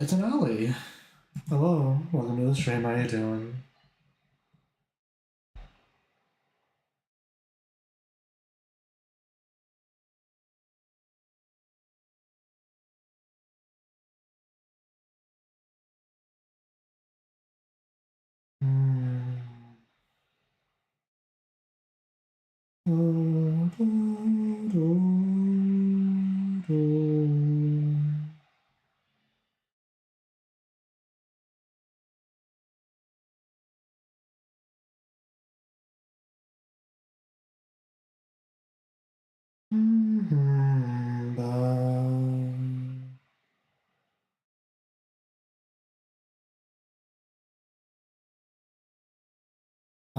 It's an alley. Hello, welcome to the stream. How you doing?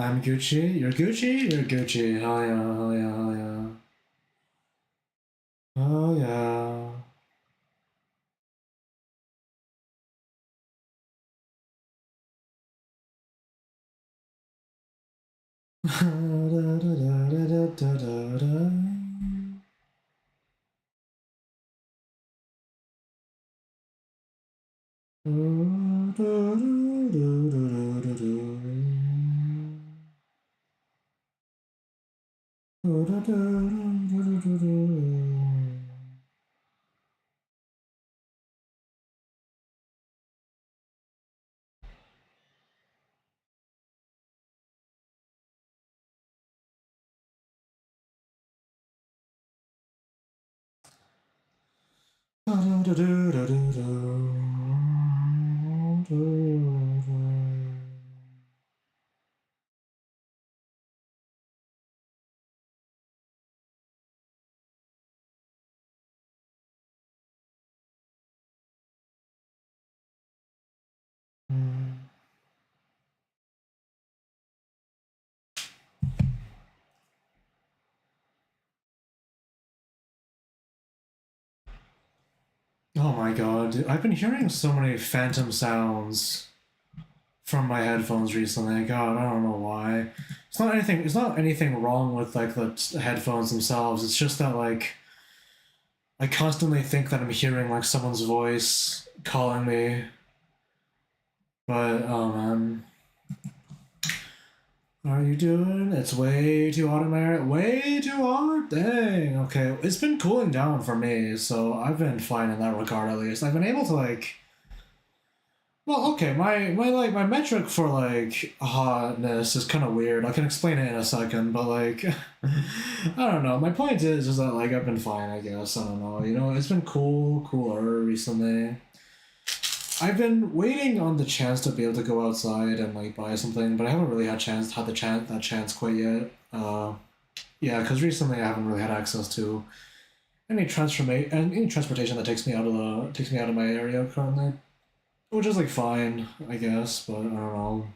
I'm Gucci. You're Gucci. You're Gucci. Hell yeah! Hell yeah! Hell yeah! Oh yeah! Oh my god, dude. I've been hearing so many phantom sounds from my headphones recently. God, I don't know why. It's not anything. It's not anything wrong with like the headphones themselves. It's just that like I constantly think that I'm hearing like someone's voice calling me. But oh man, how are you doing? It's way too hot in my area. Way too hot. Dang. Okay, it's been cooling down for me, so I've been fine in that regard at least. I've been able to like. Well, okay, my metric for like hotness is kind of weird. I can explain it in a second, but like I don't know. My point is that like I've been fine, I guess. I don't know. You know, it's been cooler recently. I've been waiting on the chance to be able to go outside and like buy something, but I haven't really had that chance quite yet. Yeah, because recently I haven't really had access to any transportation that takes me out of my area currently. Which is like fine, I guess, but I don't know.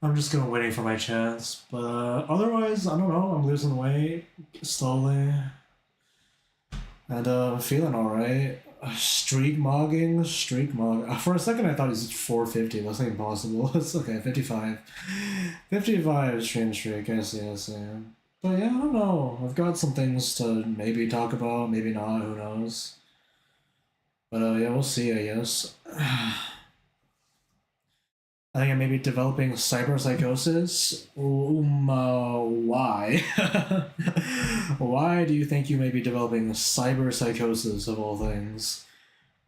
I'm just gonna waiting for my chance. But otherwise, I don't know. I'm losing weight slowly, and I'm feeling all right. Streak mog. For a second, I thought it was 450. That's not impossible. It's okay. 55, 55 stream streak. I see. I see. But yeah, I don't know. I've got some things to maybe talk about. Maybe not. Who knows? But yeah, we'll see. I guess. I think I may be developing cyberpsychosis. Why? Why do you think you may be developing cyberpsychosis of all things?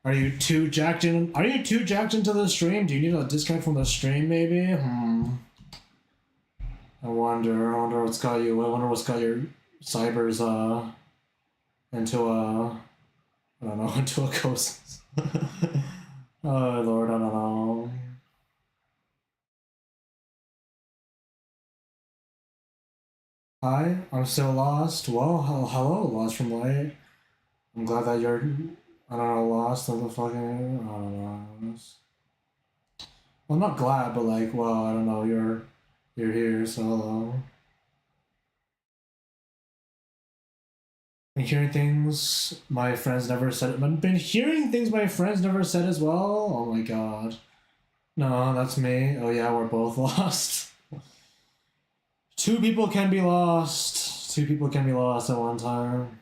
Are you too jacked in? Are you too jacked into the stream? Do you need a disconnect from the stream? Maybe. I wonder. I wonder what's got you. I wonder what's got your cybers into a. I don't know into a ghost. Oh Lord, I don't know. Hi, I'm still lost. Well, hello, lost from light. I'm glad that you're, I don't know, lost of the fucking, I don't know. Well, I'm not glad, but like, well, I don't know, you're here, so hello. Been hearing things my friends never said. Been hearing things my friends never said as well. Oh my god. No, that's me. Oh yeah, we're both lost. Two people can be lost. Two people can be lost at one time.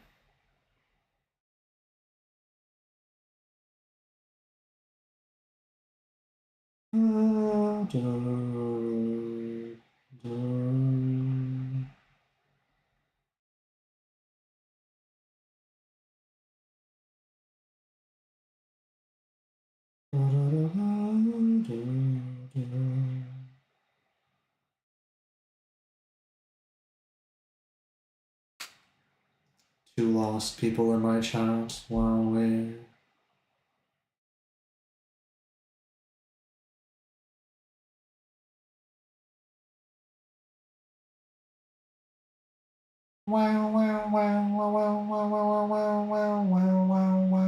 Two lost people in my chat. Wow, wait. Wow, wow, wow, wow, wow, wow, wow, wow, wow, wow, wow,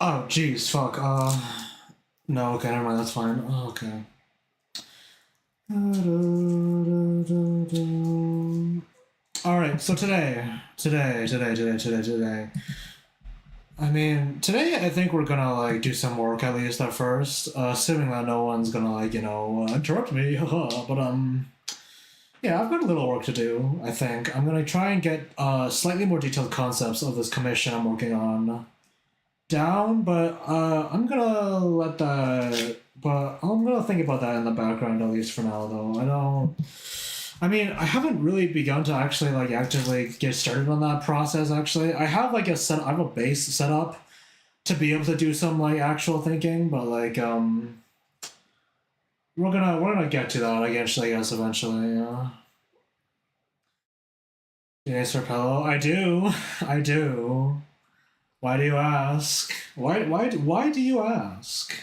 oh, jeez, fuck. No, okay, never mind, that's fine. Oh, okay. Alright, so today. I mean, today I think we're gonna like do some work at least at first, assuming that no one's gonna like interrupt me. But yeah, I've got a little work to do. I think I'm gonna try and get slightly more detailed concepts of this commission I'm working on down, but I'm gonna let that. But I'm gonna think about that in the background at least for now, though. I don't. I mean, I haven't really begun to actually like actively get started on that process. Actually, I have like I have a base set up to be able to do some like actual thinking, but like we're gonna get to that. I guess eventually. Yeah. Yes, Rapello. I do. I do. Why do you ask? Why do you ask?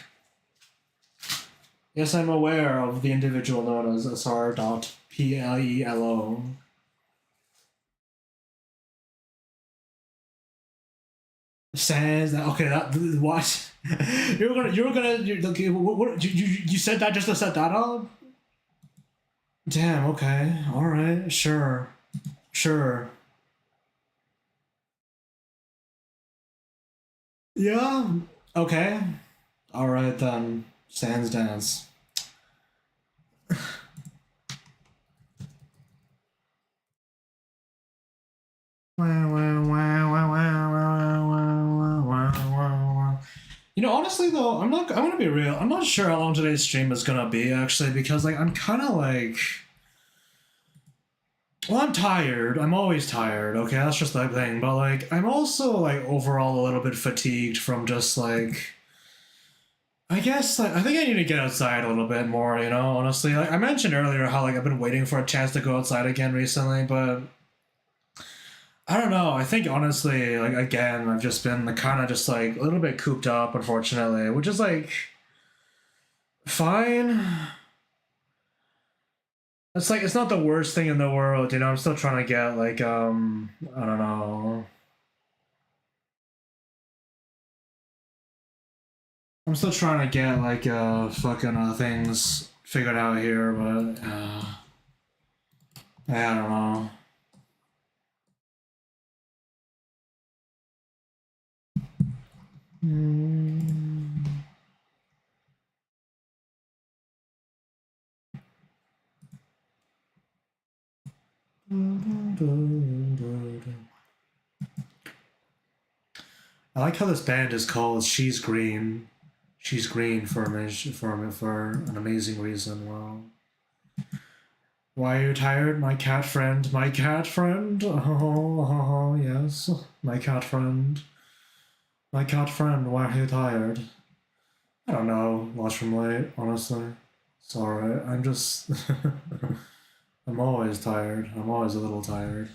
Yes, I'm aware of the individual known as SR.PLELO. Says that okay. That what okay. You said that just to set that up. Damn. Okay. All right. Sure. Sure. Yeah. Okay. All right then. Sans dance. Honestly though, I'm not. I'm gonna be real. I'm not sure how long today's stream is gonna be actually, because like I'm kind of like. Well, I'm tired. I'm always tired. Okay, that's just that thing. But like, I'm also like overall a little bit fatigued from just like. I guess like I think I need to get outside a little bit more. Honestly, like I mentioned earlier how like I've been waiting for a chance to go outside again recently, but I don't know. I think honestly, like again, I've just been kind of just like a little bit cooped up, unfortunately, which is like fine. It's like it's not the worst thing in the world. I'm still trying to get like I don't know. I'm still trying to get like fucking things figured out here, but I don't know. I like how this band is called She's Green. She's green for an amazing reason. Wow. Why are you tired? My cat friend. My cat friend. Oh, yes. My cat friend. My cat friend. Why are you tired? I don't know. Watch from late, honestly. Sorry. I'm just. I'm always tired. I'm always a little tired.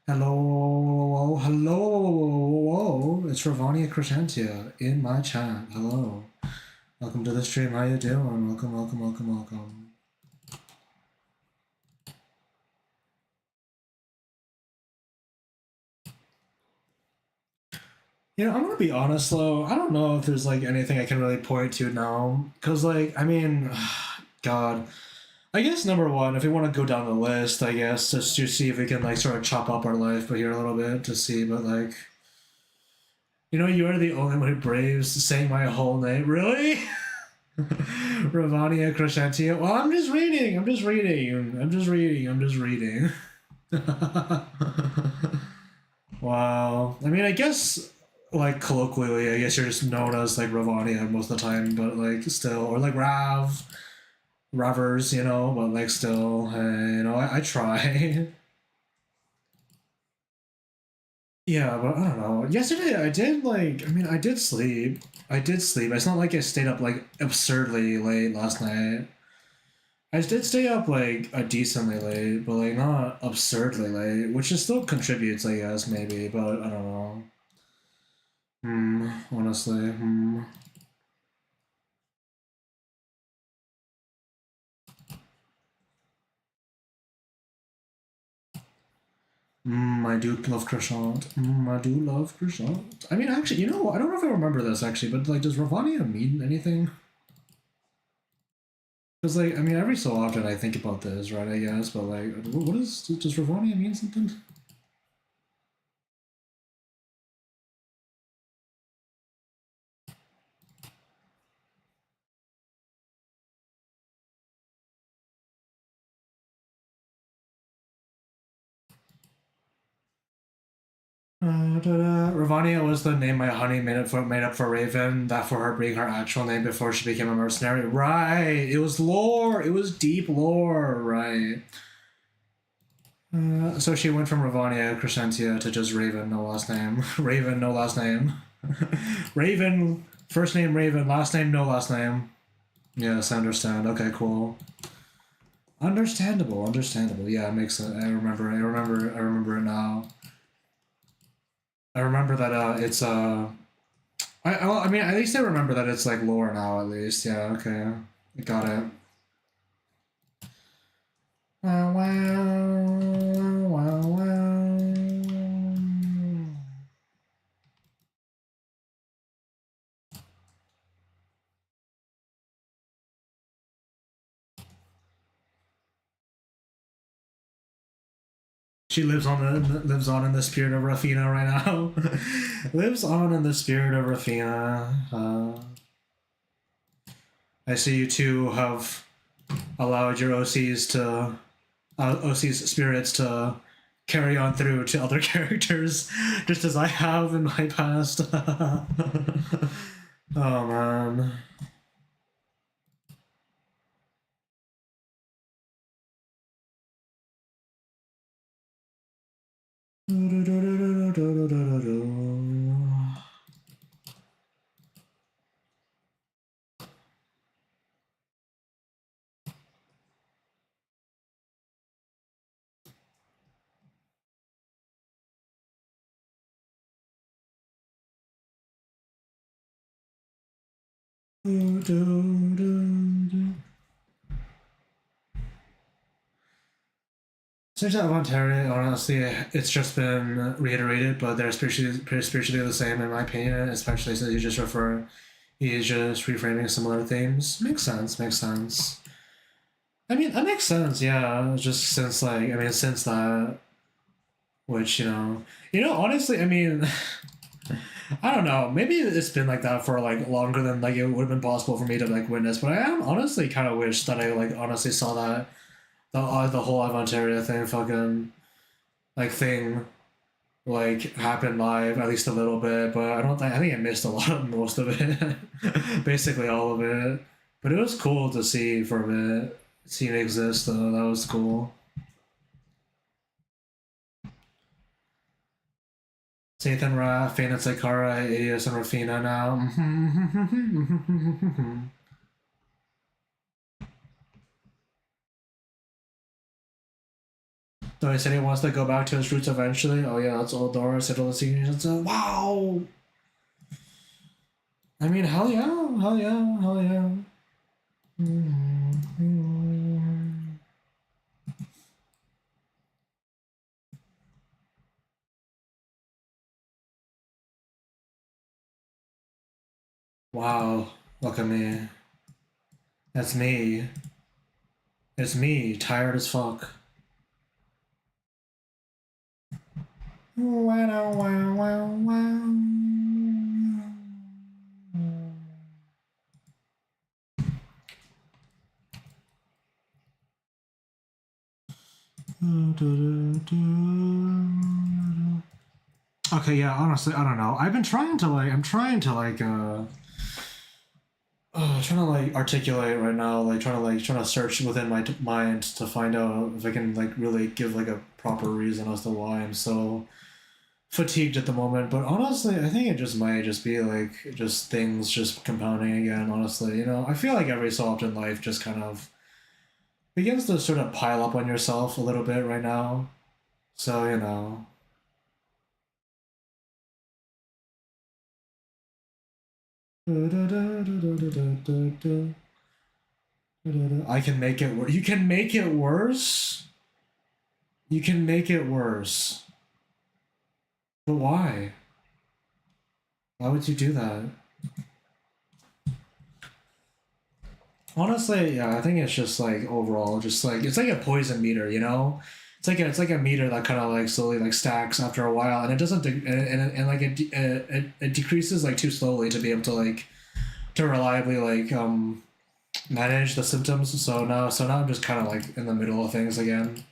Hello. Hello. It's Ravania Crescentia in my chat. Hello. Welcome to the stream. How you doing? Welcome. I'm gonna be honest though. I don't know if there's like anything I can really point to now, cause like I mean, God, I guess number one, if we want to go down the list, I guess just to see if we can like sort of chop up our life but here a little bit to see, but like, you are the only one who braves saying my whole name. Really? Ravania Crescentia. Well, I'm just reading. I'm just reading. I'm just reading. I'm just reading. Wow. I mean, I guess like colloquially, I guess you're just known as like Ravania most of the time, but like still, or like Ravers, but like still, I try. Yeah, but I don't know. Yesterday I did like, I mean, I did sleep. I did sleep. It's not like I stayed up like absurdly late last night. I did stay up like a decently late, but like not absurdly late, which is still contributes, I guess, maybe, but I don't know. Honestly. I do love croissant. I do love croissant. I mean, actually, I don't know if I remember this actually, but like, does Ravania mean anything? Because like, I mean, every so often I think about this, right? I guess, but like, does Ravania mean something? Ravania was the name my honey made up for Raven. That for her being her actual name before she became a mercenary. Right. It was lore. It was deep lore. Right. So she went from Ravania Crescentia to just Raven, no last name. Raven, no last name. Raven, first name Raven, last name no last name. Yes, I understand. Okay, cool. Understandable, understandable. Yeah, it makes sense. I remember it now. I remember that it's I mean, at least I remember that it's like lore now. At least, yeah. Okay, got it. Wow, wow, wow, wow. She lives on in the spirit of Rafina right now. Lives on in the spirit of Rafina. I see you two have allowed your OC's spirits to carry on through to other characters, just as I have in my past. Oh man. Since that Ontario, honestly, it's just been reiterated, but they're spiritually the same in my opinion, especially since you just reframing similar themes. Makes sense, makes sense. I mean, that makes sense, yeah. Just since like, I mean, since that, which honestly, I mean, I don't know. Maybe it's been like that for like longer than like it would have been possible for me to like witness. But I am honestly kind of wish that I like honestly saw that the whole Ontario thing fucking like thing like happen live at least a little bit. But I think I missed a lot of most of it, basically all of it. But it was cool to see for a bit, see it exist though. That was cool. Sathan Ra, Fana Sakara, Idios, and Rafina now. So he said he wants to go back to his roots eventually. Oh yeah, that's old Doris, Idol Seniors. Wow. I mean, hell yeah, hell yeah, hell yeah. Wow, look at me. That's me. It's me, tired as fuck. Wow, wow, wow, wow. Okay, yeah, honestly, I don't know. I'm trying to like articulate right now, like trying to search within my mind to find out if I can like really give like a proper reason as to why I'm so fatigued at the moment. But honestly, I think it just might just be like just things just compounding again. Honestly, I feel like every so often life just kind of begins to sort of pile up on yourself a little bit right now. So I can make it worse. You can make it worse. You can make it worse. But why? Why would you do that? Honestly, yeah, I think it's just like overall, just like it's like a poison meter, It's like a meter that kind of like slowly like stacks after a while, and it doesn't, and like it decreases like too slowly to be able to like to reliably like manage the symptoms. So now I'm just kind of like in the middle of things again.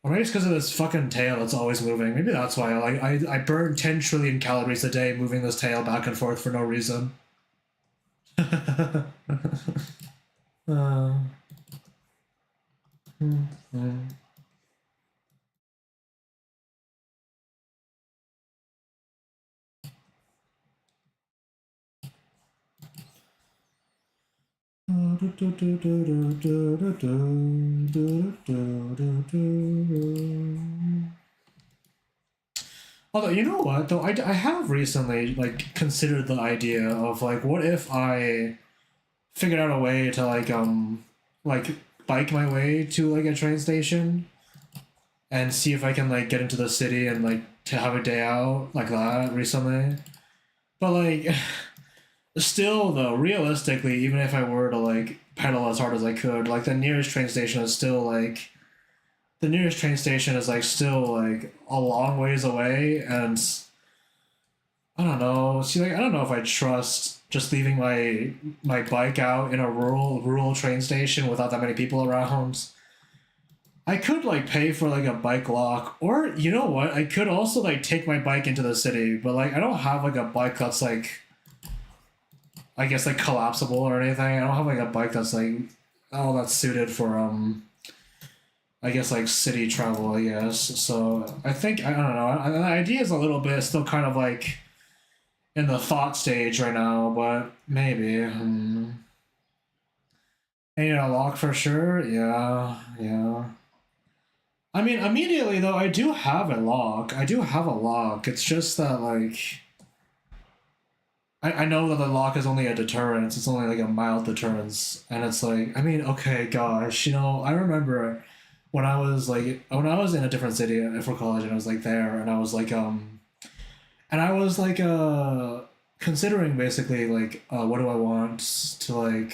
Or maybe it's because of this fucking tail that's always moving. Maybe that's why I burn 10 trillion calories a day moving this tail back and forth for no reason. uh, mm, mm. Although you know what though, I have recently like considered the idea of like what if I figured out a way to like bike my way to like a train station and see if I can like get into the city and like to have a day out like that recently. But like still though, realistically, even if I were to like pedal as hard as I could, like the nearest train station is like still like a long ways away, and I don't know. See, like I don't know if I trust just leaving my bike out in a rural train station without that many people around. I could like pay for like a bike lock, or you know what? I could also like take my bike into the city, but like I don't have like a bike that's like I guess like collapsible or anything. I don't have like a bike that's like that's suited for I guess like city travel, I guess. So I think I don't know. The idea is a little bit still kind of like in the thought stage right now, but maybe. And a lock for sure. Yeah, yeah. I mean, immediately though, I do have a lock. I do have a lock. It's just that like I know that the lock is only a deterrence. It's only like a mild deterrence, and it's like I mean, okay, gosh, I remember when I was in a different city for college, and I was like there, and I was like and I was like considering basically like what do I want to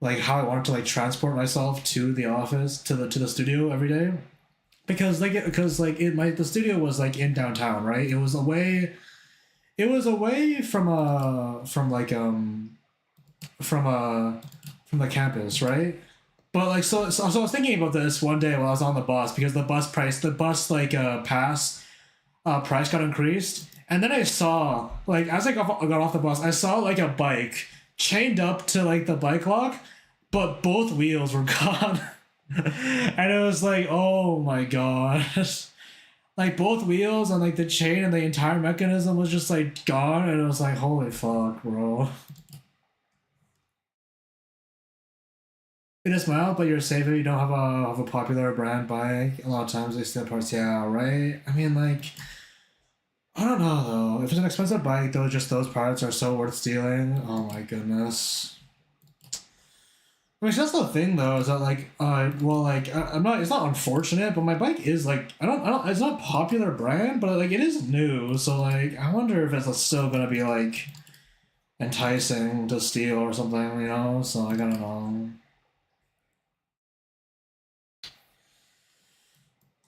like how I wanted to like transport myself to the office to the studio every day because the studio was like in downtown, right? It was away from from the campus, right? But like so I was thinking about this one day while I was on the bus because the bus like pass price got increased, and then I saw like as got off the bus, I saw like a bike chained up to like the bike lock, but both wheels were gone, and it was like oh my god. Like both wheels and like the chain and the entire mechanism was just like gone, and it was like holy fuck, bro. It is mild, but you're safe if you don't have a popular brand bike. A lot of times they steal parts. Yeah, right. I mean, like I don't know though. If it's an expensive bike, though, just those parts are so worth stealing. Oh my goodness. I mean, that's the thing though, is that like, well, like, I'm not. It's not unfortunate, but my bike is like, I don't. It's not a popular brand, but like, it is new. So like, I wonder if it's still gonna be like enticing to steal or something, So like, I don't know.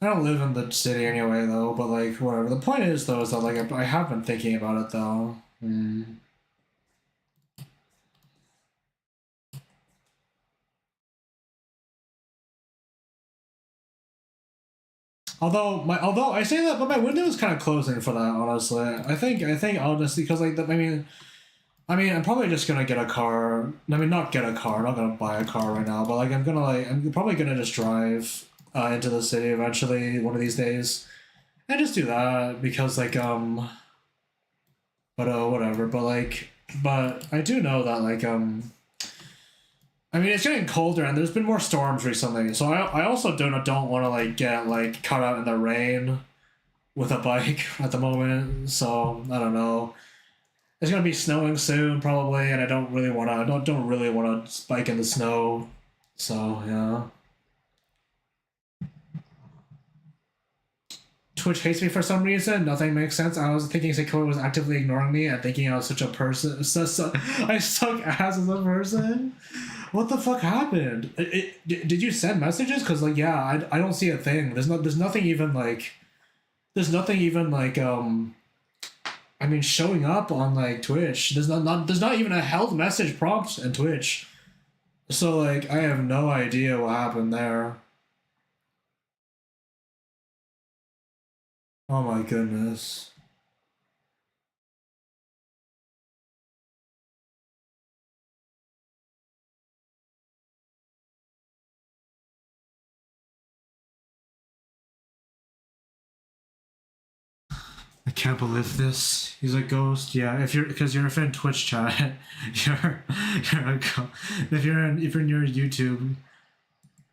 I don't live in the city anyway, though. But like, whatever. The point is, though, is that like I have been thinking about it, though. Although I say that, but my window is kind of closing for that. Honestly, I think honestly because like I mean, I'm probably just gonna get a car. I mean, not get a car. I'm not gonna buy a car right now. But like, I'm probably gonna just drive into the city eventually one of these days, and just do that because like but whatever. But I do know that like I mean, it's getting colder and there's been more storms recently. So I also don't want to like get like caught out in the rain with a bike at the moment. So I don't know. It's gonna be snowing soon probably, and I don't really want to bike in the snow. So yeah. Twitch hates me for some reason. Nothing makes sense. I was thinking Sequoia was actively ignoring me and thinking I was such a person. I suck ass as a person. What the fuck happened? Did you send messages? Cause like yeah, I don't see a thing. There's nothing even like I mean showing up on like Twitch. There's not even a held message prompt in Twitch. So like I have no idea what happened there. Oh my goodness. I can't believe this. He's a ghost. Yeah, if you're because you're in Twitch chat, you're a if you're in your YouTube,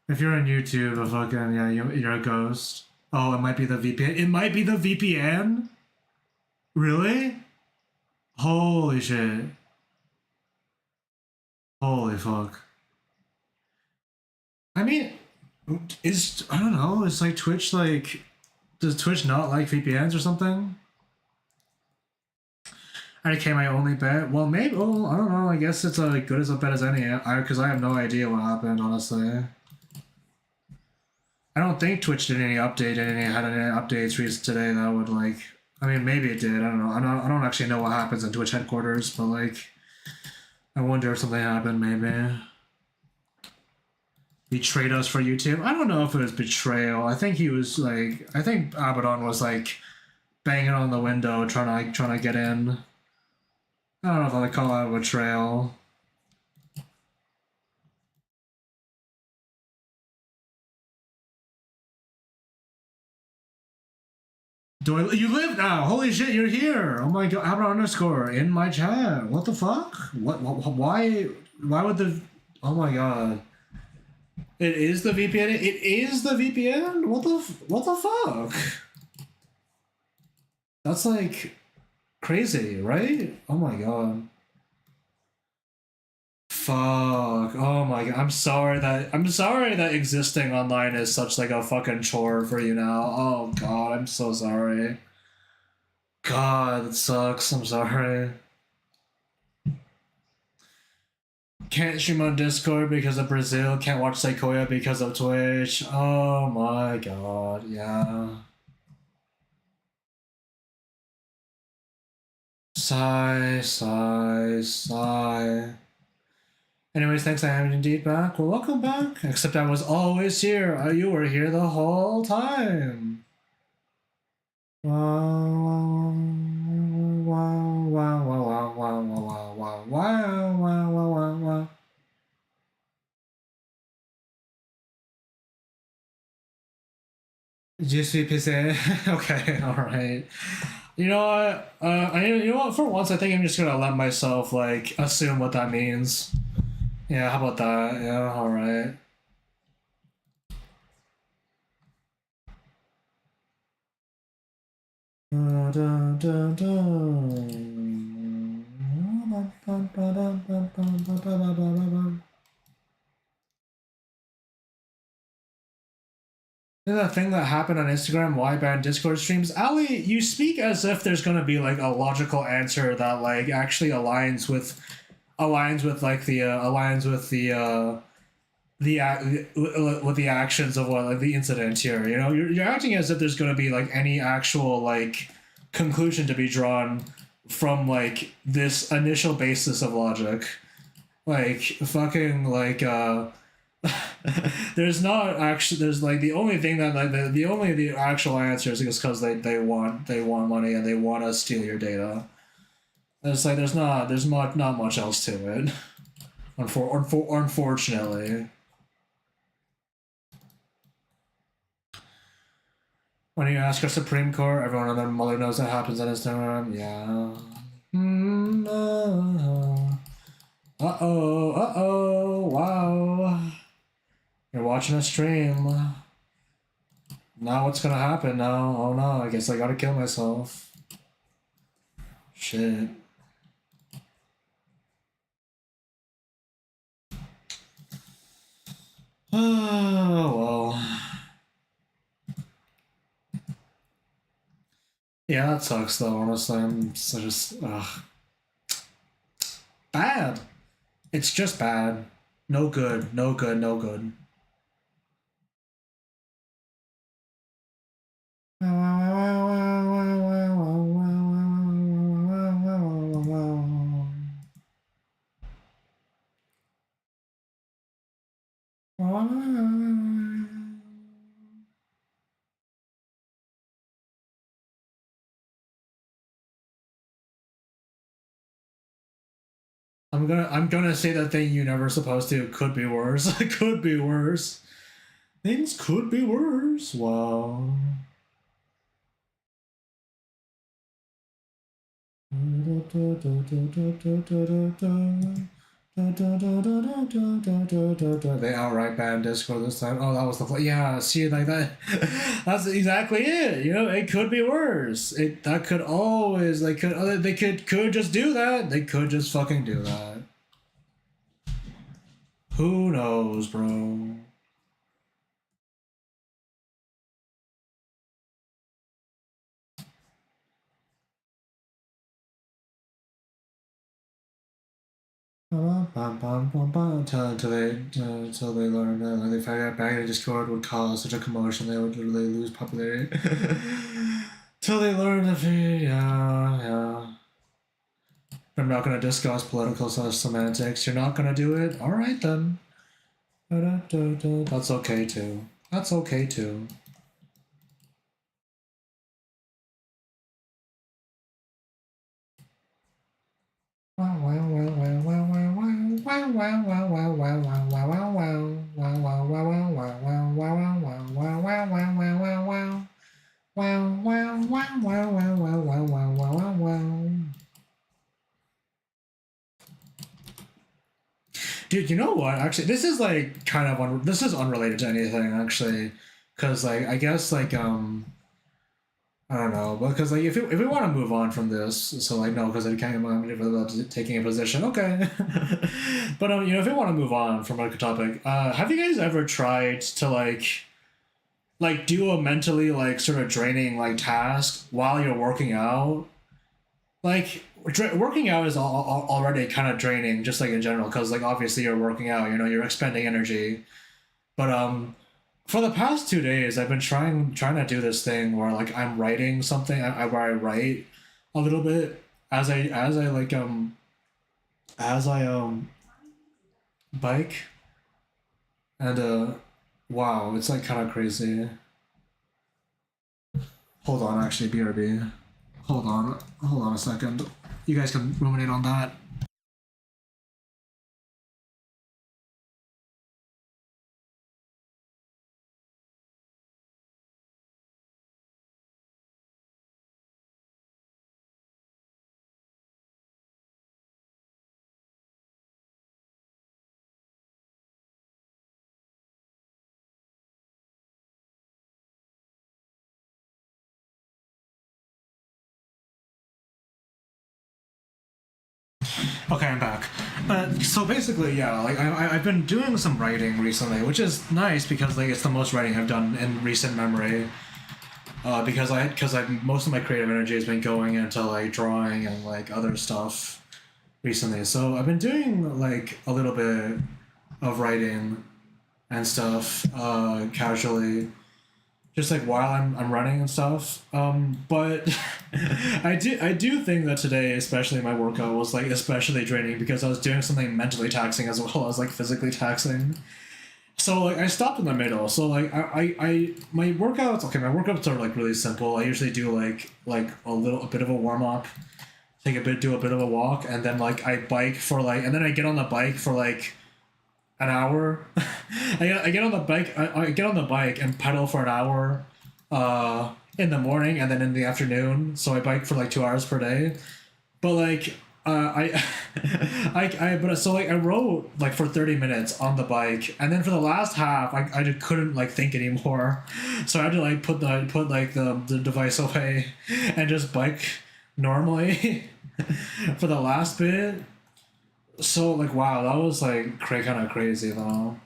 if you're on YouTube, a fucking yeah, you're a ghost. Oh, it might be the VPN. It might be the VPN. Really? Holy shit. Holy fuck. I mean, I don't know. It's like Twitch like. Does Twitch not like VPNs or something? Okay, my only bet. Well, maybe. Well, I don't know. I guess it's as good as a bet as any. Because I have no idea what happened. Honestly, I don't think Twitch did any update. Had any updates recent today that would like. I mean, maybe it did. I don't know. I don't actually know what happens in Twitch headquarters, but like, I wonder if something happened. Maybe betrayed us for YouTube. I don't know if it was betrayal. I think he was like. I think Abaddon was like banging on the window, trying to get in. I don't know if I would call that a betrayal. You live now? Holy shit, you're here! Oh my god, Abra underscore in my chat. What the fuck? Why? Why would the? Oh my god! It is the VPN. It is the VPN. What the fuck? That's like crazy, right? Oh my god. Fuck. Oh my god. I'm sorry that existing online is such like a fucking chore for you now. Oh god, I'm so sorry. God, it sucks. I'm sorry. Can't stream on Discord because of Brazil. Can't watch Sequoia because of Twitch. Oh my god, yeah. Sigh. Anyways, thanks, I am indeed back. Well, welcome back. Except I was always here. You were here the whole time. Wow, wow, wow, wow, wow, wow, wow, wow, wow, wow, wow, wow. Je suis pissé. Okay, all right. You know what? you know what? For once, I think I'm just gonna let myself like assume what that means. Yeah, how about that? Yeah, all right. That thing that happened on Instagram, why ban Discord streams? Ali, you speak as if there's gonna be like a logical answer that like actually aligns with like the with the actions of what like the incident here. You know, you're acting as if there's going to be like any actual like conclusion to be drawn from like this initial basis of logic. Like fucking like there's not actually there's like the only thing that like the only the actual answer is because they want money and they want to steal your data. It's like not much else to it. Unfortunately. When you ask our Supreme Court, everyone and their mother knows that happens on Instagram. Yeah. Uh-oh, wow. You're watching a stream. Now what's gonna happen now? Oh no, I guess I gotta kill myself. Shit. Oh, well. Yeah, that sucks though, honestly. I'm so just, ugh. Bad. It's just bad. No good, no good, no good. I'm gonna say that thing you never supposed to. Could be worse. Could be worse. Things could be worse. Wow. They outright banned Discord this time. Oh, that was the yeah. See, like that. That's exactly it. You know, it could be worse. That could always they could just do that. They could just fucking do that. Who knows, bro? Until they learned that like, they found out back in Discord would cause such a commotion they would literally lose popularity. Till they learned that yeah. I'm not gonna discuss political semantics. You're not gonna do it? Alright then. That's okay too. That's okay too. Dude, you know what? Actually, this is like kind of this is unrelated to anything actually, because like I guess like I don't know, because like if we want to move on from this, so like no, because I can't imagine taking a position. Okay, but you know, if we want to move on from like a topic, have you guys ever tried to like do a mentally like sort of draining like task while you're working out? Like working out is already kind of draining, just like in general, because like obviously you're working out, you know, you're expending energy, but for the past 2 days, I've been trying to do this thing where like I'm writing something, where I write a little bit as I bike, and wow, it's like kind of crazy. Hold on, actually, BRB. Hold on a second. You guys can ruminate on that. Okay, I'm back. So basically, yeah, like I've been doing some writing recently, which is nice because like it's the most writing I've done in recent memory. Because most of my creative energy has been going into like drawing and like other stuff recently. So I've been doing like a little bit of writing, and stuff, casually, just like while I'm running and stuff. But I do think that today, especially my workout, was like especially draining because I was doing something mentally taxing as well as like physically taxing. So like I stopped in the middle. So like my workouts, okay, my workouts are like really simple. I usually do like a bit of a warm up, do a bit of a walk, and then like I bike for like, and then I get on the bike for like an hour. I get on the bike. I get on the bike and pedal for an hour, in the morning and then in the afternoon. So I bike for like 2 hours per day. But like, I, but so like I rode like for 30 minutes on the bike, and then for the last half, I just couldn't like think anymore, so I had to like put like the device away and just bike normally for the last bit. So like wow, that was like kind of crazy though.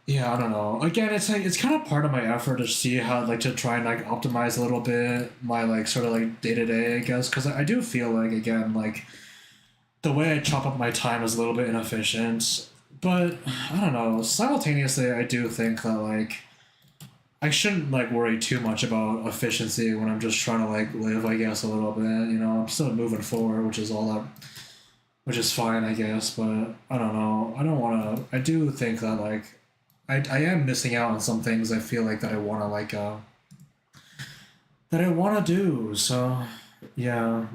Yeah, I don't know. Again, it's like it's kind of part of my effort to see how like to try and like optimize a little bit my like sort of like day to day, I guess, because I do feel like again like the way I chop up my time is a little bit inefficient. But I don't know. Simultaneously, I do think that like I shouldn't like worry too much about efficiency when I'm just trying to like live, I guess, a little bit. I'm still moving forward, which is all that, which is fine, I guess. But I don't know. I don't want to. I do think that like I am missing out on some things I feel like that I want to like that I want to do. So yeah.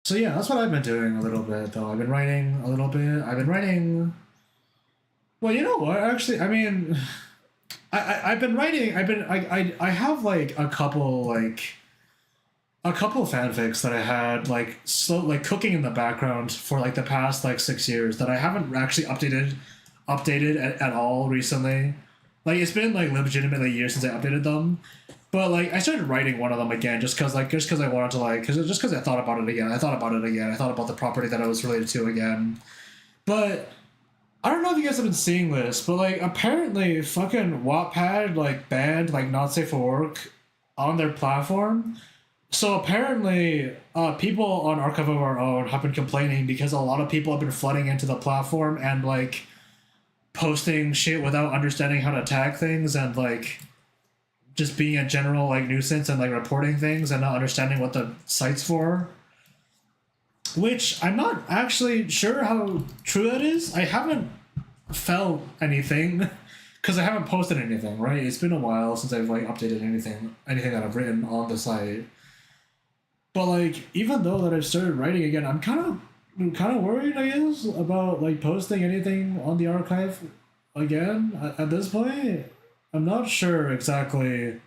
So yeah, that's what I've been doing a little bit though. I've been writing a little bit. I've been writing. Well, you know what? Actually, I mean, I've been writing. I have like a couple fanfics that I had like like cooking in the background for like the past like 6 years that I haven't actually updated at all recently. Like it's been like legitimately years since I updated them. But like I started writing one of them again just cause I wanted to like just cause I thought about it again. I thought about it again. I thought about the property that I was related to again. But I don't know if you guys have been seeing this, but like apparently fucking Wattpad like banned like Not Safe for Work on their platform. So apparently, people on Archive of Our Own have been complaining because a lot of people have been flooding into the platform and like posting shit without understanding how to tag things and like just being a general like nuisance and like reporting things and not understanding what the site's for. Which I'm not actually sure how true that is. I haven't felt anything because I haven't posted anything. Right? It's been a while since I've like updated anything that I've written on the site. But like, even though that I've started writing again, I'm kind of worried, I guess, about like posting anything on the archive again at this point. I'm not sure exactly.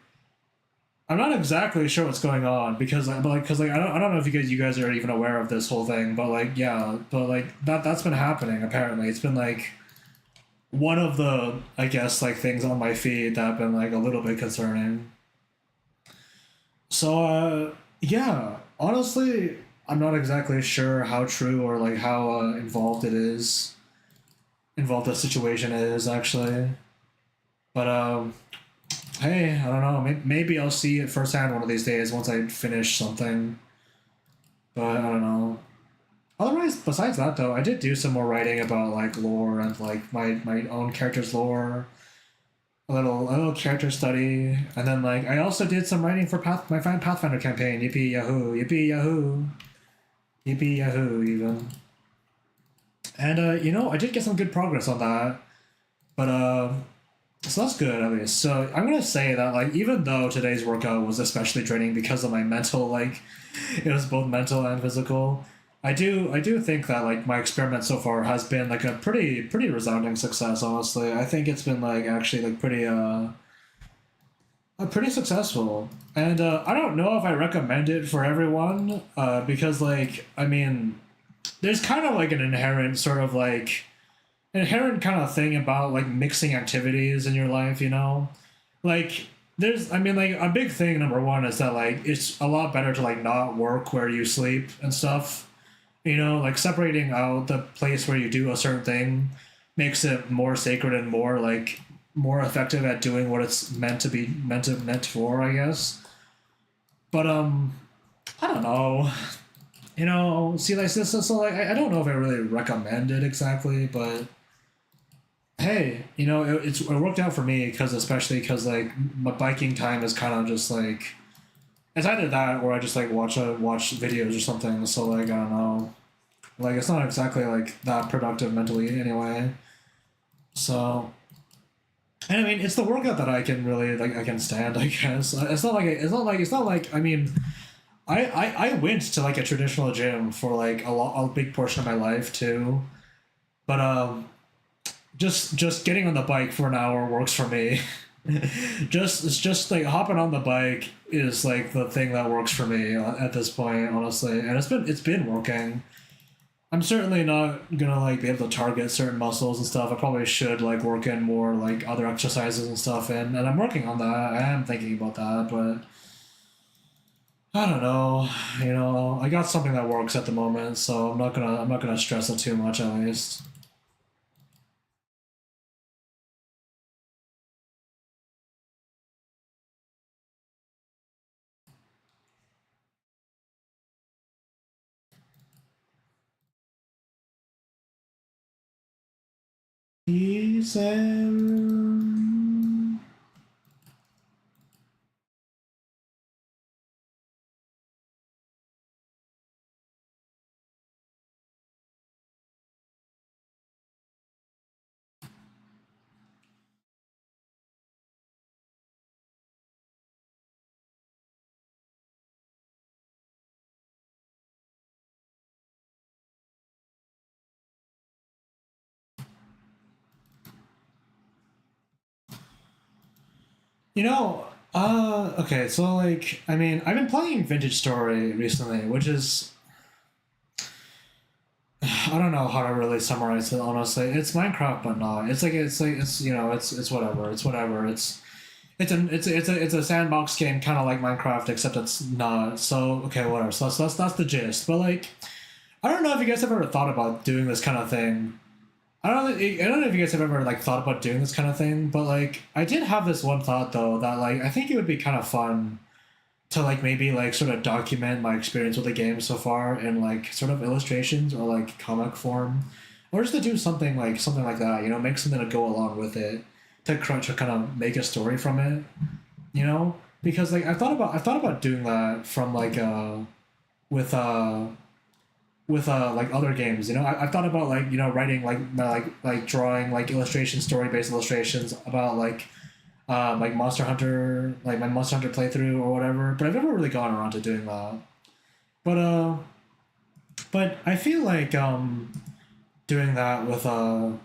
I'm not exactly sure what's going on because like, but like, cause like I don't know if you guys are even aware of this whole thing, but like yeah, but like that's been happening apparently. It's been like one of the I guess like things on my feed that have been like a little bit concerning. So yeah, honestly, I'm not exactly sure how true or like how involved the situation is actually. But hey, I don't know. Maybe I'll see it firsthand one of these days once I finish something. But I don't know. Otherwise, besides that though, I did do some more writing about like lore and like my own character's lore, a little character study, and then like I also did some writing for my fan Pathfinder campaign. Yippee yahoo! Yippee yahoo! Yippee yahoo! Even. And I did get some good progress on that. But so that's good at least. So I'm gonna say that like even though today's workout was especially draining because of my mental like it was both mental and physical. I do think that like my experiment so far has been like a pretty resounding success. Honestly, I think it's been like actually like pretty successful. And I don't know if I recommend it for everyone because like I mean there's kind of like an inherent kind of thing about like mixing activities in your life, like there's I mean like a big thing number one is that like it's a lot better to like not work where you sleep and stuff, like separating out the place where you do a certain thing makes it more sacred and more effective at doing what it's meant for, I guess. But I don't know. You know, see, like this, so like I don't know if I really recommend it exactly, but hey, you know, it worked out for me because especially because like my biking time is kind of just like it's either that or I just like watch videos or something. So like I don't know, like it's not exactly like that productive mentally anyway. So and I mean it's the workout that I can really like I can stand. I guess it's not like I mean I went to like a traditional gym for like a big portion of my life too, but just getting on the bike for an hour works for me. Just it's just like hopping on the bike is like the thing that works for me at this point, honestly, and it's been working. I'm certainly not gonna like be able to target certain muscles and stuff. I probably should like work in more like other exercises and stuff and I'm working on that. I am thinking about that, but I don't know. You know, I got something that works at the moment, so I'm not gonna stress it too much at least. Peace and you know, okay, so like, I mean, I've been playing Vintage Story recently, which is, I don't know how to really summarize it, honestly. It's Minecraft, but not. It's you know, it's whatever. It's whatever. It's a sandbox game, kind of like Minecraft, except it's not. So okay, whatever. So that's the gist. But like, I don't know if you guys have ever thought about doing this kind of thing. I don't know if you guys have ever like thought about doing this kind of thing, but like I did have this one thought though that like I think it would be kind of fun to like maybe like sort of document my experience with the game so far in like sort of illustrations or like comic form, or just to do something like that. You know, make something to go along with it to kind of make a story from it. You know, because like I thought about doing that from like with like other games. You know, I've thought about like you know writing like drawing like illustration story based illustrations about like Monster Hunter, like my Monster Hunter playthrough or whatever. But I've never really gone around to doing that. But but I feel like doing that with a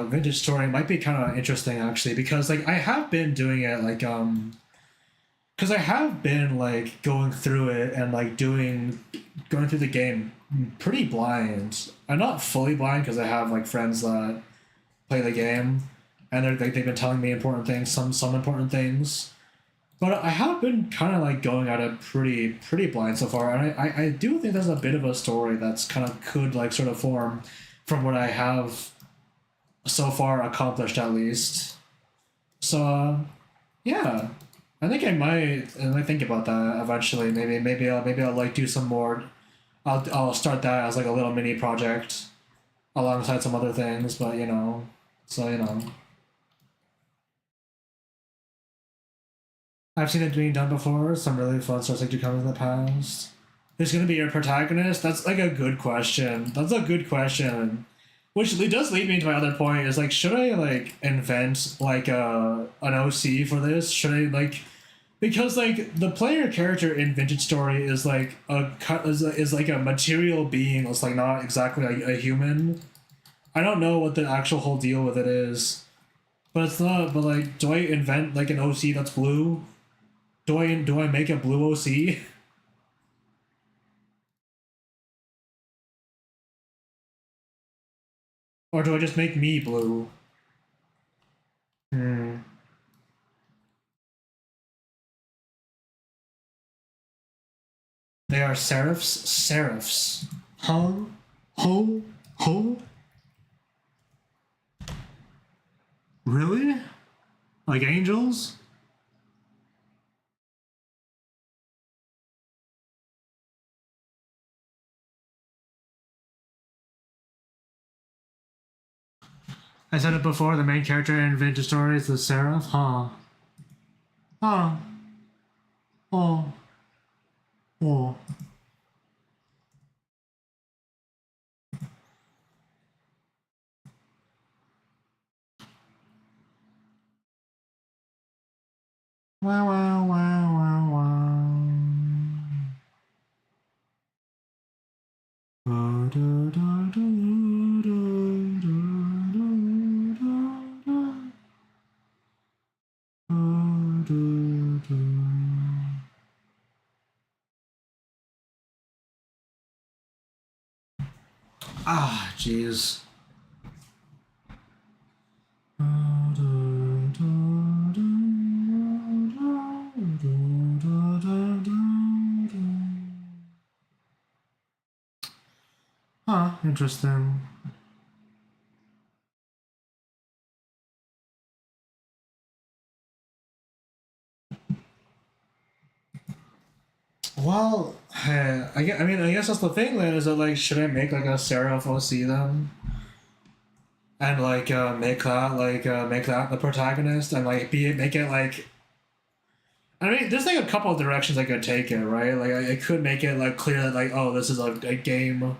vintage story might be kind of interesting actually because like I have been doing it like because I have been like going through it and like going through the game pretty blind. I'm not fully blind because I have like friends that play the game and they've been telling me important things, some important things. But I have been kind of like going at it pretty blind so far, and I do think there's a bit of a story that's kind of could like sort of form from what I have so far accomplished at least. So yeah, I might think about that eventually. Maybe I'll like do some more. I'll start that as like a little mini project alongside some other things, but you know, so you know. I've seen it being done before. Some really fun stuff like to come in the past. Who's going to be your protagonist? That's like a good question. That's a good question. Which does lead me to my other point is like, should I like invent like an OC for this? Should I like because like the player character in Vintage Story is like is like a material being. It's like not exactly like a human. I don't know what the actual whole deal with it is, but it's not. But like, do I invent like an OC that's blue? Do I make a blue OC? Or do I just make me blue? Hmm. They are serifs? Serifs. Huh? Ho? Ho? Really? Like angels? I said it before, the main character in Vintage Story is the Seraph? Huh. Huh. Oh. Oh. Wow, wow, wow, wow, wow. Do, do, do, do, do, do, do, do, do. Ah, jeez. Huh, interesting. Well, I mean, I guess that's the thing then, is that, like, should I make, like, a Seraph OC then? And, like, make that the protagonist, and, like, make it, like, I mean, there's, like, a couple of directions I could take it, right? Like, I could make it, like, clear that, like, oh, this is a game.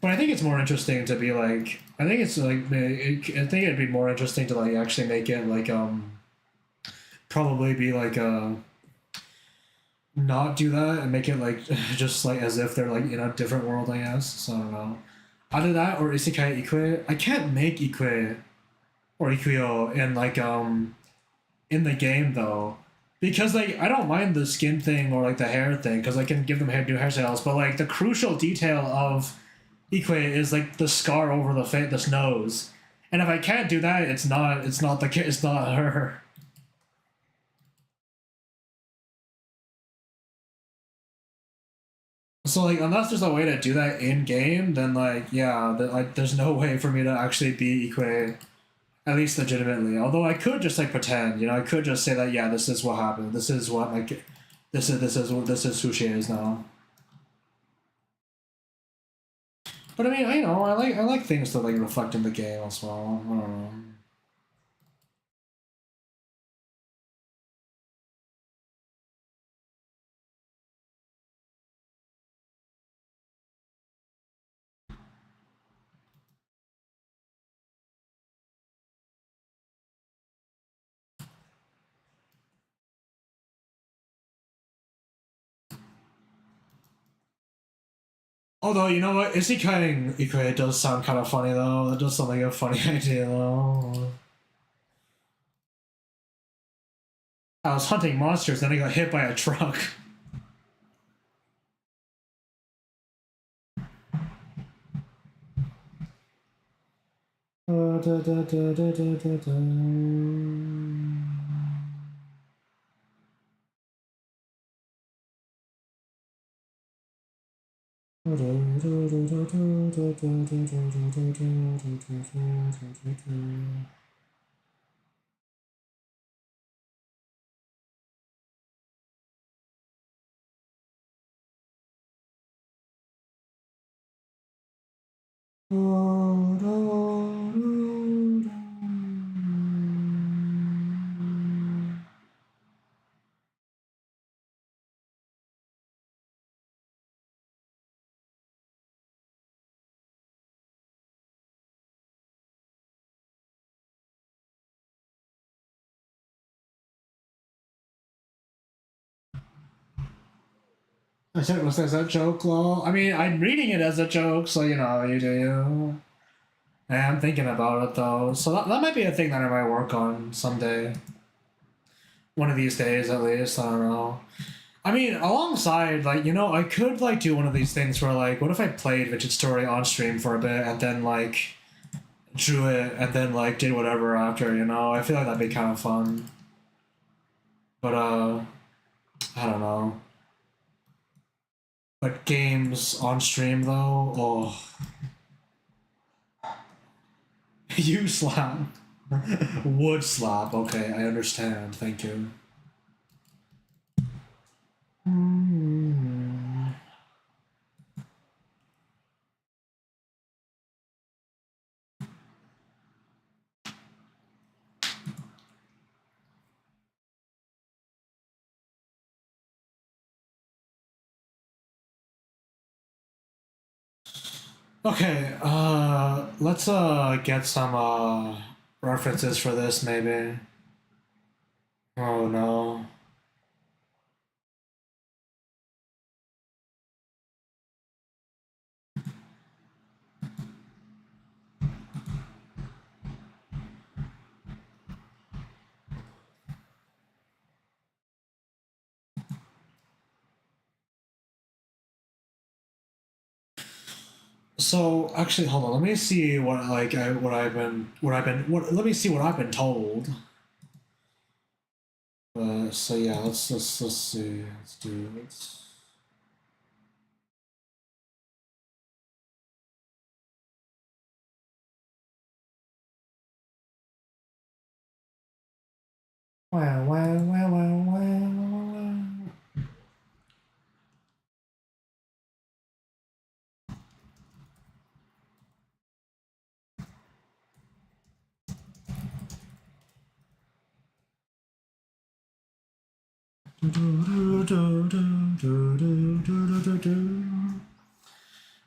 But I think it's more interesting to be, like, I think it's, like, I think it'd be more interesting to, like, actually make it, like, probably be, like, not do that and make it like just like as if they're like in a different world, I guess. So I don't know. Either that or Isekai Ikue. I can't make Ikue or Ikuyo in the game though. Because like I don't mind the skin thing or like the hair thing because I can give them new hairstyles, but like the crucial detail of Ikue is like the scar over this nose, and if I can't do that, it's not her. So like unless there's a way to do that in game, then like yeah, like there's no way for me to actually be Ikue, at least legitimately. Although I could just like pretend, I could just say that yeah, this is what happened. This is what like this is who she is now. But I mean, I like things to like reflect in the game as well. I don't know. Although you know what, Isekai Ikue does sound kind of funny though. That does sound like a funny idea though. I was hunting monsters, then I got hit by a truck. Da, da, da, da, da, da, da. I said, was this a joke, lol? I mean, I'm reading it as a joke, so you do you. And I'm thinking about it though, so that might be a thing that I might work on someday. One of these days, at least. I don't know. I mean, alongside, like, I could like do one of these things where, like, what if I played Vintage Story on stream for a bit and then like drew it and then like did whatever after. I feel like that'd be kind of fun. But I don't know. But games on stream though, oh, you slap, would slap. Okay, I understand. Thank you. Okay, let's get some references for this maybe. Oh no. So actually, hold on. Let me see what like let me see what I've been told. So yeah, let's see. Let's. Wow, wow, wow, wow, wow.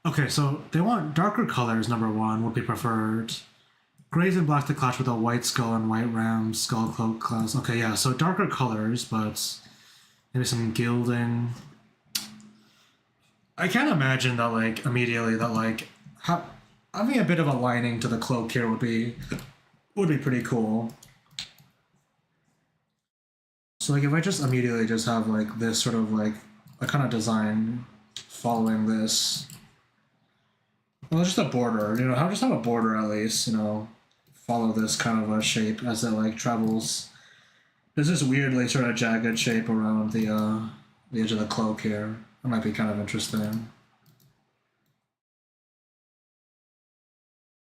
Okay, so they want darker colors. Number one would be preferred. Grays and black to clash with a white skull and white ram skull cloak class. Okay, yeah, so darker colors, but maybe some gilding. I can't imagine that like immediately that like having a bit of a lining to the cloak here would be pretty cool. So like if I just immediately just have like this sort of like a kind of design following this. Well, just a border, I'll just have a border at least, follow this kind of a shape as it like travels. There's this weirdly sort of jagged shape around the edge of the cloak here. That might be kind of interesting.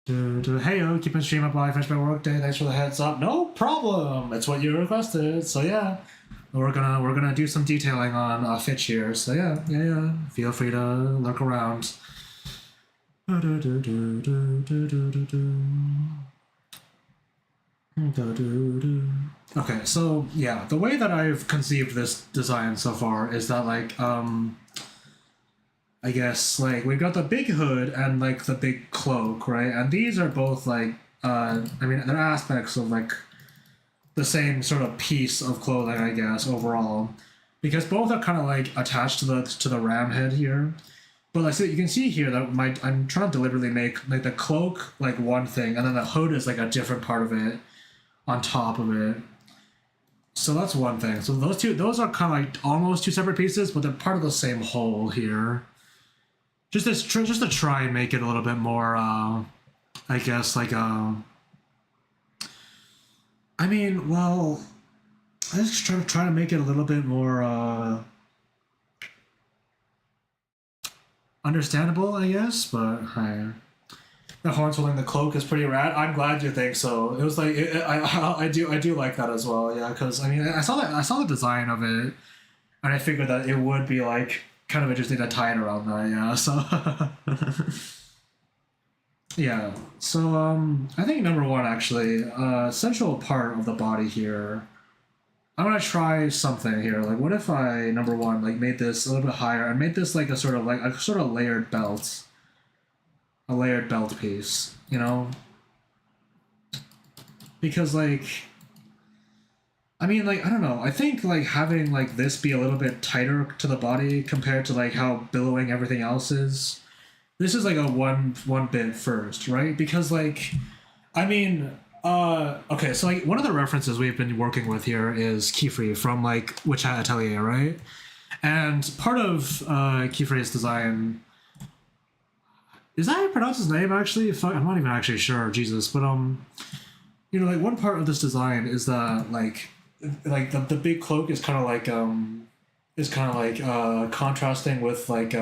Hey yo, keeping stream up while I finish my workday. Thanks for the heads up. No problem. It's what you requested. So yeah, we're gonna do some detailing on Fitch here. So yeah. Feel free to look around. Okay, so yeah, the way that I've conceived this design so far is that like I guess like we've got the big hood and like the big cloak, right? And these are both like I mean they're aspects of like the same sort of piece of clothing, I guess, overall. Because both are kind of like attached to the ram head here. But like so you can see here that I'm trying to deliberately make like the cloak like one thing and then the hood is like a different part of it on top of it. So that's one thing. So those are kind of like almost two separate pieces, but they're part of the same whole here. Just to try and make it a little bit more, I guess, like I mean, well, I just try to make it a little bit more understandable, I guess. But the horns holding the cloak is pretty rad. I'm glad you think so. It was like I do like that as well. Yeah, because I mean I saw the design of it, and I figured that it would be like kind of interesting to tie it around that. Yeah, so yeah. So I think number one actually, central part of the body here. I'm gonna try something here. Like, what if I number one like made this a little bit higher and made this like a sort of layered belt, a layered belt piece. Because like I mean like I don't know. I think like having like this be a little bit tighter to the body compared to like how billowing everything else is. This is like a one bit first, right? Because like I mean okay, so like one of the references we've been working with here is Kifri from like Witch Hat Atelier, right? And part of Kifri's design is that how you pronounce his name actually? I'm not even actually sure, Jesus. But like one part of this design is that like the big cloak is kind of like contrasting with like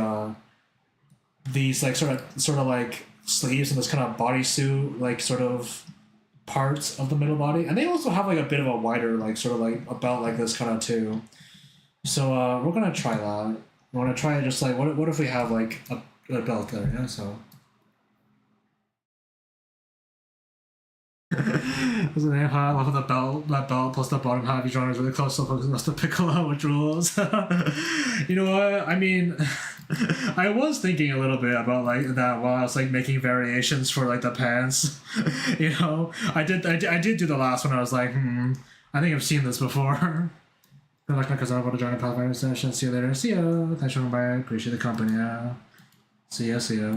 these like sort of like sleeves and this kind of bodysuit like sort of parts of the middle body, and they also have like a bit of a wider like sort of like a belt like this kind of too. So we're gonna try that. We're gonna try just like what if we have like a belt there? Yeah, so Was the name half of the belt, that belt plus the bottom half each one is really close to the Piccolo, which rules. You know what? I mean, I was thinking a little bit about like that while I was like making variations for like the pants. You know, I did do the last one. I was like, I think I've seen this before. Good luck, because I'm about to join a Pathfinder session. See you later. See ya. Thanks for coming by. Appreciate the company. Yeah. See ya. See ya.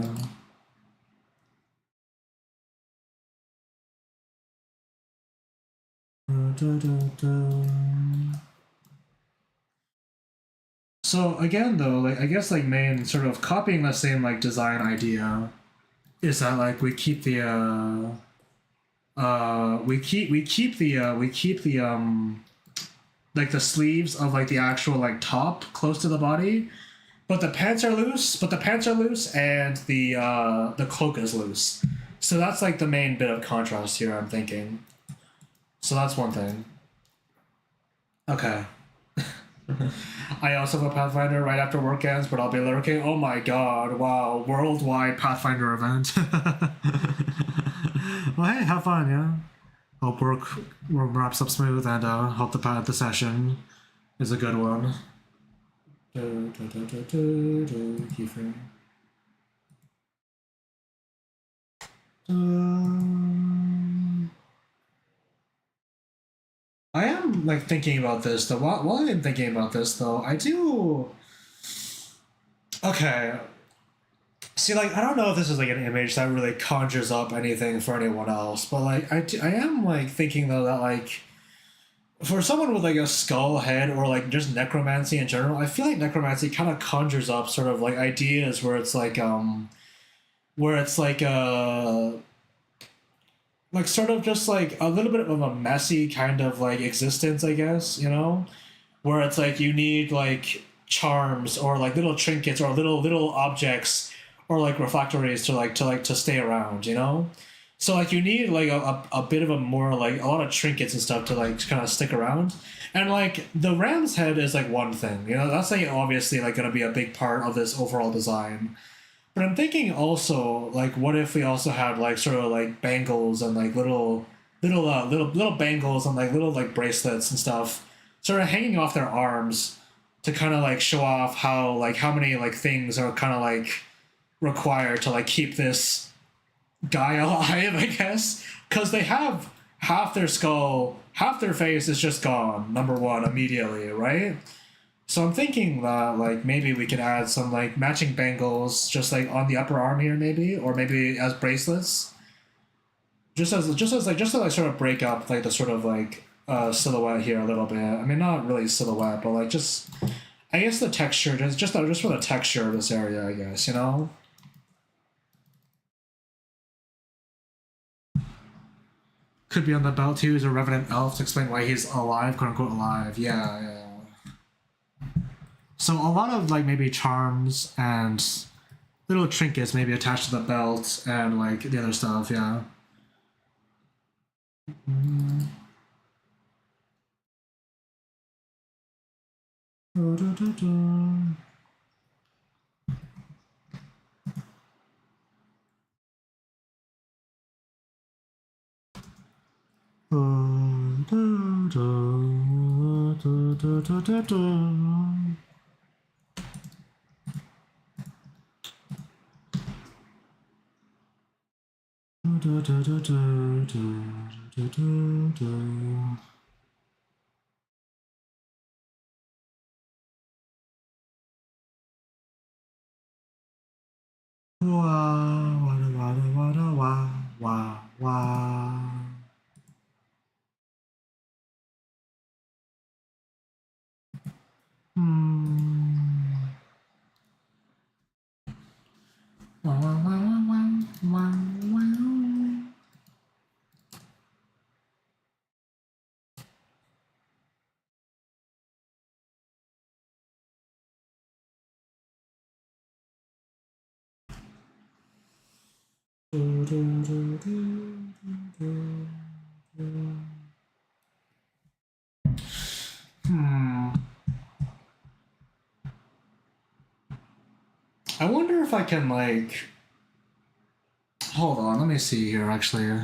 So again, though, like I guess like main sort of copying the same like design idea is that like we keep the like the sleeves of like the actual like top close to the body, but the pants are loose. And the cloak is loose. So that's like the main bit of contrast here, I'm thinking. So that's one thing. Okay. I also have a Pathfinder right after work ends, but I'll be lurking. Oh my god, wow, worldwide Pathfinder event. Well, hey, have fun, yeah. Hope work wraps up smooth, and hope the session is a good one. Keyframe. I am like thinking about this though. While I'm thinking about this though, I do. Okay. See, like I don't know if this is like an image that really conjures up anything for anyone else, but like I am like thinking though that like for someone with like a skull head or like just necromancy in general, I feel like necromancy kind of conjures up sort of like ideas where it's like like sort of just like a little bit of a messy kind of like existence, I guess, you know, where it's like you need like charms or like little trinkets or little objects or like refractories to stay around, you know. So like you need like a bit of a more like a lot of trinkets and stuff to like kind of stick around. And like the ram's head is like one thing, you know, that's like obviously like going to be a big part of this overall design. But I'm thinking also, like, what if we also had like sort of like bangles and like little bangles and like little like bracelets and stuff, sort of hanging off their arms to kind of like show off how many like things are kind of like required to like keep this guy alive, I guess, because they have half their skull, half their face is just gone. Number one, immediately, right? So I'm thinking that like maybe we could add some like matching bangles just like on the upper arm here maybe, or maybe as bracelets. Just to like sort of break up like the sort of like silhouette here a little bit. I mean not really silhouette, but like just I guess the texture just for the texture of this area, I guess, you know? Could be on the belt too, as a revenant elf to explain why he's alive, quote unquote alive. Yeah. So a lot of like maybe charms and little trinkets maybe attached to the belt and like the other stuff, yeah. I wonder if I can like hold on, let me see here actually.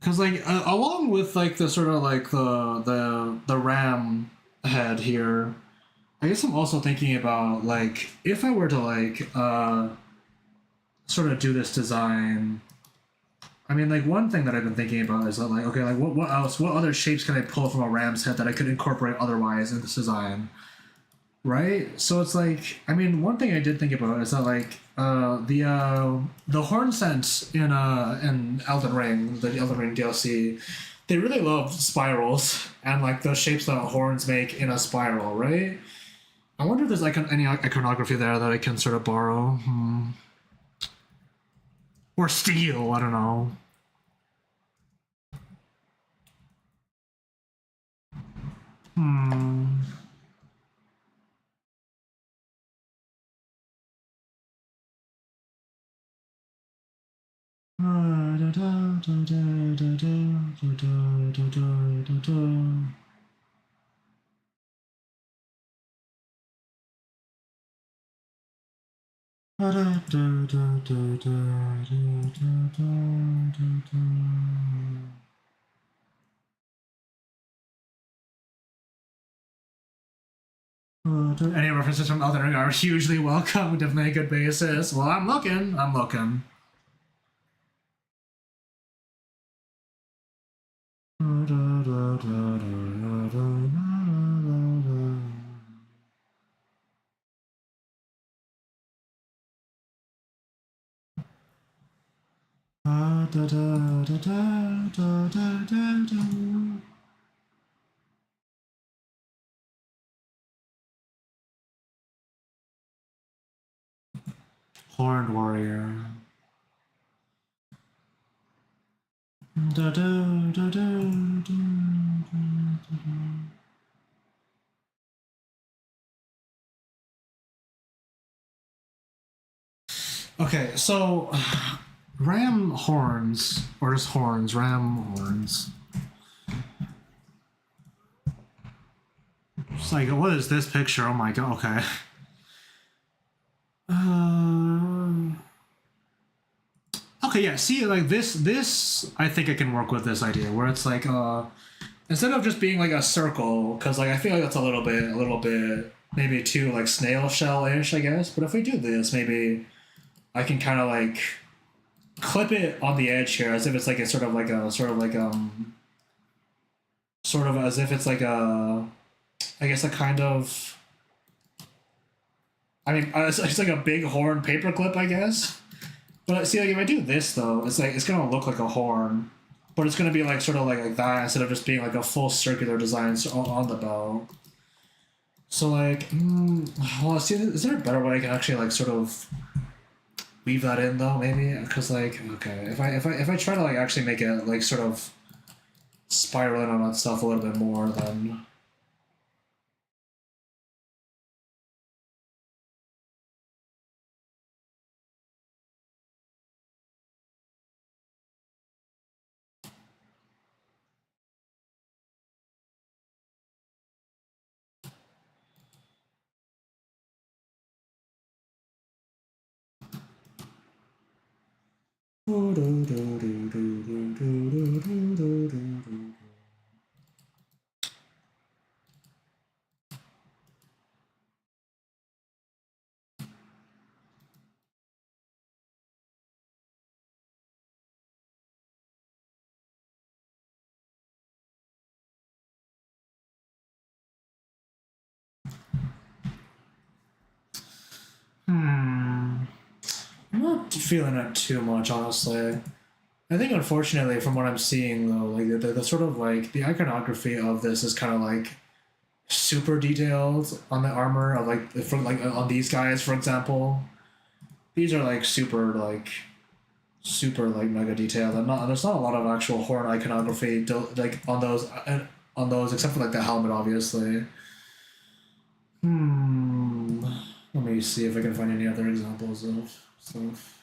Because like along with like the sort of like the ram head here, I guess I'm also thinking about like if I were to like sort of do this design. I mean, like one thing that I've been thinking about is that like okay, like what else? What other shapes can I pull from a ram's head that I could incorporate otherwise in this design? Right? So it's like I mean, one thing I did think about is that like the horn sense in Elden Ring, the Elden Ring DLC, they really love spirals and like the shapes that horns make in a spiral, right? I wonder if there's like any iconography there that I can sort of borrow. Or steal, I don't know. Hmm. Any references from Elden Ring are hugely welcome. Definitely a good basis. Well, I'm looking. I'm looking. Horned warrior. Okay, so ram horns or just horns, ram horns. It's like, what is this picture? Oh my god. Okay. Okay, yeah. See, like this, I think I can work with this idea where it's like, instead of just being like a circle, because like I feel like that's a little bit, maybe too like snail shell ish, I guess. But if we do this, maybe I can kind of like clip it on the edge here, as if it's like a sort of as if it's like a, I guess a kind of. I mean, it's like a big horn paperclip, I guess. But see, like if I do this though, it's like it's gonna look like a horn, but it's gonna be like sort of like that instead of just being like a full circular design on the bow. So like, well, see, is there a better way I can actually like sort of weave that in though? Maybe because like, okay, if I try to like actually make it like sort of spiral in on that stuff a little bit more, then. Hmm. I'm not feeling it too much, honestly. I think, unfortunately, from what I'm seeing, though, like the sort of like the iconography of this is kind of like super detailed on the armor of like from like on these guys, for example. These are like super like mega detailed. And not there's not a lot of actual horn iconography like on those except for like the helmet, obviously. Hmm. Let me see if I can find any other examples of stuff.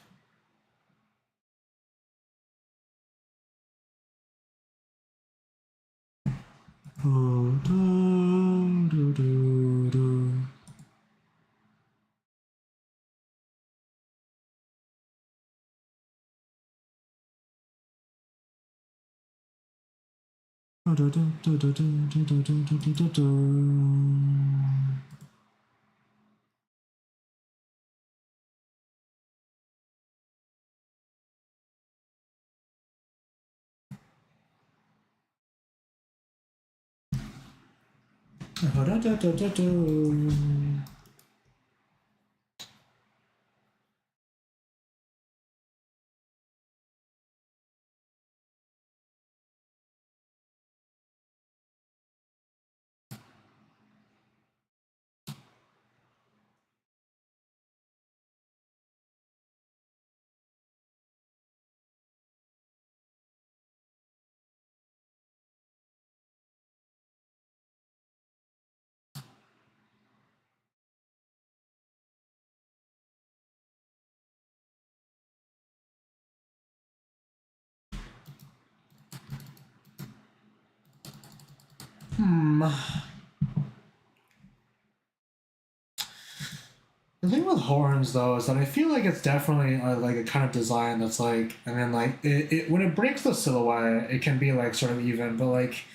The thing with horns, though, is that I feel like it's definitely like a kind of design that's like, I mean, like it when it breaks the silhouette, it can be like sort of even, but like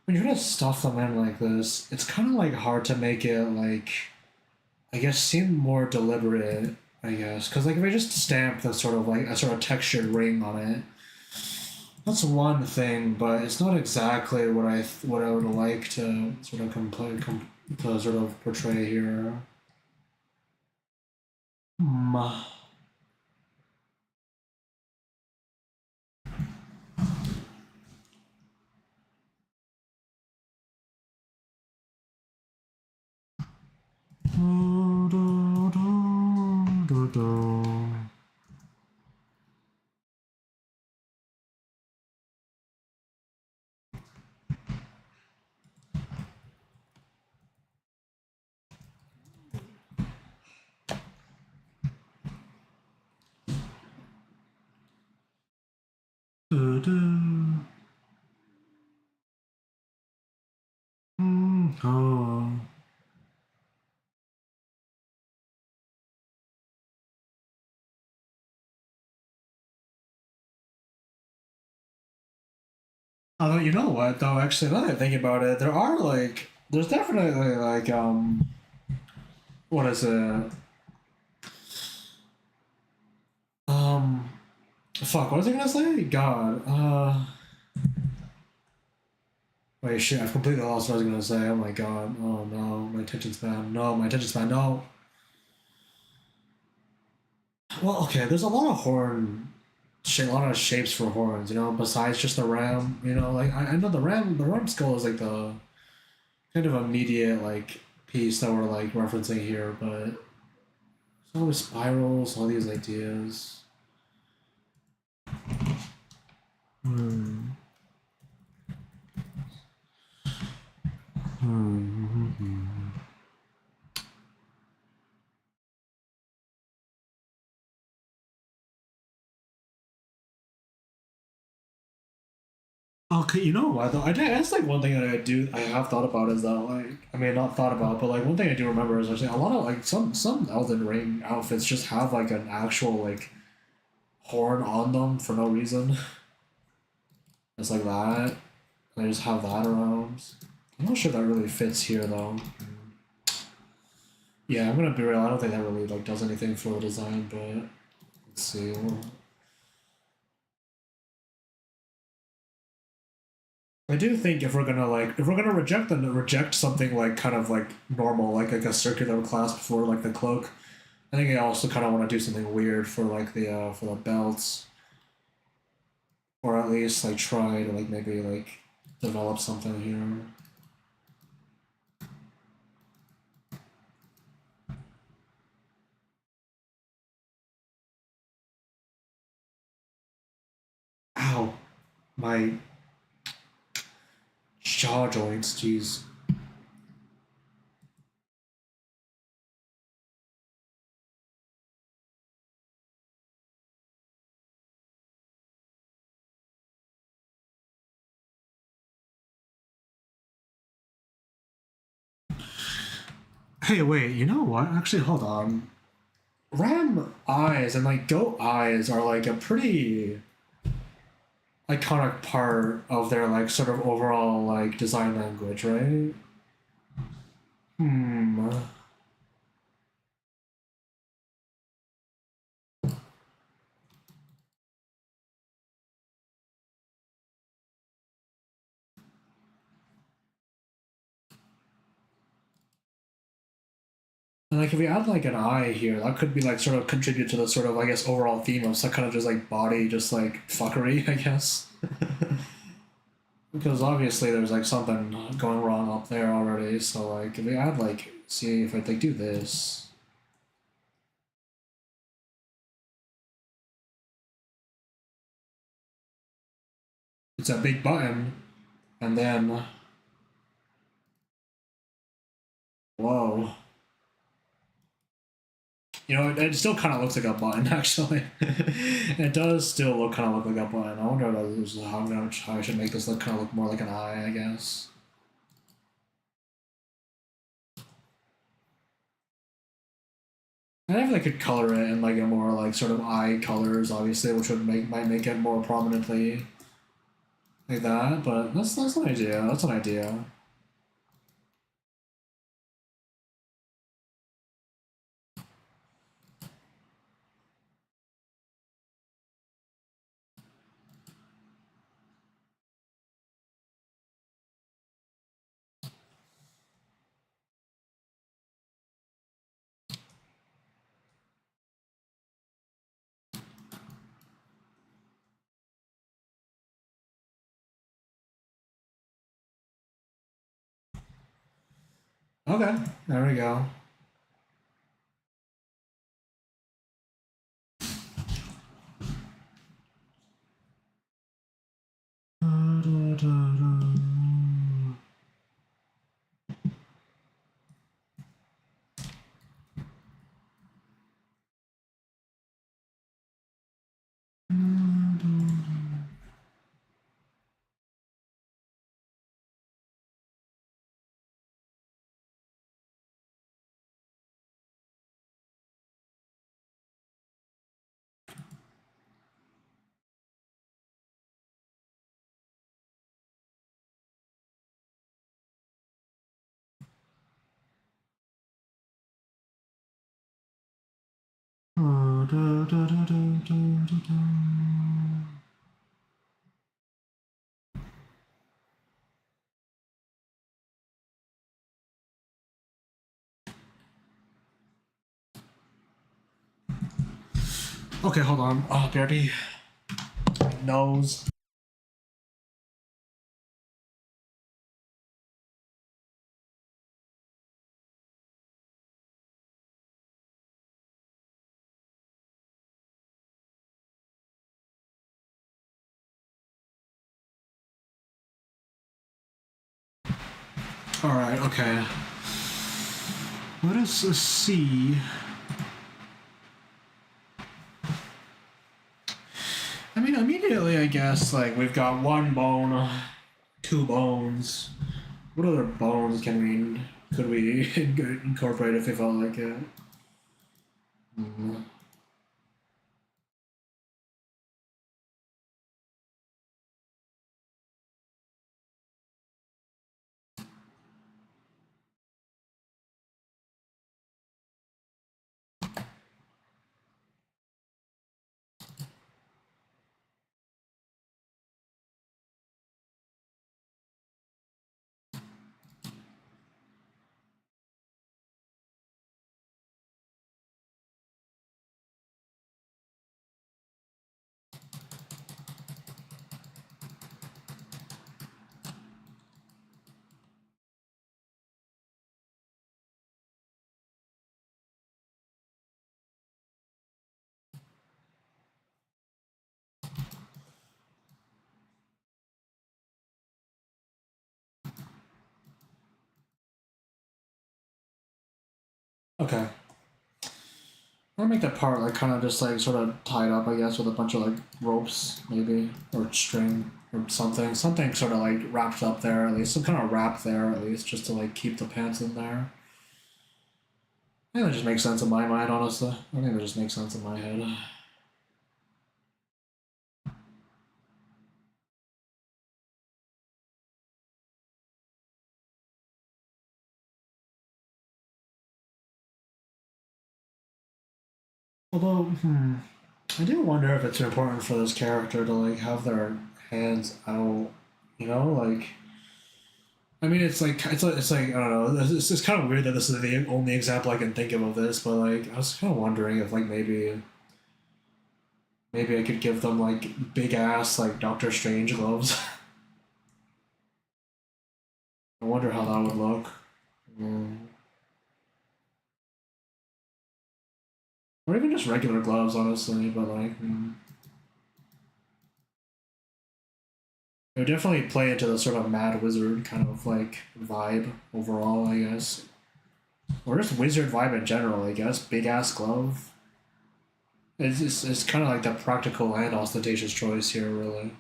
when you're gonna stuff them in like this, it's kind of like hard to make it like, I guess, seem more deliberate. I guess because like if I just stamp the sort of like a sort of textured ring on it, that's one thing, but it's not exactly what I would like to sort of to sort of portray here. Hmm. Oh. Although you know what though, actually, now that I think about it, there's definitely like what is it? Um, fuck, what was I gonna say? God, wait, shit, I've completely lost what I was gonna say. Oh my god, oh no, my attention span, no, my attention span, no. Well, okay, there's a lot of a lot of shapes for horns, besides just the ram, like I know the ram skull is like the kind of immediate like piece that we're like referencing here, but there's all these spirals, all these ideas. Hmm. Hmm. Okay, you know what though? That's like one thing that I have thought about is that like I mean not thought about, but like one thing I do remember is actually a lot of like some Elden Ring outfits just have like an actual like horn on them for no reason. It's like that. They just have that around. I'm not sure that really fits here though. Yeah, I'm gonna be real. I don't think that really like does anything for the design, but let's see. I do think if we're gonna reject something like kind of like normal, like a circular clasp for like the cloak, I think I also kind of want to do something weird for the belts, or at least like try to like maybe like develop something here. Ow, my jaw joints. Jeez. Hey, wait. You know what? Actually, hold on. Ram eyes and like goat eyes are like a pretty iconic part of their like sort of overall like design language, right? Hmm. And like if we add like an eye here, that could be like sort of contribute to the sort of I guess overall theme of some kind of just like body just like fuckery, I guess. Because obviously there's like something going wrong up there already, so like if we add like see if I like do this. It's a big button, and then whoa. You know, it still kind of looks like a button, actually. It does still look kind of look like a button. I wonder how I should make this look kind of look more like an eye, I guess. And if I could color it in like a more like sort of eye colors, obviously, which would might make it more prominently like that. But that's an idea. That's an idea. Okay, there we go. Okay, hold on. Oh, Beardy. Nose. Alright, okay. Let us see. I mean, immediately, I guess, like, we've got one bone, two bones. What other bones could we incorporate if we felt like it? Mm. Okay. I'll make that part like kind of just like sort of tied up, I guess, with a bunch of like ropes, maybe, or string or something. Something sort of like wrapped up there at least. Some kind of wrap there at least, just to like keep the pants in there. I think that just makes sense in my mind, honestly. I think that just makes sense in my head. Although, I do wonder if it's important for this character to like have their hands out. You know, like I mean, it's like I don't know. It's kind of weird that this is the only example I can think of this, but like I was kind of wondering if like maybe I could give them like big ass like Doctor Strange gloves. I wonder how that would look. Mm. Or even just regular gloves, honestly. But like, it would definitely play into the sort of Mad Wizard kind of like vibe overall, I guess. Or just wizard vibe in general, I guess. Big ass glove. It's kind of like the practical and ostentatious choice here, really.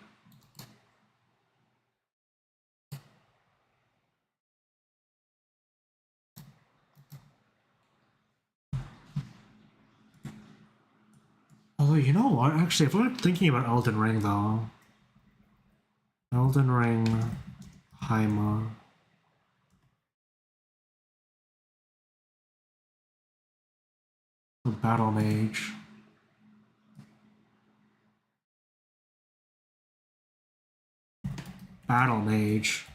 Although, you know what? Actually, if we're thinking about Elden Ring, though, Elden Ring, Haima, the Battle Mage, Battle Mage.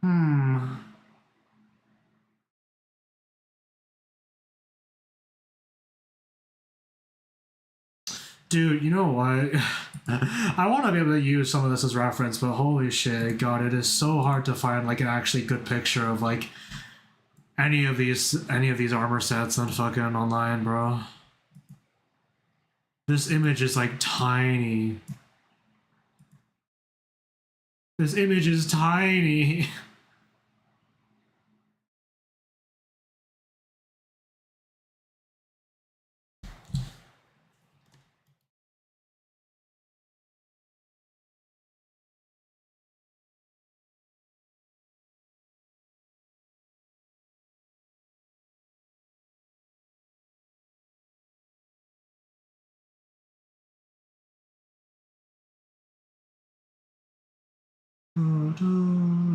Hmm. Dude, you know what? I want to be able to use some of this as reference, but holy shit, God, it is so hard to find like an actually good picture of like any of these armor sets on fucking online, bro. This image is like tiny. This image is tiny.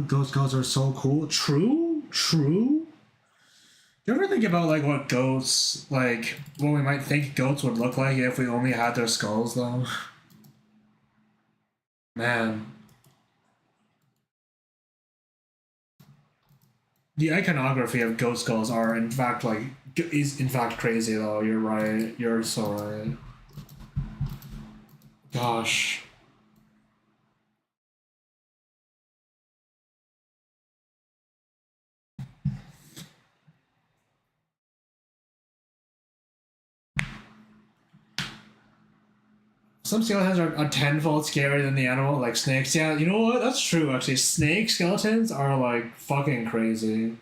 Those goats are so cool. True, true. Do you ever think about like what goats like what we might think goats would look like if we only had their skulls though? Man, the iconography of goat skulls are in fact like is in fact crazy though. You're right. You're so right. Gosh. Some skeletons are tenfold scarier than the animal, like snakes. Yeah, you know what? That's true, actually. Snake skeletons are like fucking crazy.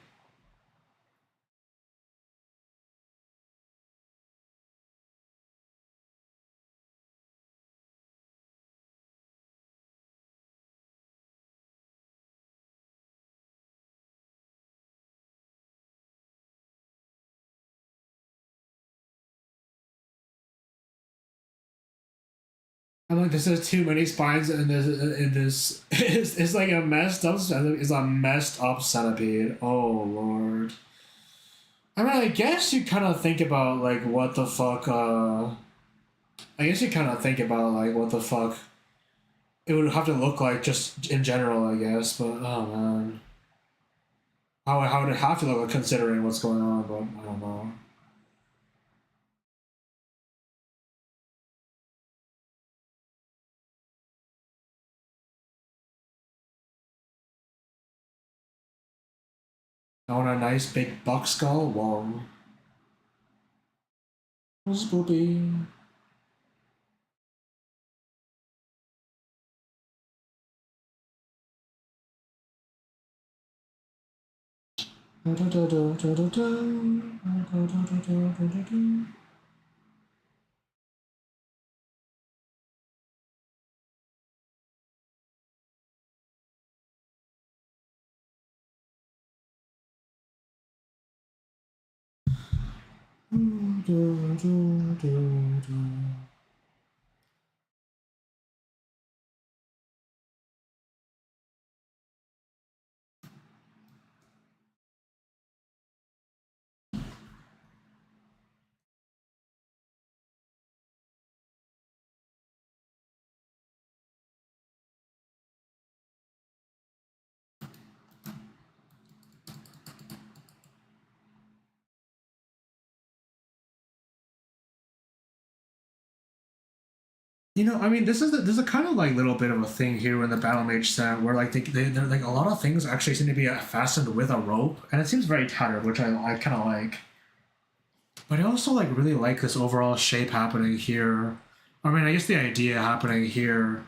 I'm like, this is too many spines in this it's like a messed up it's a messed up centipede. Oh lord. I mean, I guess you kind of think about like what the fuck. I guess you kind of think about like what the fuck it would have to look like just in general. I guess, but oh man, how would it have to look like considering what's going on? But I don't know. I want a nice big buck skull. Whoa, spoopy. I mean, there's a kind of like little bit of a thing here in the Battle Mage set where like they're like a lot of things actually seem to be fastened with a rope, and it seems very tattered, which I kind of like. But I also like really like this overall shape happening here. I mean, I guess the idea happening here,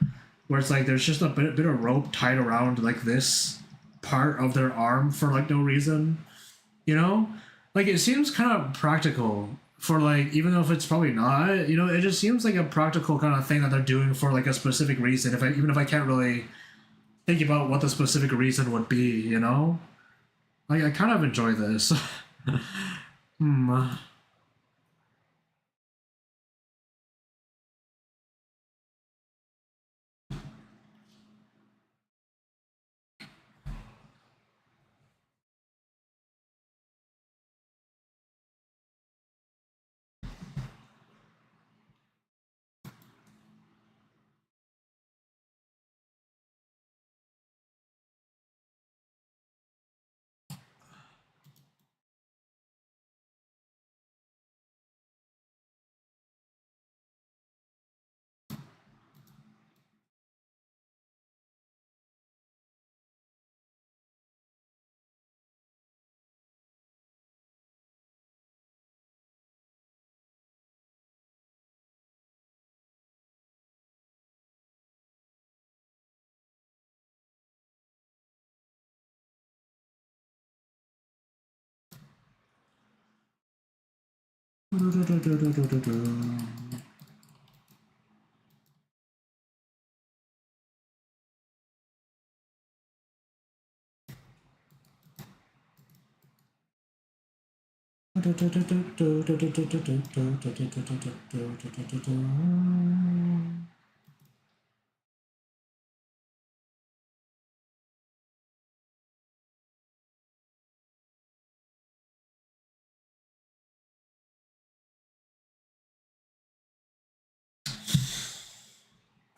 where it's like there's just a bit of rope tied around like this part of their arm for like no reason, you know? Like it seems kind of practical for like even though if it's probably not, it just seems like a practical kind of thing that they're doing for like a specific reason. If I even if I can't really think about what the specific reason would be. Like I kind of enjoy this. hmm.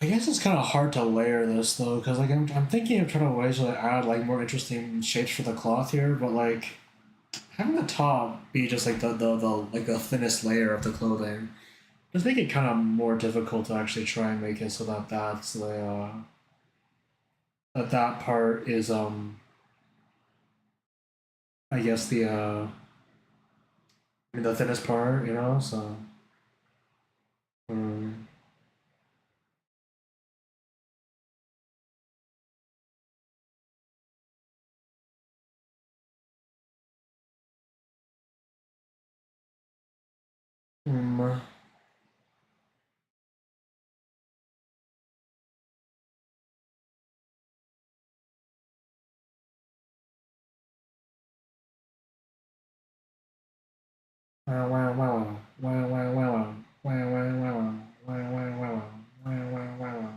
I guess it's kind of hard to layer this though, because like I'm thinking of trying to ways to add like more interesting shapes for the cloth here, but like having the top be just like the like the thinnest layer of the clothing does make it kind of more difficult to actually try and make it so that that part is I guess I mean, the thinnest part. So um, um, wow wow wow wow wow wow wow wow wow wow wow wow wow wow wow.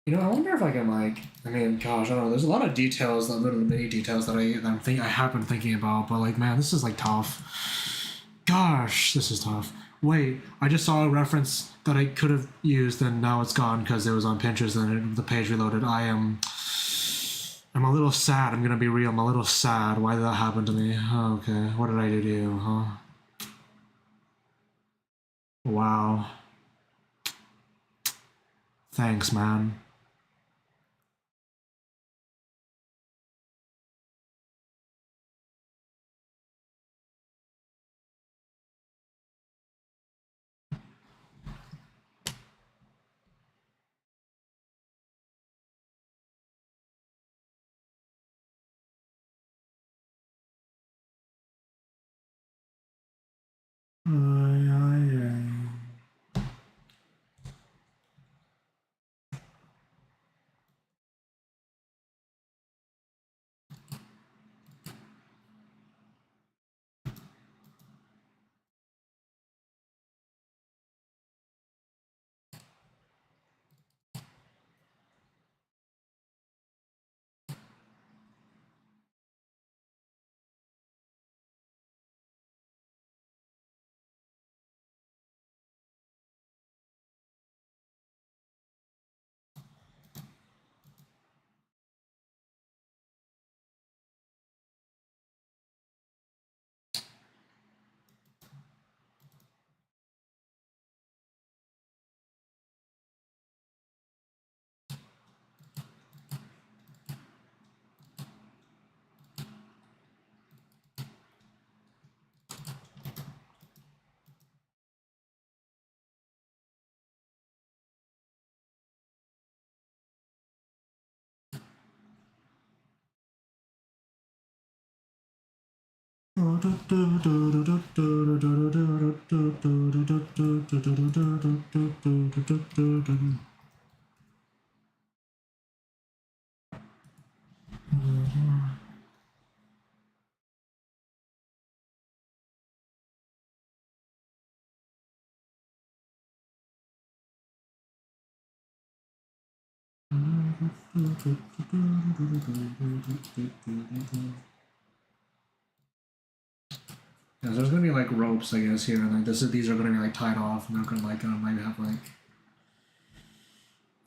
I wonder if I can like. I mean, gosh, I don't know. There's a lot of details, little mini details that I have been thinking about, but like, man, this is like tough. Gosh, this is tough. Wait, I just saw a reference that I could have used, and now it's gone because it was on Pinterest and the page reloaded. I'm a little sad. I'm gonna be real. I'm a little sad. Why did that happen to me? Oh, okay, what did I do to you? Huh? Wow. Thanks, man. Ay, ay, ay. Yeah, there's gonna be like ropes, I guess, here, and like these are gonna be like tied off, and they're gonna might have like,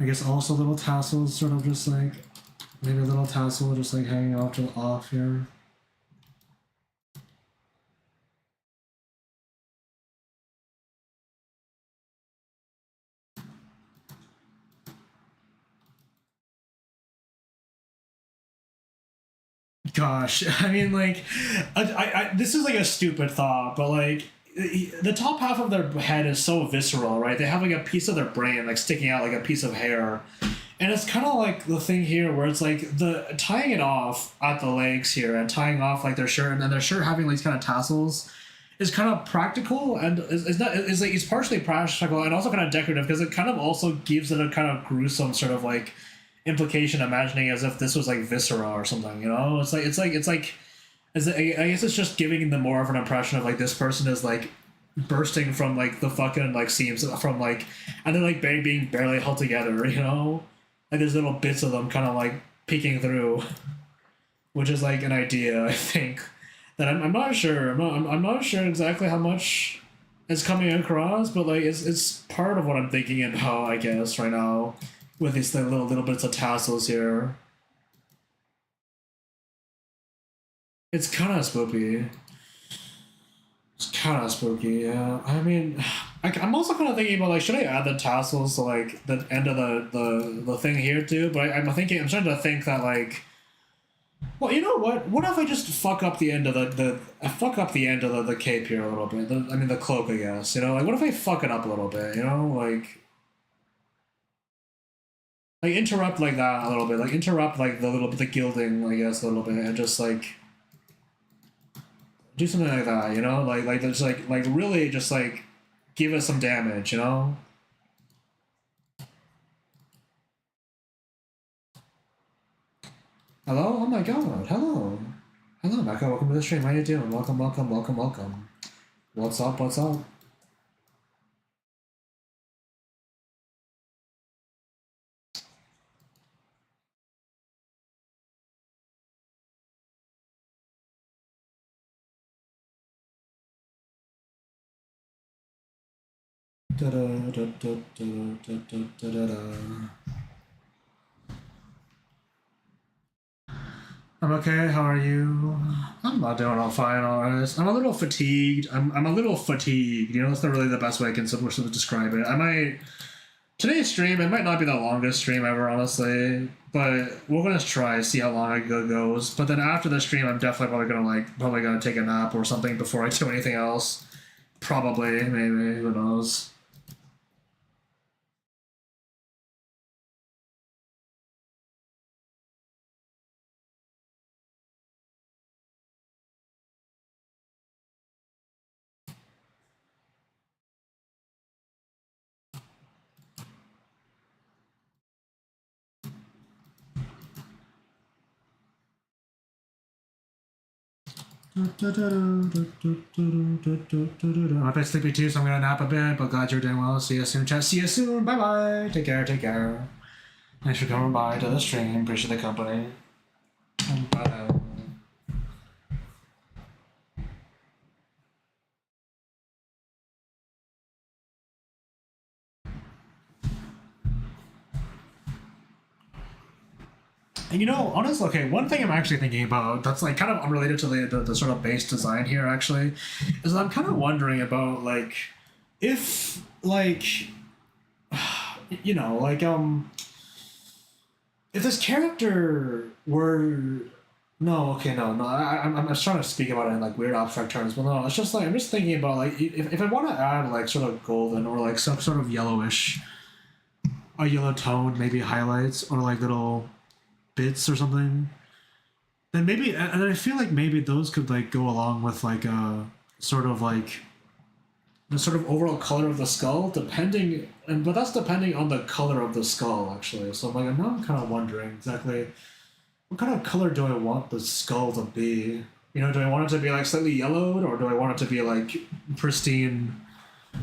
I guess, also little tassels, sort of just like maybe a little tassel just like hanging off here. Gosh, I mean, like, this is like a stupid thought, but like, the top half of their head is so visceral, right? They have like a piece of their brain like sticking out like a piece of hair, and it's kind of like the thing here where it's like the tying it off at the legs here and tying off like their shirt, and then their shirt having these kind of tassels is kind of practical and is not is like it's partially practical and also kind of decorative because it kind of also gives it a kind of gruesome sort of like implication, imagining as if this was like viscera or something. You know, I guess it's just giving them more of an impression of like this person is like bursting from like the fucking like seams from like, and they're like being barely held together. You know, like there's little bits of them kind of like peeking through, which is like an idea I think that I'm not sure. I'm not sure exactly how much is coming across, but like it's part of what I'm thinking and how I guess right now with these like, little bits of tassels here. It's kind of spooky. It's kind of spooky, yeah. I mean, I'm also kind of thinking about like, should I add the tassels to like the end of the thing here too? But I'm starting to think that like, well, you know what? What if I just fuck up the end of fuck up the end of the cape here a little bit? I mean, the cloak, I guess. You know, like what if I fuck it up a little bit? You know, like interrupt like that a little bit, like interrupt like the gilding, I guess, a little bit, and just like do something like that. You know, like just like really just like give us some damage. You know. Hello? Oh my god. Hello. Hello, Mecca. Welcome to the stream. How you doing? Welcome, welcome, welcome, welcome. What's up? What's up? Da da da da da da da da da. I'm okay. How are you? I'm not doing all fine, honest. I'm a little fatigued. I'm a little fatigued. You know, that's not really the best way I can sort of describe it. I might today's stream. It might not be the longest stream ever, honestly. But we're gonna try see how long it goes. But then after the stream, I'm definitely probably gonna take a nap or something before I do anything else. Probably, maybe. Who knows? I'm a bit sleepy too, so I'm gonna nap a bit, but glad you're doing well. See you soon, chat. See you soon. Bye bye. Take care, take care. Thanks for coming by to the stream. Appreciate the company. Bye now. And you know, honestly, okay, one thing I'm actually thinking about that's like kind of unrelated to the sort of base design here actually, is that I'm kind of wondering about like if like you know like if this character were no okay no I'm just trying to speak about it in like weird abstract terms, but no, it's just like I'm just thinking about like if I want to add like sort of golden or like some sort of yellowish a yellow tone maybe highlights or like little bits or something, then maybe and I feel like maybe those could like go along with like a sort of like the sort of overall color of the skull depending and but that's depending on the color of the skull actually. So I'm like now I'm kind of wondering exactly what kind of color do I want the skull to be. You know, do I want it to be like slightly yellowed or do I want it to be like pristine,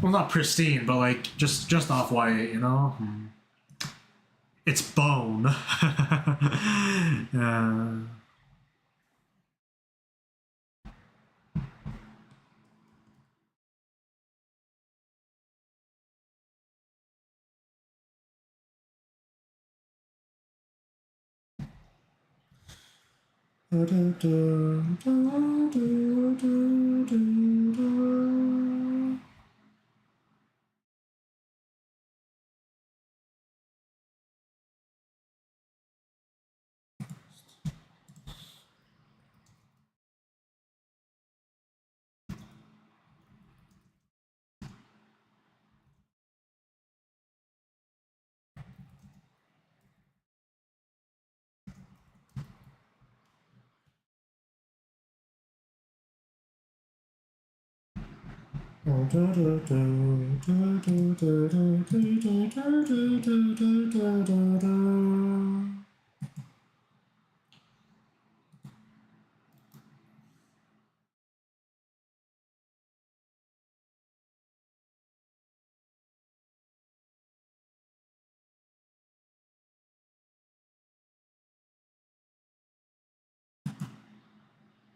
well not pristine but like just off white, you know? It's bone. Yeah.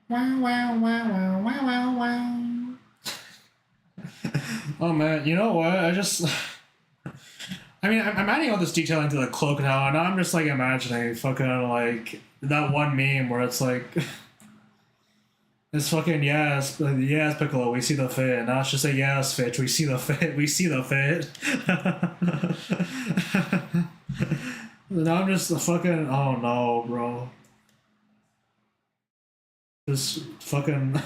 Wow, wow, wow, wow, wow, wow, wow. Oh man, you know what? I mean, I'm adding all this detail into the cloak now, and I'm just like imagining fucking like that one meme where it's like, it's fucking yes, yes, Piccolo, we see the fit. And now it's just a yes, Fitch, we see the fit, we see the fit. Now I'm just fucking, oh no, bro. Just fucking.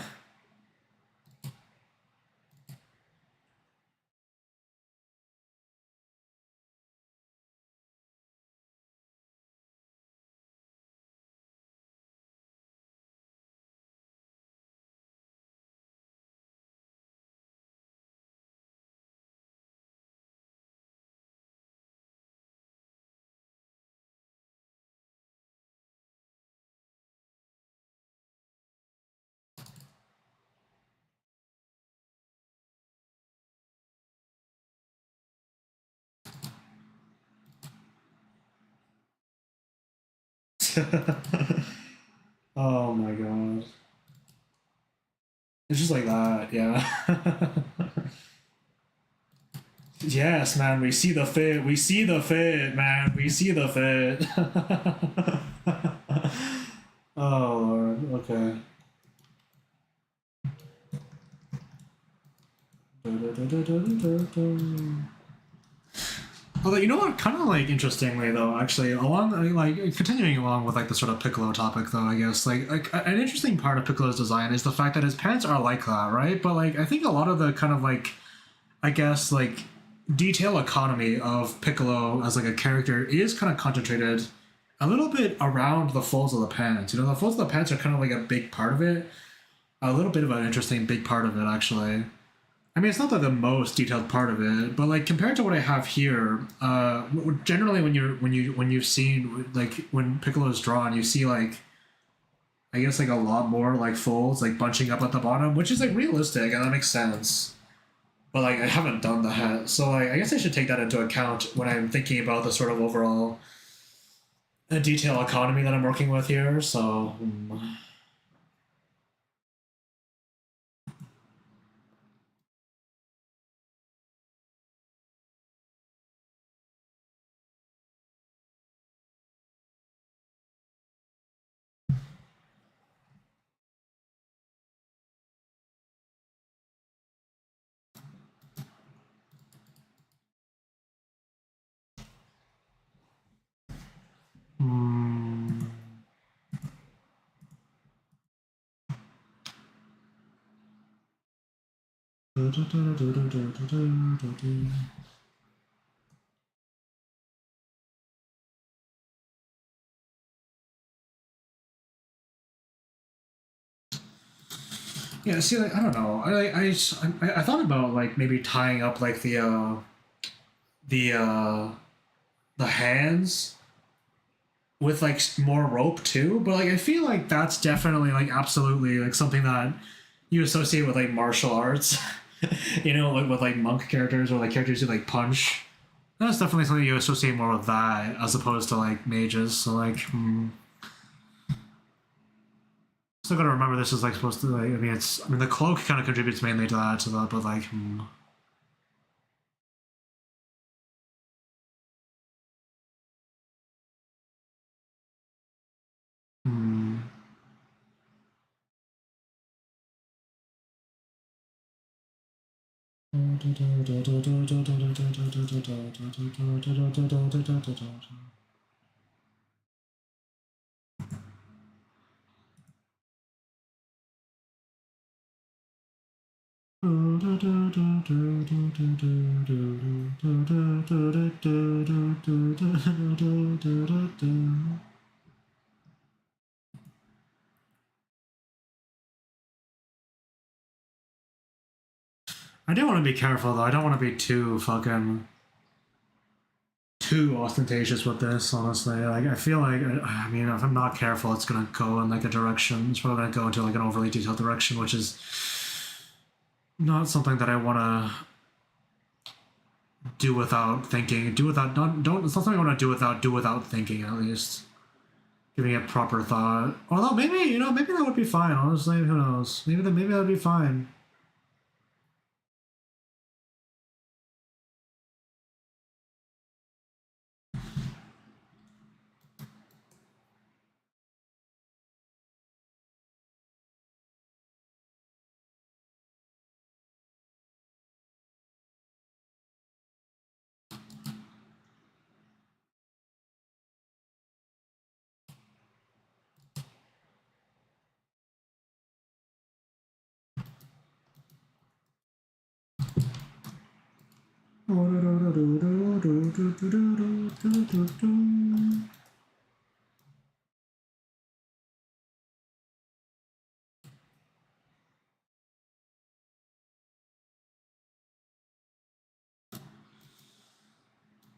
Oh my god. It's just like that, yeah. Yes, man, we see the fit. We see the fit, man. We see the fit. Oh lord, okay. Although you know what, kind of like interestingly though, actually, along like continuing along with like the sort of Piccolo topic though, I guess like an interesting part of Piccolo's design is the fact that his pants are like that, right? But like I think a lot of the kind of like I guess like detail economy of Piccolo as like a character is kind of concentrated a little bit around the folds of the pants. You know, the folds of the pants are kind of like a big part of it, a little bit of an interesting big part of it actually. I mean, it's not the most detailed part of it, but like compared to what I have here, generally when you've seen like when Piccolo is drawn, you see like I guess like a lot more like folds, like bunching up at the bottom, which is like realistic and that makes sense. But like I haven't done that, so like I guess I should take that into account when I'm thinking about the sort of overall detail economy that I'm working with here. So. Hmm. Yeah, see, like I don't know. I thought about like maybe tying up like the uh the hands with like more rope too, but like I feel like that's definitely like absolutely like something that you associate with like martial arts. You know, like with like monk characters or like characters who like punch. That's definitely something you associate more with that as opposed to like mages. So like, still gotta remember this is like supposed to like. I mean, it's. I mean, the cloak kind of contributes mainly to that, but like. Hmm. I do want to be careful though. I don't want to be too ostentatious with this. Honestly, like I feel like I mean, if I'm not careful, it's gonna go in like a direction. It's probably gonna go into like an overly detailed direction, which is not something that I want to do without thinking. Do without not don't. It's not something I want to do without thinking. At least giving it proper thought. Although maybe maybe that would be fine. Honestly, who knows? Maybe that would be fine.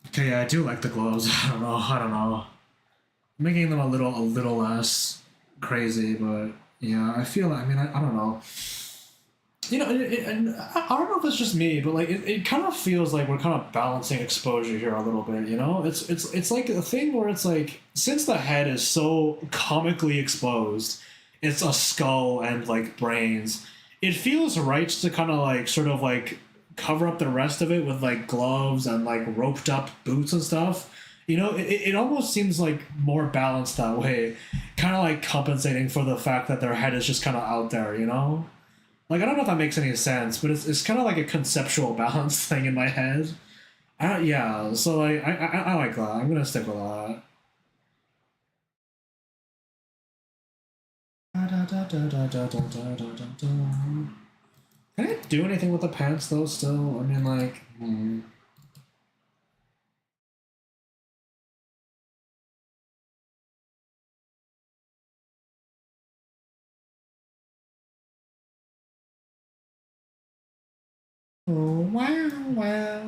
Okay, yeah, I do like the gloves. I don't know. I don't know. Making them a little less crazy, but yeah, I feel. I mean, I don't know. And I don't know if it's just me, but like it kind of feels like we're kind of balancing exposure here a little bit. You know, it's like a thing where it's like since the head is so comically exposed, it's a skull and like brains. It feels right to kind of like sort of like cover up the rest of it with like gloves and like roped up boots and stuff. You know, it almost seems like more balanced that way, kind of like compensating for the fact that their head is just kind of out there. You know. Like I don't know if that makes any sense, but it's kind of like a conceptual balance thing in my head. Yeah, so like I like that. I'm gonna stick with that. Can I do anything with the pants though? Still, I mean, like, oh wow, wow.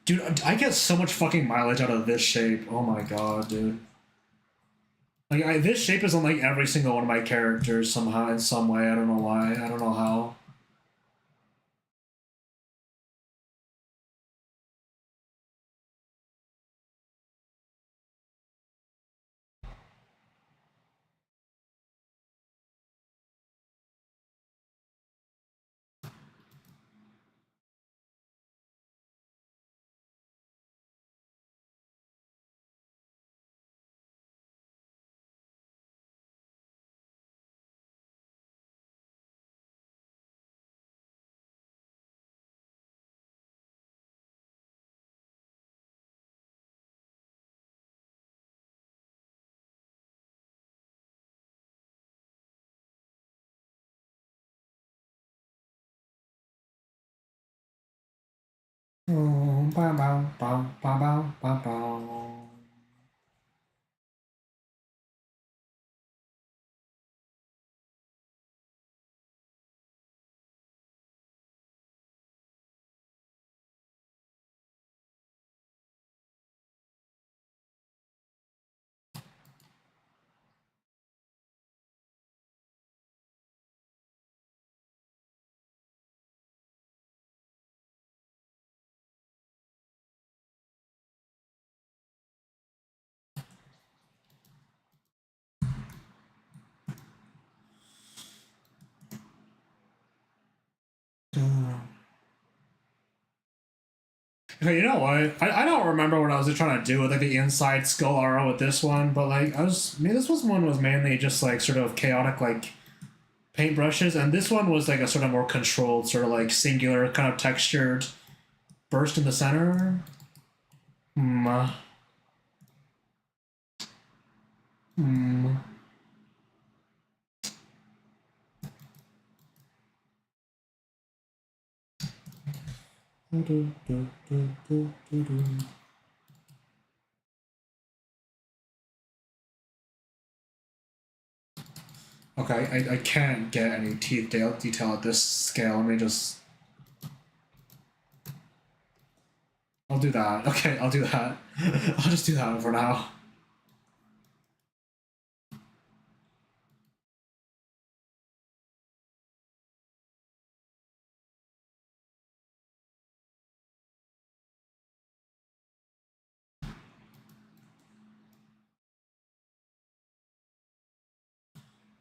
Dude, I get so much fucking mileage out of this shape. Oh my god, dude. Like, this shape is on like every single one of my characters somehow, in some way. I don't know why. I don't know how. Oh, bow, bow, bow, bow, bow, bow, bow. Okay, you know what? I don't remember what I was trying to do with like the inside skull aura with this one, but like this one was mainly just like sort of chaotic like paintbrushes, and this one was like a sort of more controlled, sort of like singular kind of textured burst in the center. Hmm. Hmm. Okay, I can't get any teeth detail at this scale. Let me just. I'll do that. Okay, I'll do that. I'll just do that for now.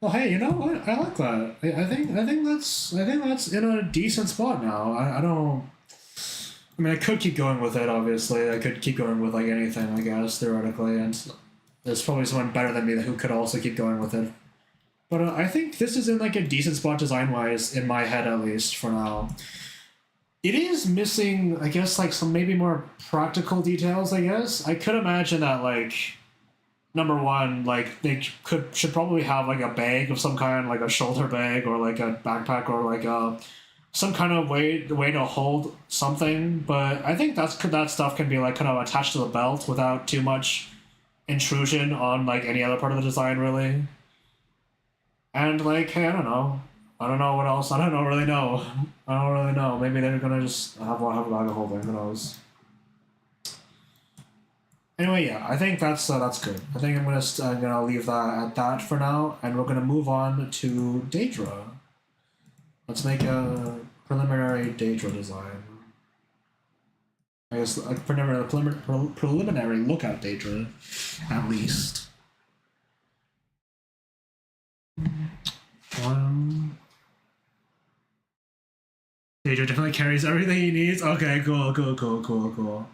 Well, hey, you know what? I like that. I think that's in a decent spot now. I don't. I mean, I could keep going with it. Obviously, I could keep going with like anything. I guess theoretically, and there's probably someone better than me who could also keep going with it. But I think this is in like a decent spot design wise, in my head at least for now. It is missing, I guess, like some maybe more practical details. I guess I could imagine that like number one, like they should probably have like a bag of some kind, like a shoulder bag or like a backpack or like a some kind of way to hold something. But I think that stuff can be like kind of attached to the belt without too much intrusion on like any other part of the design, really. And like, hey, I don't know. I don't know what else. I don't know, really know. I don't really know. Maybe they're gonna just have a bag of holding. Who knows? Anyway, yeah, I think that's good. I think I'm gonna leave that at that for now, and we're gonna move on to Daedra. Let's make a preliminary Daedra design. I guess a preliminary look at Daedra, at least. Daedra definitely carries everything he needs. Okay, cool, cool, cool, cool, cool.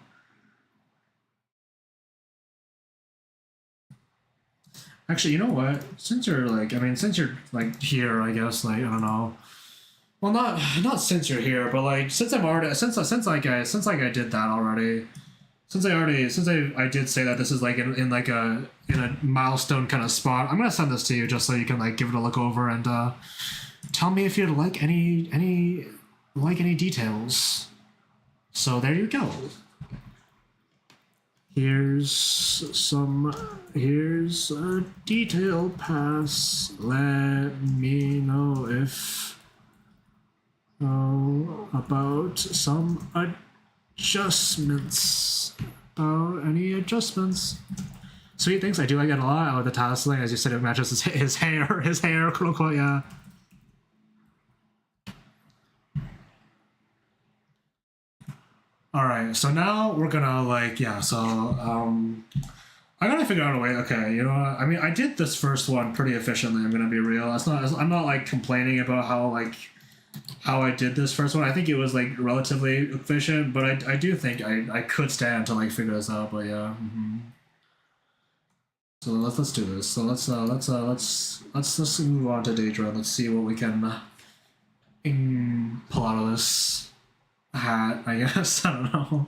Actually, you know what? Since you're like, I mean, since you're like here, I guess like I don't know. Well, not since you're here, but like since I'm already since like I did that already. Since I did say that this is like in like a milestone kind of spot. I'm gonna send this to you just so you can like give it a look over and tell me if you'd like any details. So there you go. Here's a detail pass. Let me know if about some Adjustments. Any adjustments? Sweet things. I do like it a lot. Oh, the tasseling, as you said, it matches his hair. His hair, quote unquote, yeah. All right, so now we're gonna like, yeah. So I gotta figure out a way. Okay, you know what? I mean, I did this first one pretty efficiently. I'm gonna be real. It's not. I'm not like complaining about how I did this first one. I think it was like relatively efficient, but I do think I could stand to like figure this out. But yeah. So let's do this. So let's move on to Daedra. Let's see what we can pull out of this hat. I guess I don't know.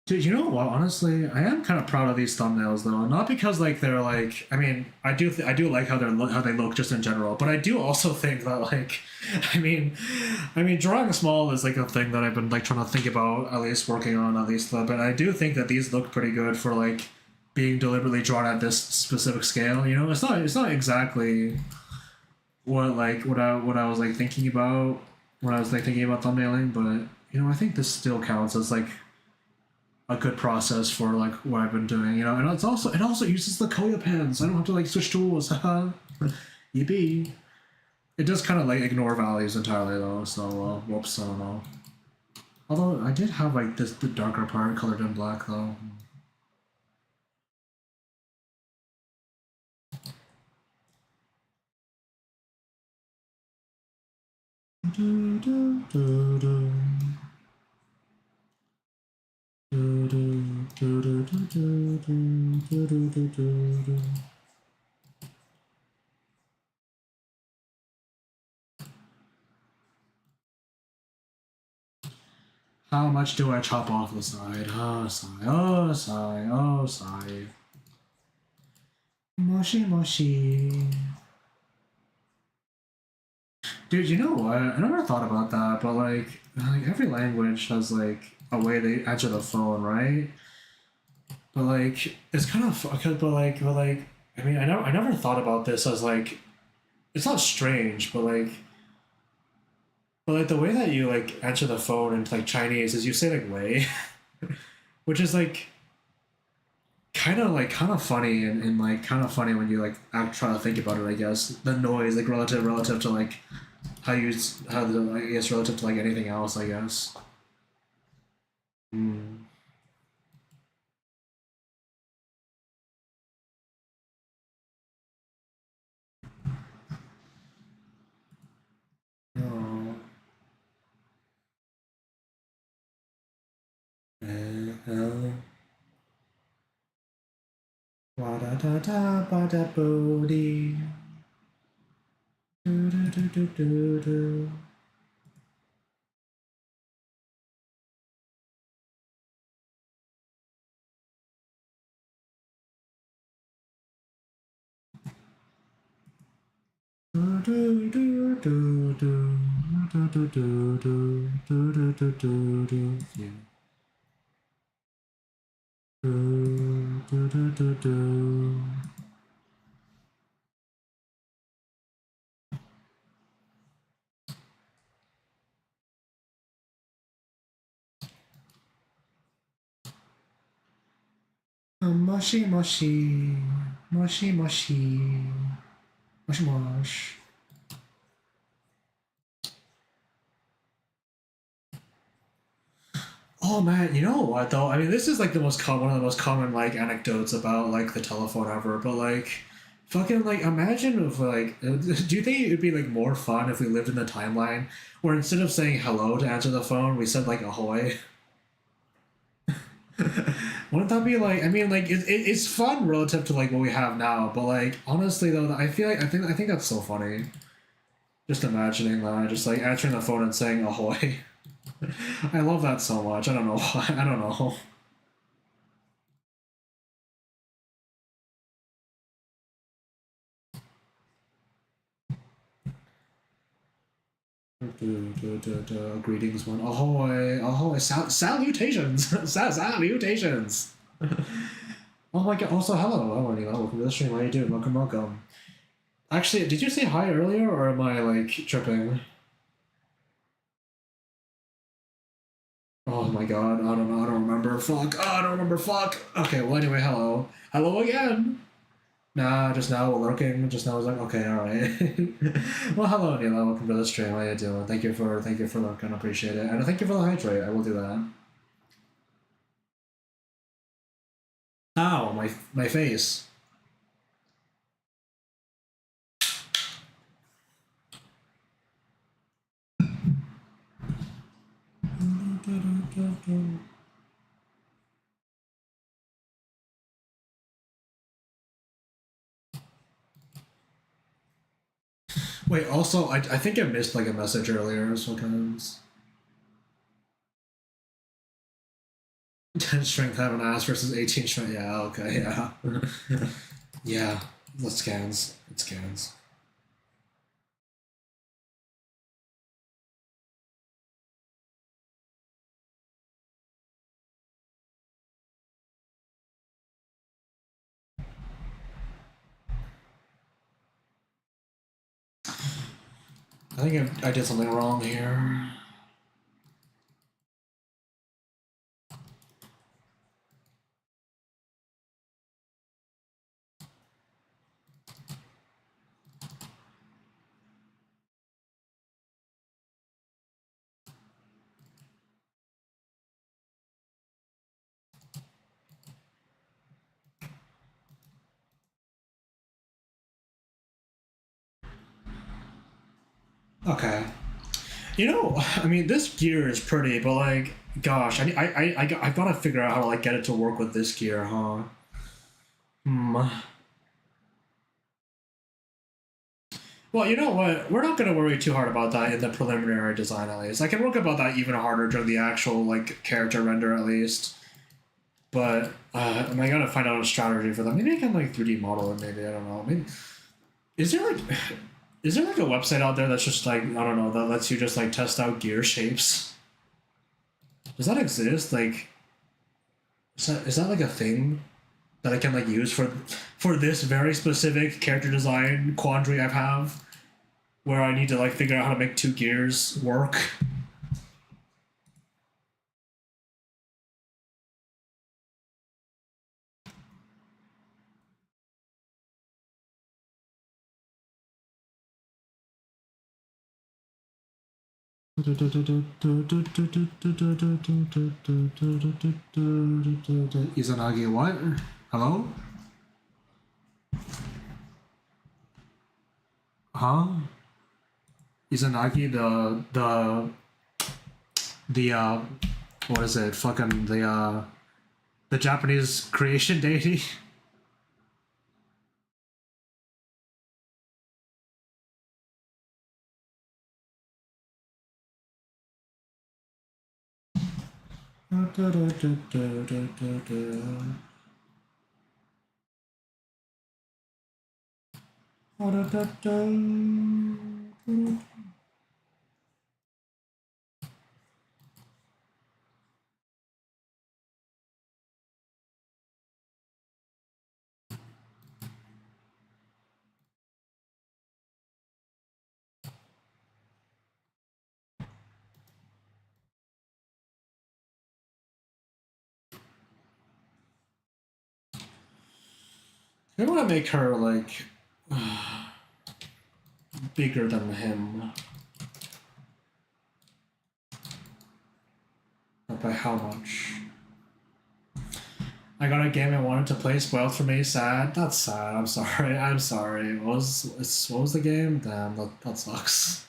Dude, you know what? Honestly, I am kind of proud of these thumbnails, though. Not because like they're like. I mean, I do like how how they look just in general, but I do also think that like, I mean, drawing small is like a thing that I've been like trying to think about, at least working on, at least. But I do think that these look pretty good for like being deliberately drawn at this specific scale. You know, it's not exactly what I was like thinking about when I was like thinking about thumbnailing, but you know, I think this still counts as like a good process for like what I've been doing, you know. And it also uses the Koya pens. I don't have to like switch tools. Yippee. It does kind of like ignore values entirely though, so whoops, I don't know. Although I did have like the darker part colored in black though. How much do I chop off the side? Oh, sigh, oh, sigh, oh, sigh. Moshi, moshi. Dude, you know what? I never thought about that, but like every language has like a way they answer the phone, right? But like it's kind of I mean, I never thought about this as like it's not strange, but like the way that you like answer the phone in like Chinese is you say like "way," which is like kind of funny and like kind of funny when you like act try to think about it. I guess the noise like relative to like how the I guess relative to like anything else. I guess. Mm. Oh. Uh, wa da da da ba da boo dee. Do do do do do do. Do do do do do do do do do do do do do. Yeah. Do do do do do. Moshi moshi moshi moshi moshi mosh. Oh man, you know what though? I mean, this is like one of the most common like anecdotes about like the telephone ever. But like, fucking like, imagine if like, do you think it'd be like more fun if we lived in the timeline where instead of saying hello to answer the phone, we said like ahoy? Wouldn't that be like? I mean, like it's fun relative to like what we have now. But like honestly though, I feel like I think that's so funny. Just imagining that, just like answering the phone and saying ahoy. I love that so much. I don't know why. I don't know. Greetings, one. Ahoy, ahoy, salutations, salutations. Oh my god, also hello, Neil. Welcome to the stream. How you doing? Welcome, welcome. Actually, did you say hi earlier, or am I, like, tripping? Oh my god, I don't know, I don't remember. Fuck, oh, I don't remember, fuck. Okay, well, anyway, hello. Hello again. Nah, just now we're lurking. Just now I was like, okay, alright. Well, hello, Neela. Welcome to the stream. How you doing? Thank you for lurking. Appreciate it. And thank you for the hydrate. I will do that. Ow, my face. Wait, also, I think I missed like a message earlier sometimes. 10 strength have an ass versus 18 strength. Yeah, okay, yeah. Yeah, the scans. It scans. I think I did something wrong here. Okay. You know, I mean, this gear is pretty, but like, gosh, I gotta figure out how to like get it to work with this gear, huh? Hmm. Well, you know what? We're not gonna worry too hard about that in the preliminary design, at least. I can work about that even harder during the actual like character render, at least. But I gotta find out a strategy for that. Maybe I can like 3D model it. Maybe I don't know. Maybe is there like is there like a website out there that's just like I don't know that lets you just like test out gear shapes? Does that exist? Like, is that like a thing that I can like use for this very specific character design quandary I have, where I need to like figure out how to make two gears work? Izanagi, what? Hello? Huh? Izanagi, the what is it? Fucking the Japanese creation deity. I want to make her like bigger than him. But by how much? I got a game I wanted to play spoiled for me. Sad. That's sad. I'm sorry. I'm sorry. What was the game? Damn, that sucks.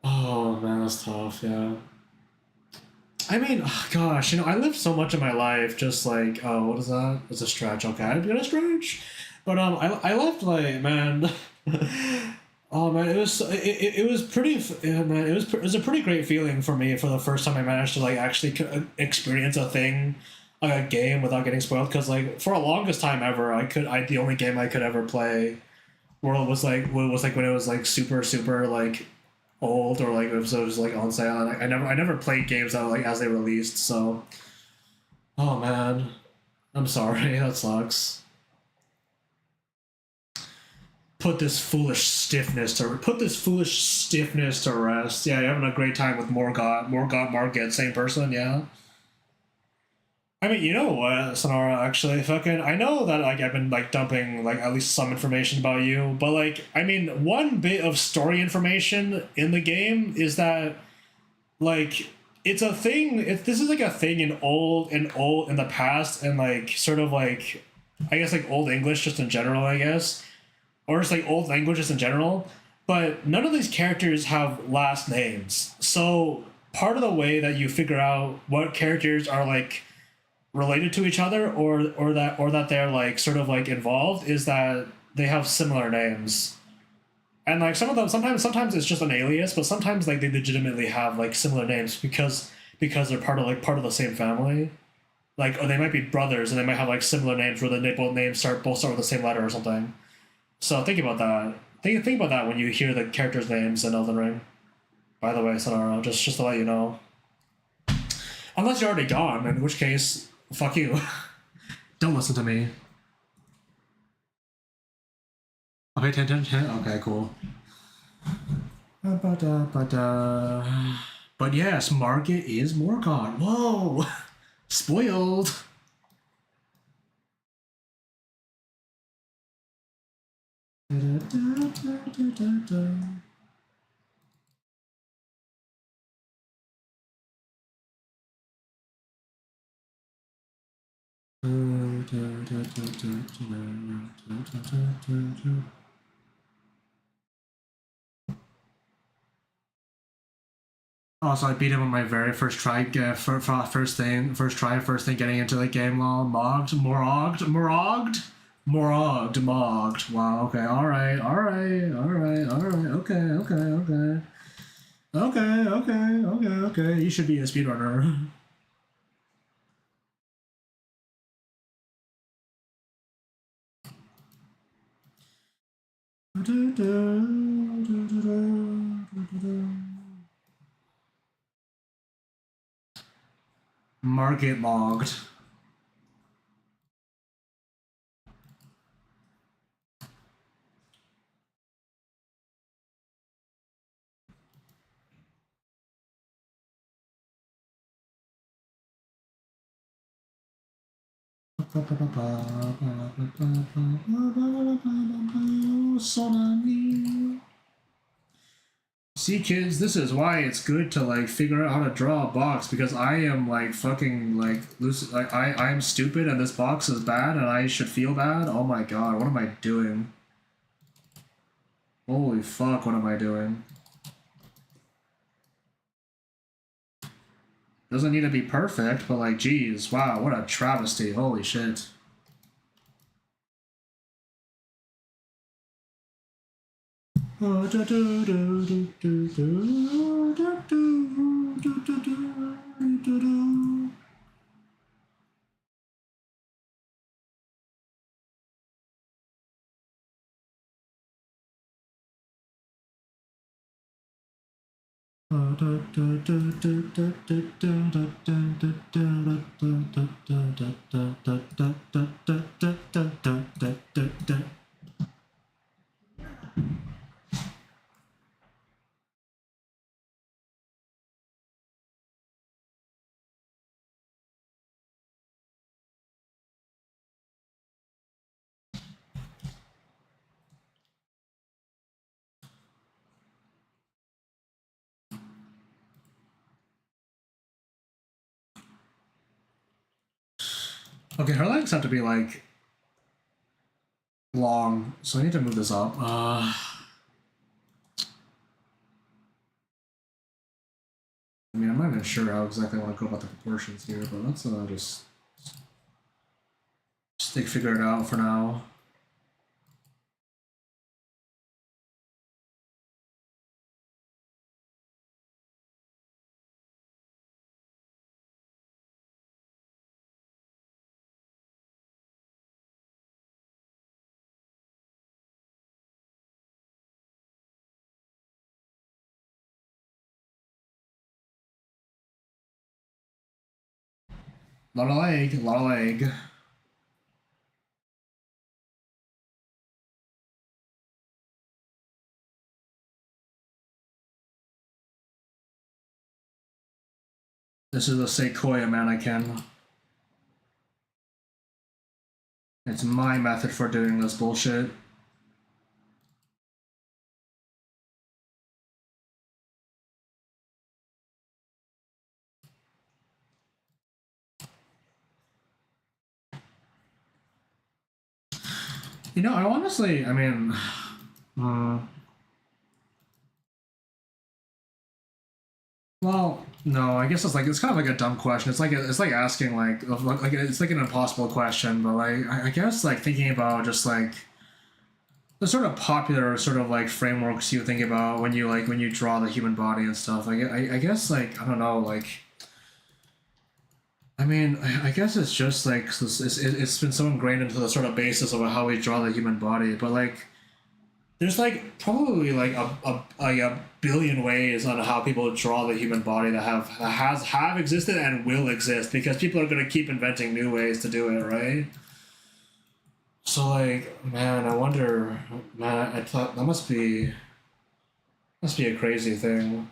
Oh man, that's tough. Yeah. I mean, oh, gosh, you know, I lived so much of my life just like, oh, what is that? It's a stretch. Okay, I'm gonna stretch. But I left like, man. Oh man, it was pretty yeah, man. It was a pretty great feeling for me for the first time I managed to like actually experience a thing like a game without getting spoiled. Because like for the longest time ever, the only game I could ever play world was like when it was like super like old or like if it was like on sale. And I never played games that like as they released. So, oh man, I'm sorry. That sucks. Put this foolish stiffness to rest. Yeah, you're having a great time with Morgott Market, same person. Yeah. I mean, you know what, Sonara, actually, fucking, I know that, like, I've been, like, dumping, like, at least some information about you, but, like, I mean, one bit of story information in the game is that, like, it's a thing, this is, like, a thing in the past, and, like, sort of, like, I guess, like, Old English just in general, I guess, or just, like, old languages in general, but none of these characters have last names, so part of the way that you figure out what characters are, like, related to each other or that they're like sort of like involved is that they have similar names. And like some of them sometimes it's just an alias, but sometimes like they legitimately have like similar names because they're part of the same family. Like or they might be brothers and they might have like similar names where they both names both start with the same letter or something. So think about that. Think about that when you hear the characters' names in Elden Ring. By the way, Sonaro, just to let you know. Unless you're already gone, in which case, fuck you. Don't listen to me. Okay, 10, 10, 10. Okay, cool. But yes, Margit is Morgott. Whoa! Spoiled! Also, I beat him on my very first try. First thing getting into the game. Law, mogged. Wow. Okay. All right. All right. All right. All right. Okay. Okay. Okay. Okay. Okay. Okay. Okay. You should be a speedrunner. Market logged. See, kids, this is why it's good to like figure out how to draw a box because I am like fucking like loose. Like I am stupid and this box is bad and I should feel bad. Oh my god, what am I doing? Holy fuck, what am I doing? Doesn't need to be perfect, but like, geez, wow, what a travesty. Holy shit. Okay, her legs have to be like long, so I need to move this up. I mean, I'm not even sure how exactly I want to go about the proportions here, but let's just figure it out for now. Lot of leg, lot of leg. This is a Sequoia mannequin. It's my method for doing this bullshit. You know, I honestly, I mean, well, no, I guess it's kind of like a dumb question. It's like asking like it's like an impossible question, but like I guess like thinking about just like the sort of popular sort of like frameworks you think about when you draw the human body and stuff. I guess like I don't know like. I mean, I guess it's just like it's been so ingrained into the sort of basis of how we draw the human body, but like there's like probably like a billion ways on how people draw the human body that have existed and will exist because people are gonna keep inventing new ways to do it, right? So like, man, I wonder, man, I thought that must be a crazy thing.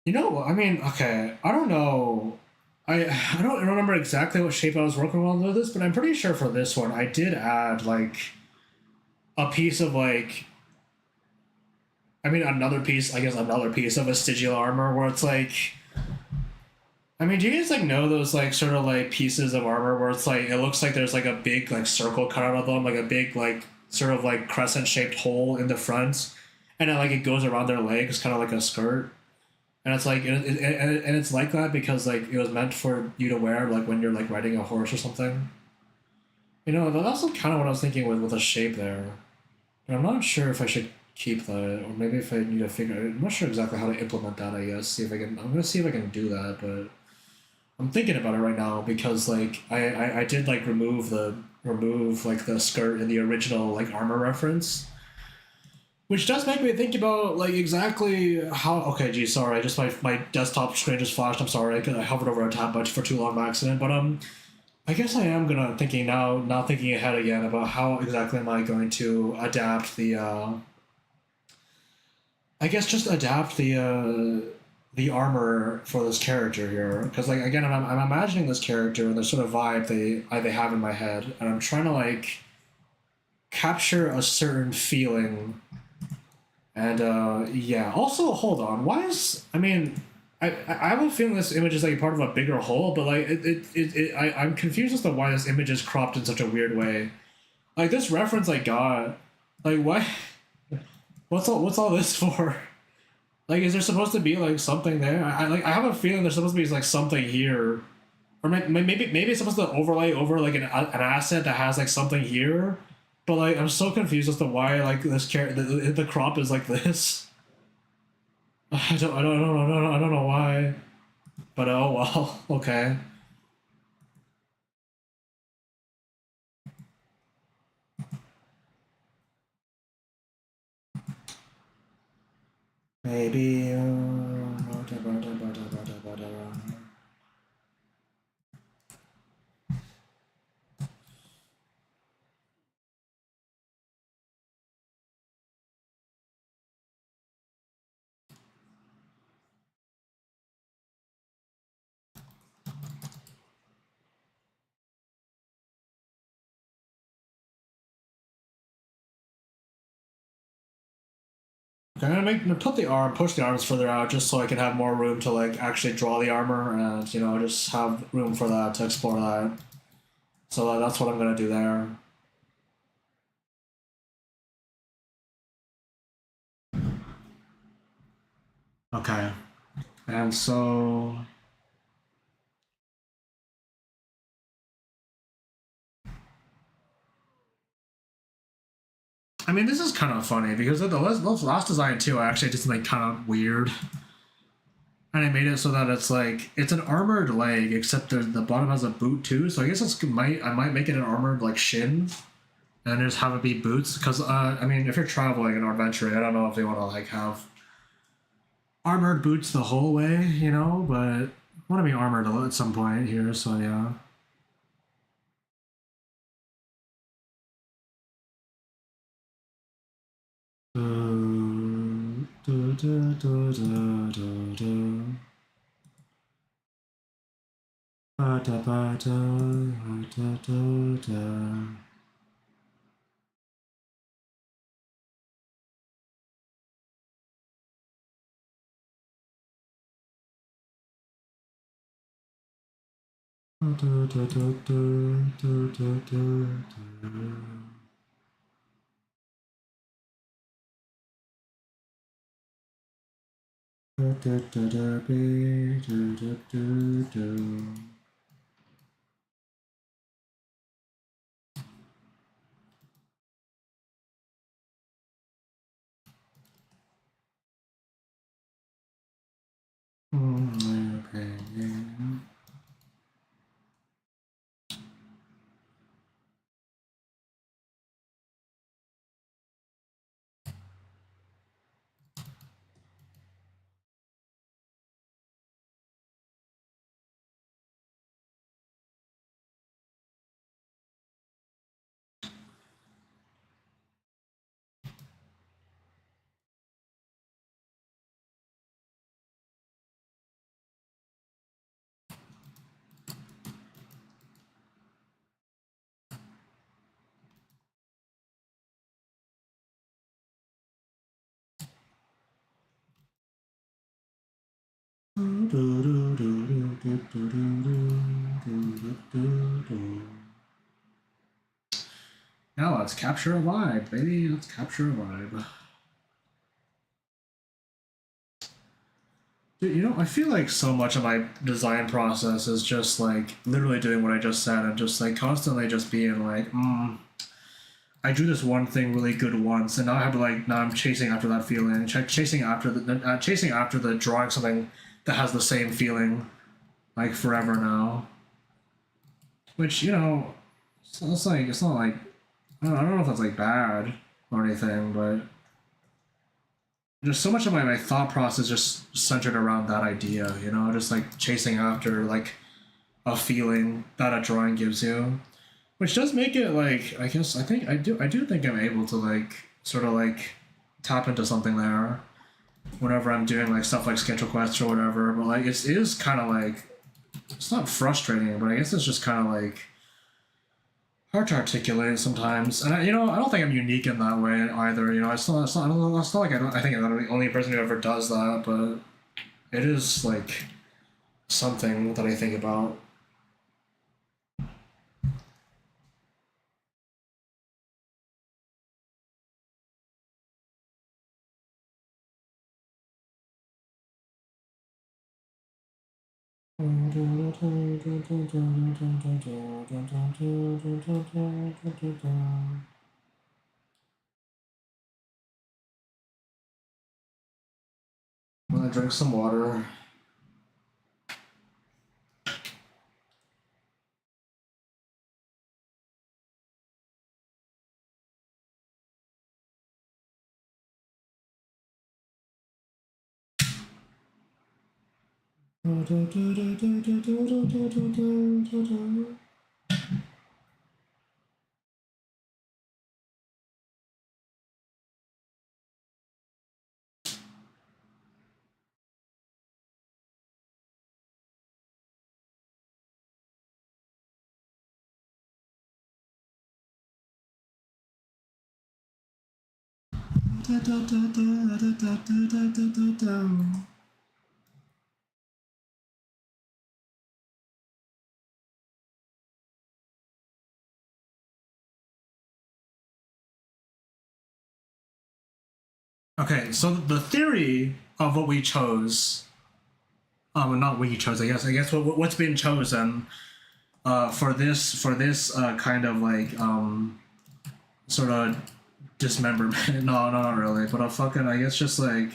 You know, I mean, okay, I don't know. I don't remember exactly what shape I was working on with this, but I'm pretty sure for this one I did add like a piece of like I mean another piece, I guess another piece of vestigial armor where it's like I mean, do you guys like know those like sort of like pieces of armor where it's like it looks like there's like a big like circle cut out of them, like a big like sort of like crescent shaped hole in the front, and then like it goes around their legs, kind of like a skirt. And it's like and it's like that because like it was meant for you to wear like when you're like riding a horse or something. You know, that's kind of what I was thinking with a shape there. And I'm not sure if I should keep that or maybe if I need to figure. I'm not sure exactly how to implement that. I guess see if I can. I'm gonna see if I can do that, but I'm thinking about it right now because like I did like remove like the skirt in the original like armor reference. Which does make me think about like exactly how. Okay, geez, sorry. Just my desktop screen just flashed. I'm sorry. I hovered over a tab much for too long by accident. But I guess I am gonna thinking now thinking ahead again about how exactly am I going to adapt the. I guess just adapt the armor for this character here because like again I'm imagining this character and the sort of vibe they have in my head and I'm trying to like capture a certain feeling. And yeah. Also, hold on. Why is I mean, I have a feeling this image is like part of a bigger whole, but like I'm confused as to why this image is cropped in such a weird way. Like this reference I got, like why? What's all this for? Like, is there supposed to be like something there? I have a feeling there's supposed to be like something here, or maybe it's supposed to overlay over like an asset that has like something here. But like, I'm so confused as to why like the crop is like this. I don't know why, but oh well. Okay. Maybe. I'm gonna put the arm, push the arms further out, just so I can have more room to like actually draw the armor, and just have room for that to explore that. So that's what I'm gonna do there. Okay, and so I mean, this is kind of funny because the last design too, I actually did something kind of weird, and I made it so that it's like it's an armored leg, except the bottom has a boot too. So I guess I might make it an armored like shin, and just have it be boots. Because I mean, if you're traveling and adventuring, I don't know if they want to like have armored boots the whole way, but I want to be armored at some point here. So yeah. Now let's capture a vibe, baby. Let's capture a vibe. Dude, I feel like so much of my design process is just like literally doing what I just said and just like constantly just being like, I drew this one thing really good once, and now I have to like now I'm chasing after that feeling, chasing after the drawing something that has the same feeling like forever now. Which it's not like I don't know if that's like bad or anything, but just so much of my thought process just centered around that idea, just like chasing after like a feeling that a drawing gives you, which does make it like I do think I'm able to like sort of like tap into something there whenever I'm doing like stuff like schedule quests or whatever. But like it is kind of like it's not frustrating, but I guess it's just kind of like hard to articulate sometimes. And I don't think I'm unique in that way either. It's not like I think I'm the only person who ever does that, but it is like something that I think about. I'm gonna drink some water. Okay, so the theory of what we chose, not we chose, I guess what's been chosen, for this kind of like sort of dismemberment. No, not really, but I guess just like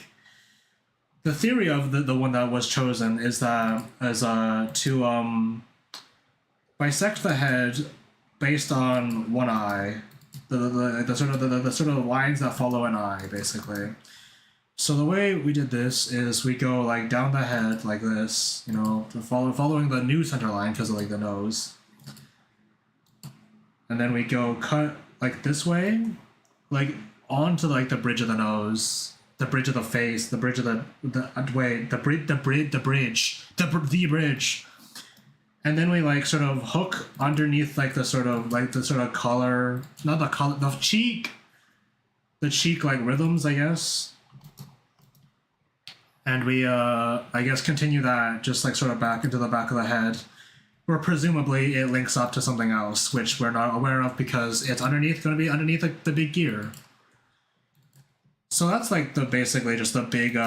the theory of the one that was chosen is that as to bisect the head based on one eye, the sort of lines that follow an eye, basically. So the way we did this is we go like down the head like this, you know, following the new center line because of like the nose, and then we go cut like this way, like onto like the bridge of the nose, the bridge of the face, the bridge of the bridge, and then we like sort of hook underneath like the sort of collar, not the collar, the cheek like rhythms, I guess. And we I guess continue that just like sort of back into the back of the head, where presumably it links up to something else, which we're not aware of because it's going to be underneath like the big gear. So that's like basically just the big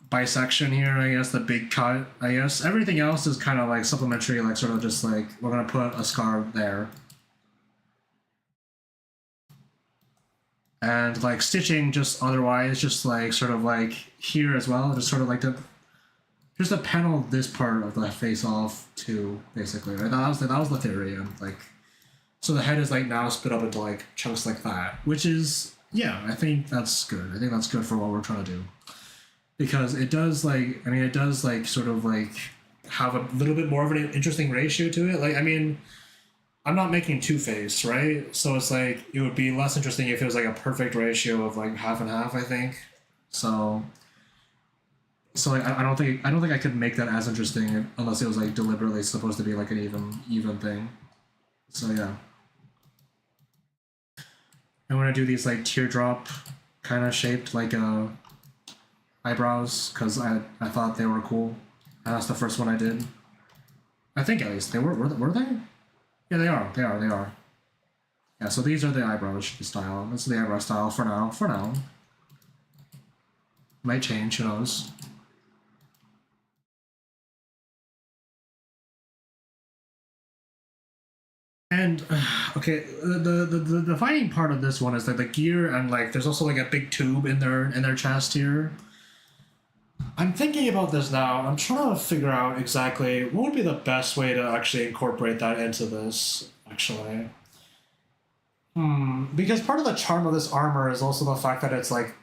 bisection here, I guess, the big cut, I guess. Everything else is kind of like supplementary, like sort of just like we're gonna put a scar there. And like stitching just otherwise, just like sort of like here as well, just sort of like just to panel this part of the face off too, basically, right? That was the theory, and like so the head is like now split up into like chunks like that, which is, yeah, I think that's good. I think that's good for what we're trying to do, because it does like, I mean, it does like sort of like have a little bit more of an interesting ratio to it. Like, I mean, I'm not making Two-Face, right? So it's like it would be less interesting if it was like a perfect ratio of like half and half, I think. So like I don't think I could make that as interesting unless it was like deliberately supposed to be like an even thing. So yeah. I want to do these like teardrop kind of shaped like eyebrows because I thought they were cool. And that's the first one I did. I think at least they were they? Yeah, they are. They are. Yeah, so these are the eyebrow style. This is the eyebrow style for now. For now. Might change, who knows. And okay, the defining part of this one is that the gear, and like there's also like a big tube in their chest here. I'm thinking about this now. I'm trying to figure out exactly what would be the best way to actually incorporate that into this. Actually, because part of the charm of this armor is also the fact that it's like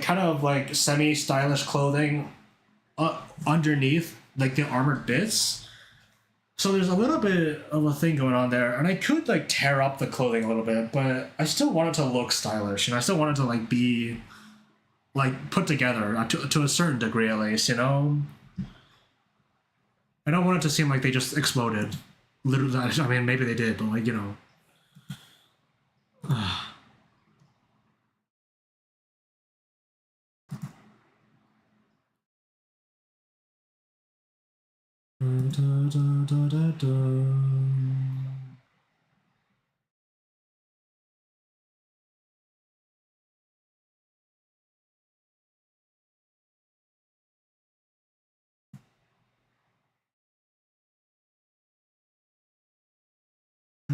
kind of like semi-stylish clothing underneath like the armored bits. So there's a little bit of a thing going on there, and I could like tear up the clothing a little bit, but I still want it to look stylish, and I still want it to like be like put together to a certain degree at least, you know. I don't want it to seem like they just exploded. Literally, I mean, maybe they did, but like, you know.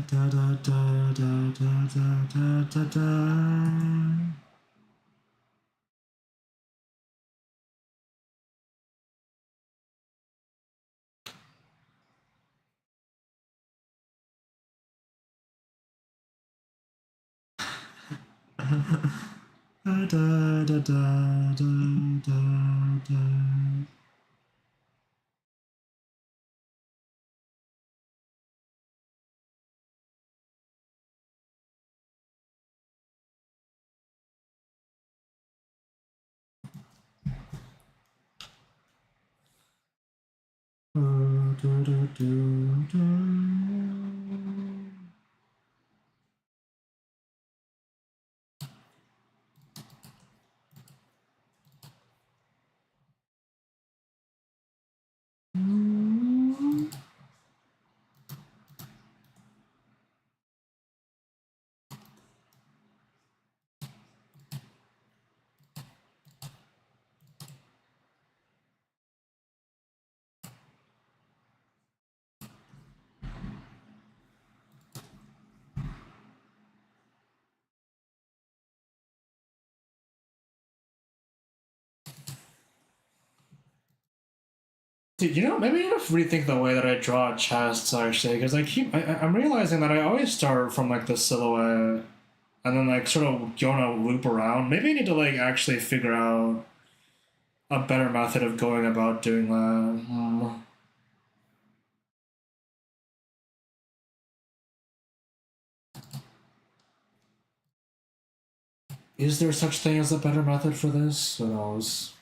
Da, da, da, da, da, da, da, da. Da, da, da, da, da, da. Dude, maybe I have to rethink the way that I draw chests actually, because I'm realizing that I always start from like the silhouette and then like sort of go on a loop around. Maybe I need to like actually figure out a better method of going about doing that. Is there such thing as a better method for this? Who knows?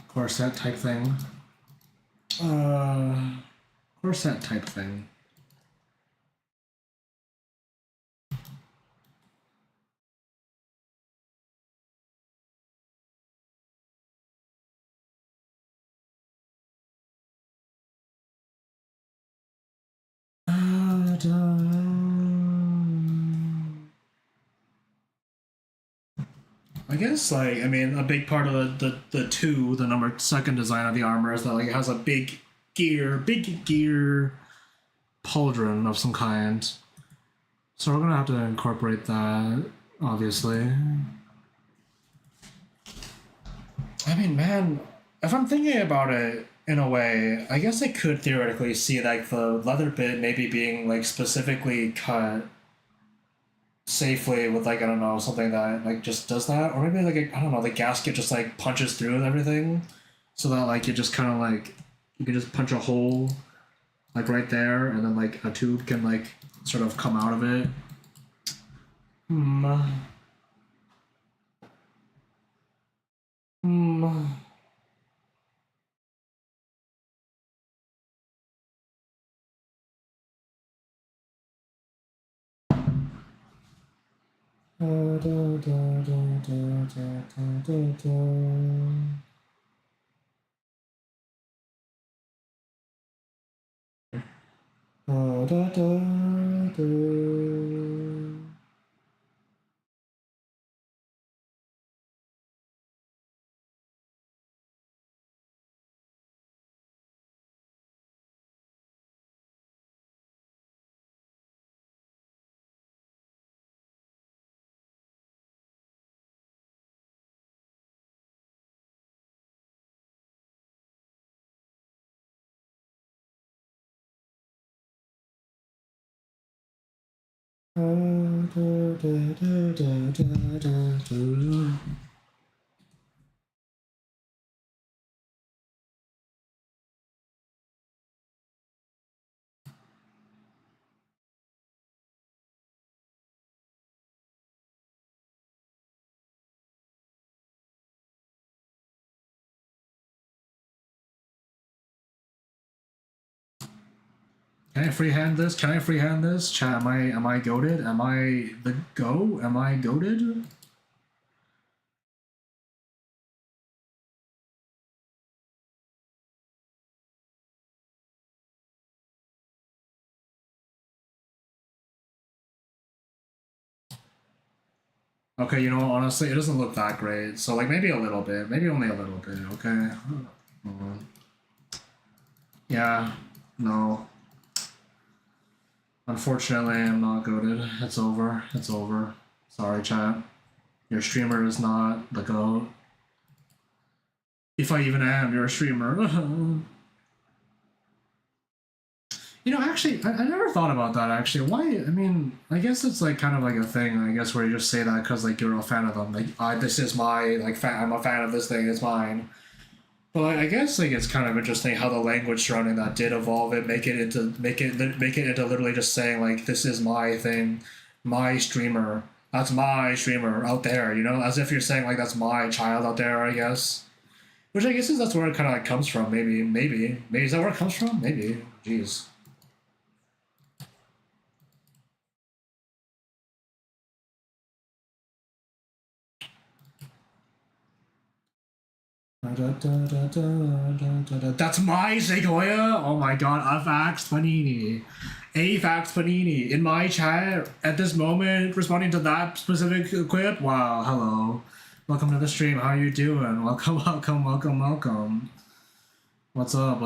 Corset type thing. Corset type thing. I guess a big part of the number second design of the armor is that like it has a big gear pauldron of some kind. So we're gonna have to incorporate that, obviously. I mean, man, if I'm thinking about it in a way, I guess I could theoretically see like the leather bit maybe being like specifically cut safely with like I don't know something that like just does that, or maybe like I don't know the gasket just like punches through and everything, so that like it just kind of like you can just punch a hole like right there, and then like a tube can like sort of come out of it. Hmm. Hmm. Can I freehand this? Can I freehand this? Chat, am I goated? Am I the go? Am I goated? Okay, you know, honestly, it doesn't look that great. So, like, maybe a little bit. Maybe only a little bit, okay? Yeah, no. Unfortunately, I'm not goated. It's over. It's over. Sorry, chat. Your streamer is not the GOAT. If I even am, you're a streamer. You know, actually, I never thought about that, actually. Why? I mean, I guess it's, like, kind of like a thing, I guess, where you just say that because, like, you're a fan of them. Like, this is my, like, I'm a fan of this thing, it's mine. But like, I guess, like, it's kind of interesting how the language surrounding that did evolve it, make it into literally just saying, like, this is my thing, my streamer. That's my streamer out there, you know? As if you're saying, like, that's my child out there, I guess. Which I guess is that's where it kind of, like, comes from, maybe. Is that where it comes from? Maybe. Jeez. That's my Segoya! Oh my god, Afax Panini. Afax Panini. In my chat at this moment, responding to that specific quip. Wow, hello. Welcome to the stream. How you doing? Welcome. What's up?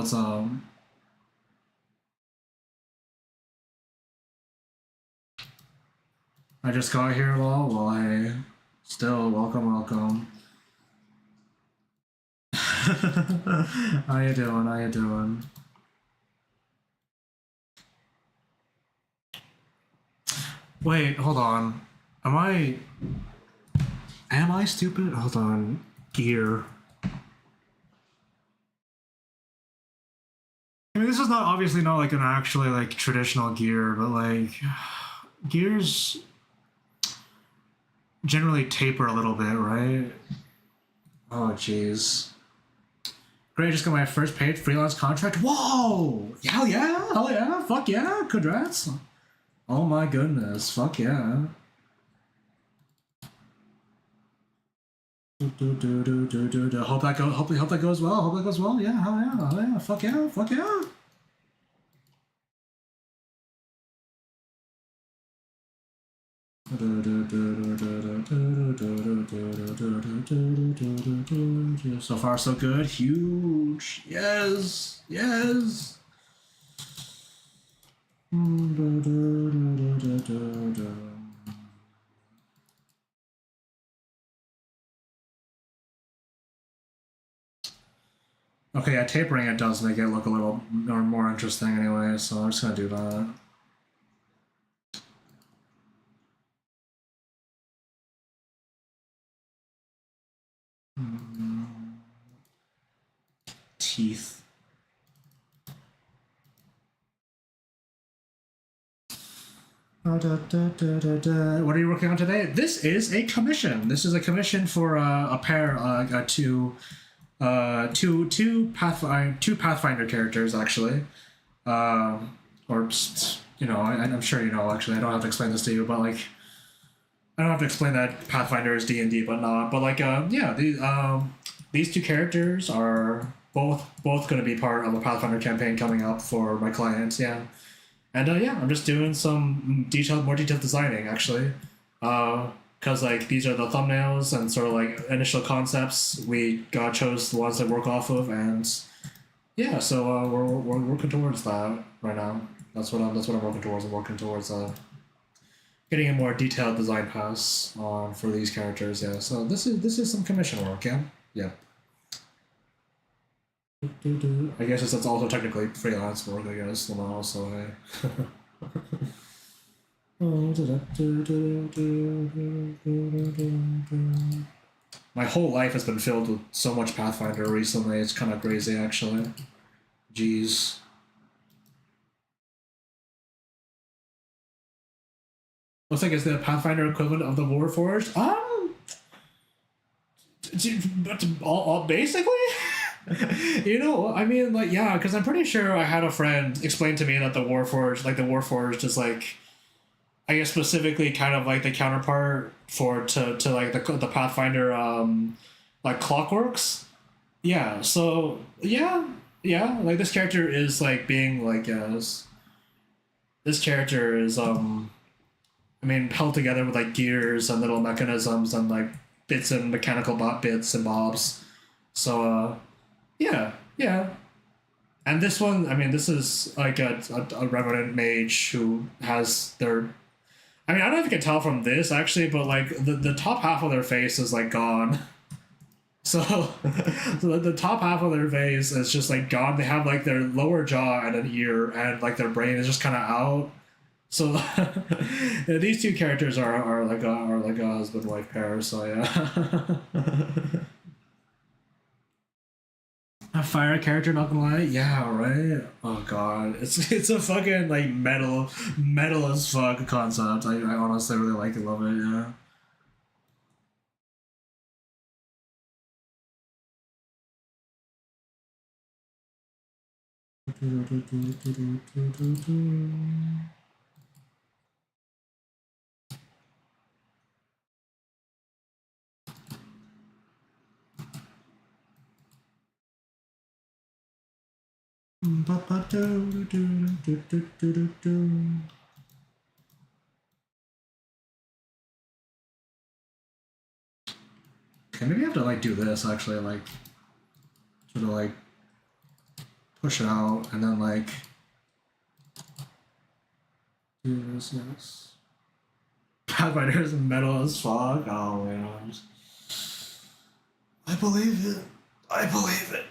I just got here, lol. Well, hey. Still, welcome. How you doing? Wait, hold on. Am I stupid? Hold on. Gear. I mean, this is not obviously not like an actually like traditional gear, but like gears generally taper a little bit, right? Oh, jeez. Great, just got my first paid freelance contract. Whoa! Hell yeah! Fuck yeah! Congrats! Oh my goodness! Fuck yeah! Hope that goes well. Yeah, hell yeah! Fuck yeah! So far, so good. Huge. Yes. Okay, yeah, tapering it does make it look a little more interesting anyway, so I'm just gonna do that. Teeth. What are you working on today? This is a commission. This is a commission for a pair, two Pathfinder characters, actually. Or, you know, I'm sure you know, actually. I don't have to explain this to you, but, like, I don't have to explain that Pathfinder is D&D, but not. But like, yeah, these two characters are both going to be part of a Pathfinder campaign coming up for my clients. Yeah, and yeah, I'm just doing some more detailed designing actually, because like these are the thumbnails and sort of like initial concepts. We got chose the ones that work off of, and yeah, so we're working towards that right now. That's what I'm working towards. I'm working towards getting a more detailed design pass on for these characters. Yeah, so this is some commission work. Yeah, yeah. I guess it's also technically freelance work. I guess also. Hey. My whole life has been filled with so much Pathfinder recently. It's kind of crazy, actually. Jeez. Looks like it's the Pathfinder equivalent of the Warforged. All basically. You know, I mean, like, yeah, because I'm pretty sure I had a friend explain to me that the Warforged is like, I guess specifically kind of like the counterpart to like the Pathfinder like Clockworks. Yeah, so yeah, like this character is like being like this character is I mean held together with like gears and little mechanisms and like bits and mechanical bits and bobs. So yeah, yeah. And this one, I mean, this is like a revenant mage who has their. I mean, I don't know if you can tell from this actually, but like the top half of their face is like gone. So, so the top half of their face is just like gone. They have like their lower jaw and an ear, and like their brain is just kind of out. So these two characters are like a husband wife pair. So yeah. A fire character, not gonna lie. Yeah, right. Oh god, it's a fucking like metal as fuck concept. I honestly really like it, love it. Yeah. Okay, maybe I have to like do this actually, like sort of like push it out and then like do this. Yes. Pathfinder is metal as fuck. Oh man, I believe it. I believe it.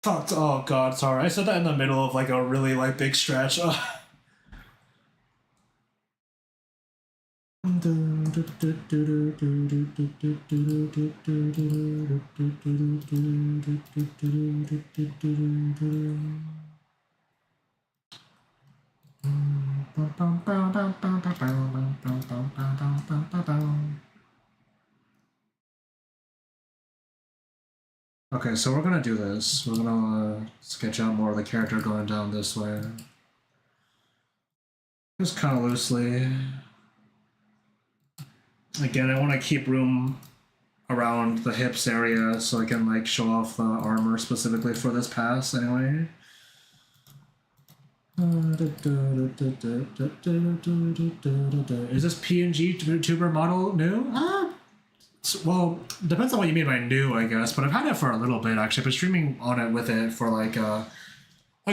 Fucked. Oh god, sorry. I said that in the middle of like a really like big stretch. Okay, so we're gonna do this. We're gonna sketch out more of the character going down this way. Just kind of loosely. Again, I want to keep room around the hips area so I can like show off the armor specifically for this pass anyway. Is this PNG tuber model new? Well, depends on what you mean by new, I guess. But I've had it for a little bit actually. I've been streaming on it with it for like a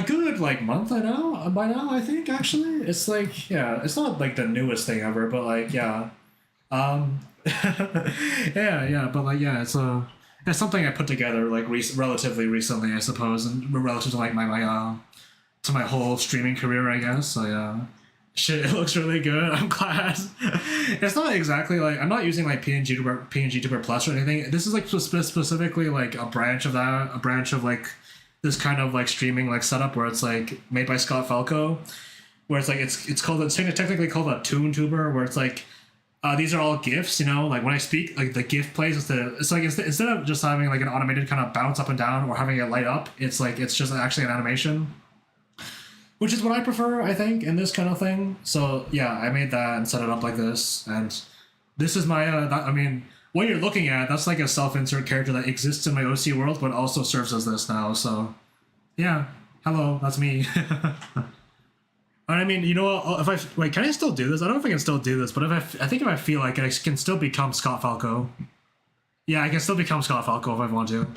good like month. I know by now. I think actually it's like yeah, it's not like the newest thing ever, but like yeah, yeah. But like yeah, it's something I put together like relatively recently, I suppose, and relative to like my to my whole streaming career, I guess. So yeah. Shit, it looks really good. I'm glad. It's not exactly like I'm not using like PNG Tuber Plus or anything. This is like specifically like a branch of like this kind of like streaming like setup where it's like made by Scott Falco, where it's like it's technically called a Toon Tuber, where it's like these are all GIFs, you know, like when I speak, like the GIF plays instead of just having like an automated kind of bounce up and down or having it light up, it's like it's just actually an animation. which is what I prefer, I think, in this kind of thing. So yeah, I made that and set it up like this, and this is my. I mean, what you're looking at, that's like a self-insert character that exists in my OC world, but also serves as this now. So yeah, hello, that's me. I mean, you know what? If I wait, can I still do this? I don't know if I can still do this, but I think if I feel like it, I can still become Scott Falco. Yeah, I can still become Scott Falco if I want to.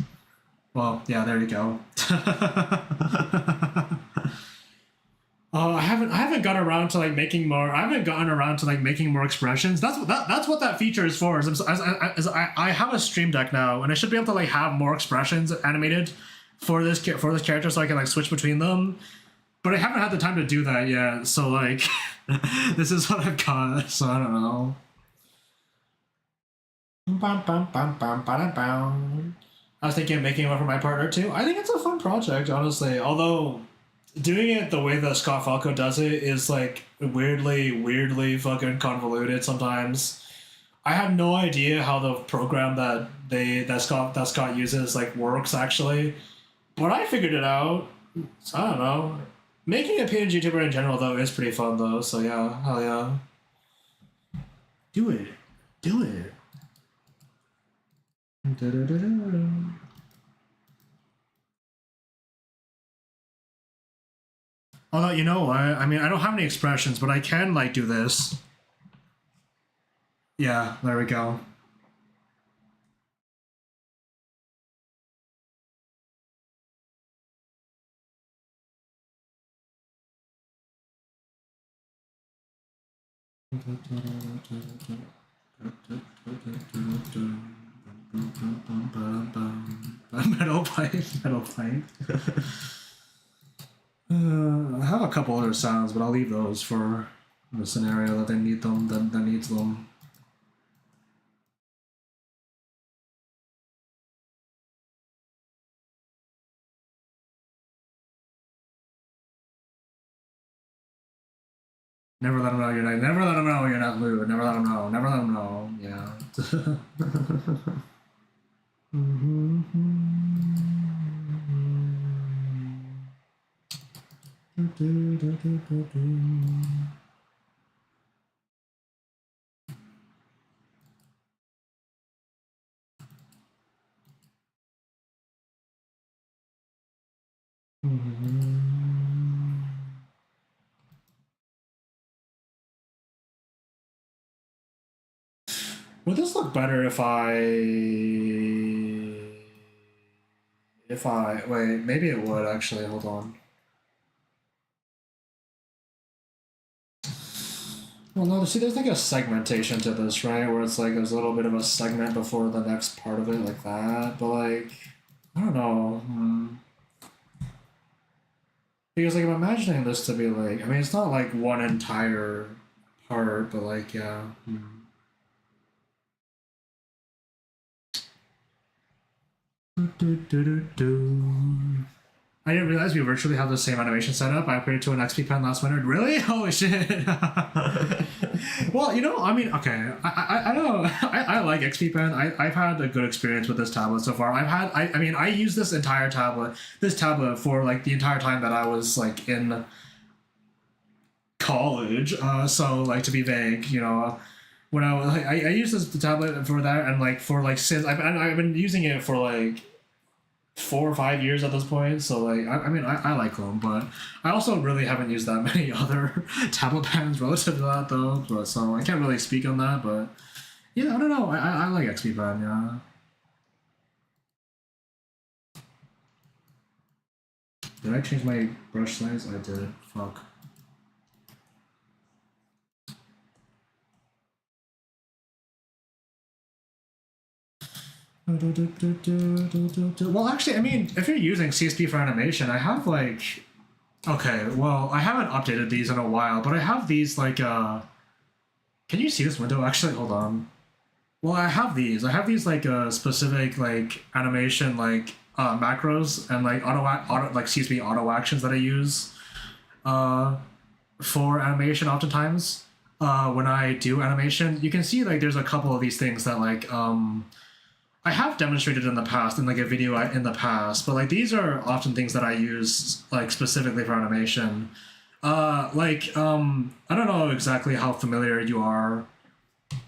Well, yeah, there you go. I haven't gotten around to like making more. I haven't gotten around to like making more expressions. That's what that feature is for. I have a stream deck now, and I should be able to like have more expressions animated for this character, so I can like switch between them. But I haven't had the time to do that yet. So like, this is what I've got. So I don't know. I was thinking of making one for my partner too. I think it's a fun project, honestly. Although doing it the way that Scott Falco does it is like weirdly fucking convoluted sometimes. I have no idea how the program that Scott uses like works actually, but I figured it out. So I don't know. Making a PNG YouTuber in general though is pretty fun though. So yeah, hell yeah. Do it. Although, you know what? I mean, I don't have any expressions, but I can, like, do this. Yeah, there we go. Metal pipe. I have a couple other sounds, but I'll leave those for the scenario that they need them. That needs them. Never let them know you're not. Never let them know you're not lewd. Never let them know. Never let them know. Yeah. Would this look better if I wait? Maybe it would actually. Hold on. Well, no. See, there's like a segmentation to this, right? Where it's like there's a little bit of a segment before the next part of it, like that. But like, I don't know. Because like I'm imagining this to be like, I mean, it's not like one entire part, but like, yeah. I didn't realize we virtually have the same animation setup. I upgraded to an XP pen last winter. Really? Holy shit! Well, you know, I mean, okay, I don't know. I like XP pen. I've had a good experience with this tablet so far. I mean, I used this tablet for like the entire time that I was like in college. So like to be vague, you know. When I used this tablet for that, and like for like since I've been using it for like 4 or 5 years at this point. So like I mean I like them, but I also really haven't used that many other tablet pens relative to that though. But so I can't really speak on that. But yeah, I don't know. I like XP pen. Yeah. Did I change my brush size? I did. Fuck. Well, actually, I mean, if you're using CSP for animation, I have like, okay, well, I haven't updated these in a while, but I have these like, can you see this window? Actually, hold on. Well, I have these like specific like animation like macros and like auto like CSP auto actions that I use for animation oftentimes. When I do animation, you can see like there's a couple of these things that like I have demonstrated in the past in like a video in the past, but like these are often things that I use like specifically for animation. I don't know exactly how familiar you are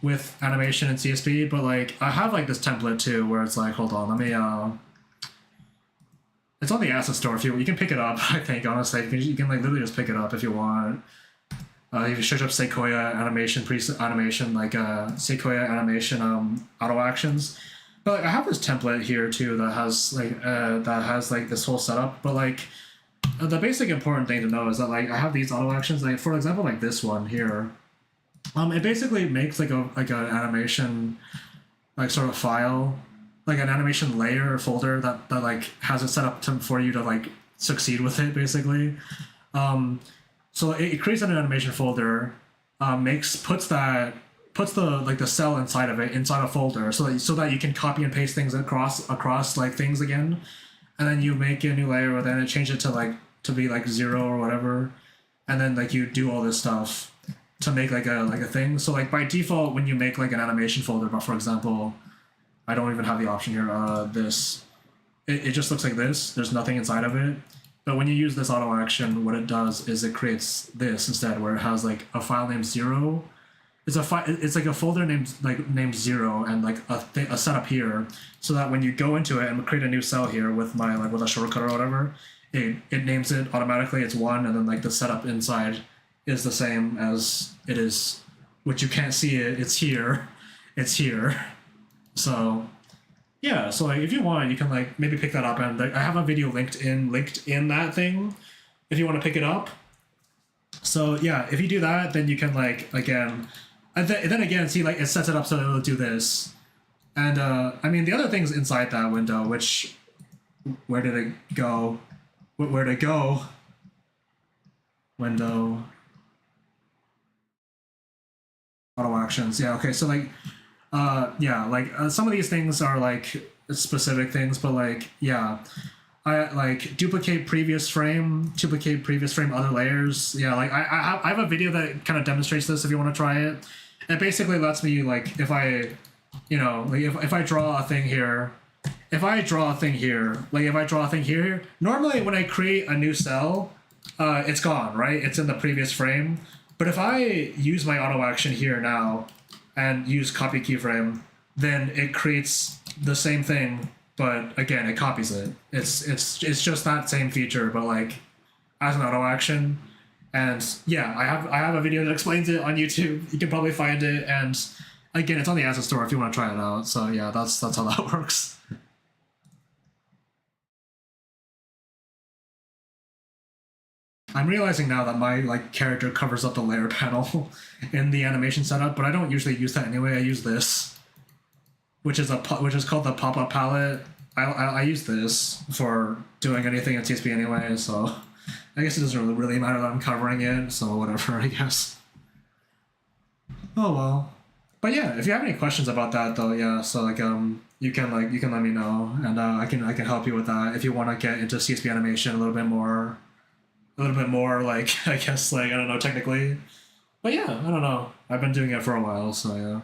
with animation in CSP, but like I have like this template too where it's like, hold on, let me it's on the asset store if you can pick it up. I think honestly you can like literally just pick it up if you want. If you search up Sequoia animation animation like Sequoia animation auto actions. But like I have this template here too that has like this whole setup. But like the basic important thing to know is that like I have these auto actions. Like for example, like this one here. It basically makes like an animation like sort of file, like an animation layer or folder that like has it set up for you to like succeed with it basically. So it creates an animation folder, puts the like the cell inside of it inside a folder, so that you can copy and paste things across like things again, and then you make a new layer, and then it change it to be like 0 or whatever, and then like you do all this stuff to make like a thing. So like by default, when you make like an animation folder, but for example, I don't even have the option here. It just looks like this. There's nothing inside of it. But when you use this auto action, what it does is it creates this instead, where it has like a file named 0. It's like a folder named 0 and like a setup here, so that when you go into it and create a new cell here with with a shortcut or whatever, it names it automatically. It's 1, and then like the setup inside is the same as it is, which you can't see it. It's here. It's here. So yeah, so like if you want, you can like maybe pick that up, and like, I have a video linked in that thing if you want to pick it up. So yeah, if you do that, then you can like again, and then again, see like it sets it up so it'll do this. And I mean the other things inside that window, which where did it go? Where did it go? Window. Auto actions. Yeah. Okay. So like. Some of these things are like specific things, but like yeah, I like duplicate previous frame other layers. Yeah, like I have a video that kind of demonstrates this if you want to try it. It basically lets me like if I if I draw a thing here, normally when I create a new cell, it's gone, right? It's in the previous frame. But if I use my auto action here now and use copy keyframe, then it creates the same thing, but again, it copies it. It's just that same feature, but like as an auto action. And yeah, I have a video that explains it on YouTube. You can probably find it, and again, it's on the asset store if you want to try it out. So yeah, that's how that works. I'm realizing now that my like character covers up the layer panel in the animation setup, but I don't usually use that anyway. I use this, which is called the pop-up palette. I use this for doing anything in TSP anyway, so I guess it doesn't really matter that I'm covering it. So whatever, I guess. Oh well. But yeah, if you have any questions about that though, yeah, so like you can let me know, and I can help you with that if you want to get into CSP animation a little bit more like I guess like I don't know technically, but yeah, I don't know. I've been doing it for a while, so yeah.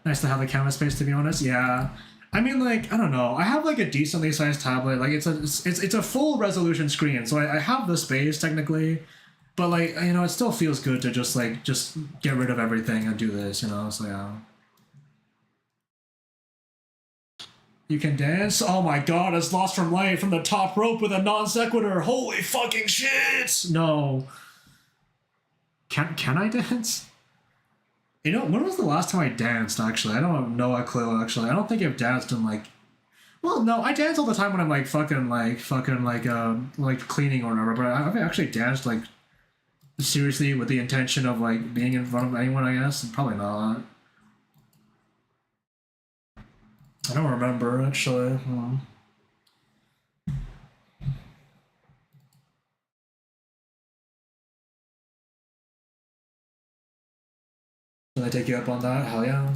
Nice to have the canvas space, to be honest. Yeah, I mean like I don't know. I have like a decently sized tablet. Like it's a full resolution screen, so I have the space technically, but like it still feels good to just get rid of everything and do this. So yeah. You can dance? Oh my god, it's Lost from Light from the top rope with a non sequitur. Holy fucking shit! No. Can I dance? When was the last time I danced, actually? I don't have no clue, actually. I don't think I've danced in like... Well, no, I dance all the time when I'm like fucking cleaning or whatever, but I've actually danced like seriously with the intention of like being in front of anyone, I guess? Probably not. I don't remember, actually. Can I take you up on that? Hell yeah.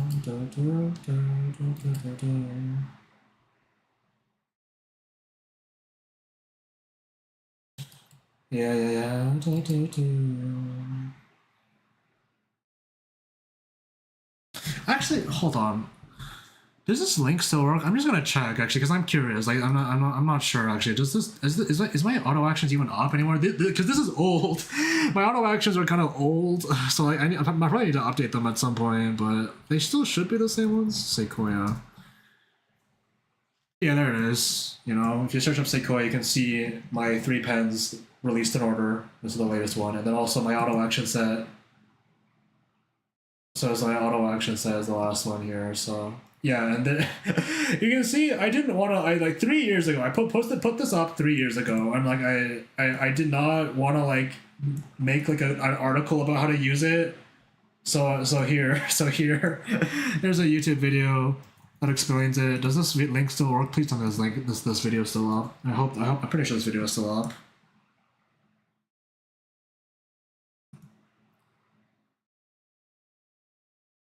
Yeah. Actually, hold on. Does this link still work? I'm just gonna check actually because I'm curious. Like I'm not sure actually. Does this is my auto actions even up anymore? Because this is old. My auto actions are kind of old, so like I probably need to update them at some point. But they still should be the same ones. Sequoia. Yeah, there it is. You know, if you search up Sequoia, you can see my 3 pens released in order. This is the latest one, and then also my auto action set. So it's my auto action set is the last one here. So. Yeah, and then you can see I didn't want to. I like 3 years ago. I put this up 3 years ago. I'm like I did not want to like make like an article about how to use it. So here there's a YouTube video that explains it. Does this link still work? Please tell me this link this video is still up. I hope I'm pretty sure this video is still up.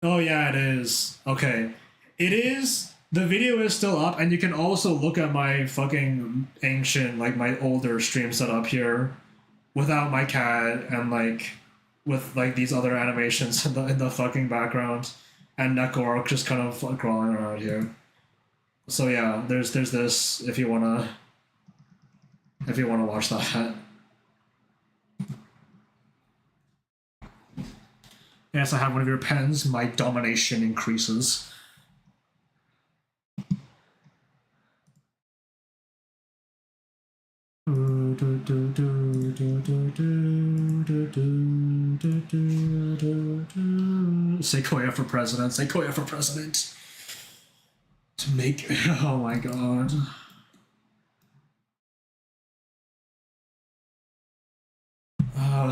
Oh yeah, it is. Okay. It is. The video is still up, and you can also look at my fucking ancient, like my older stream setup here, without my cat and like with like these other animations in the fucking background, and Nekorok just kind of like crawling around here. So yeah, there's this if you wanna watch that. Yes, I have one of your pens. My domination increases. Sequoia for president. Sequoia for president. To make. Oh my god.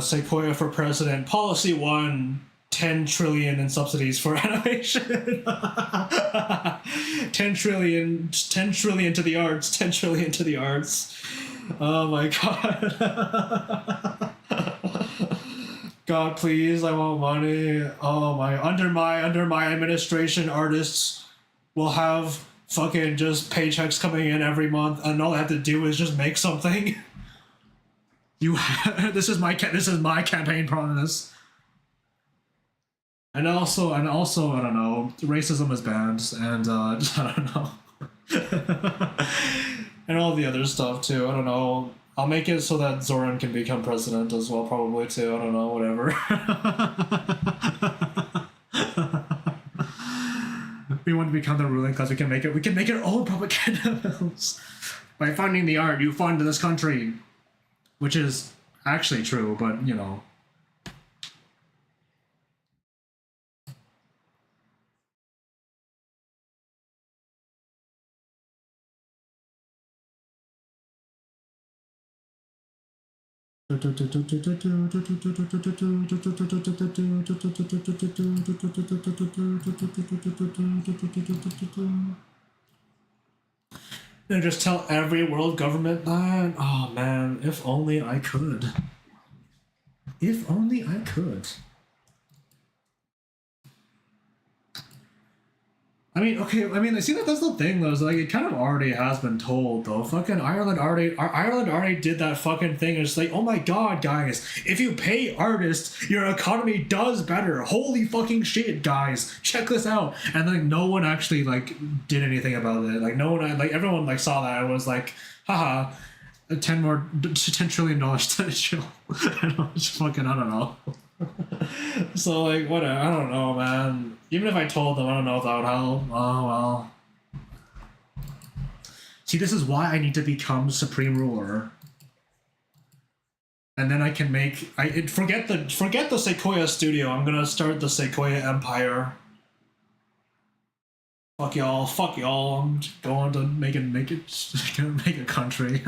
Sequoia for president. Policy 1. 10 trillion in subsidies for animation. 10 trillion to the arts. 10 trillion to the arts. Oh my god. God, please, I want money. Oh my, under my administration, artists will have fucking just paychecks coming in every month, and all I have to do is just make something. This is my campaign promise. And also, I don't know, racism is banned, and I don't know. And all the other stuff too. I don't know. I'll make it so that Zoran can become president as well, probably too. I don't know, whatever. We want to become the ruling class. We can make our own propaganda films. By funding the art, you fund this country. Which is actually true, but you know. And just tell every world government that. Oh man, if only I could. If only I could. I mean, okay, I mean, see, that's the thing, though, is like, it kind of already has been told, though. Fucking Ireland already did that fucking thing. It's like, oh my god, guys, if you pay artists, your economy does better. Holy fucking shit, guys, check this out. And like, no one actually, like, did anything about it. Like, no one, like, everyone, like, saw that and was like, haha, $10 trillion to chill. Just fucking, I don't know. So like whatever, I don't know, man. Even if I told them, I don't know if that would help. Oh well. See, this is why I need to become supreme ruler. And then I can make forget the Sequoia studio. I'm gonna start the Sequoia Empire. Fuck y'all. I'm just going to make a country.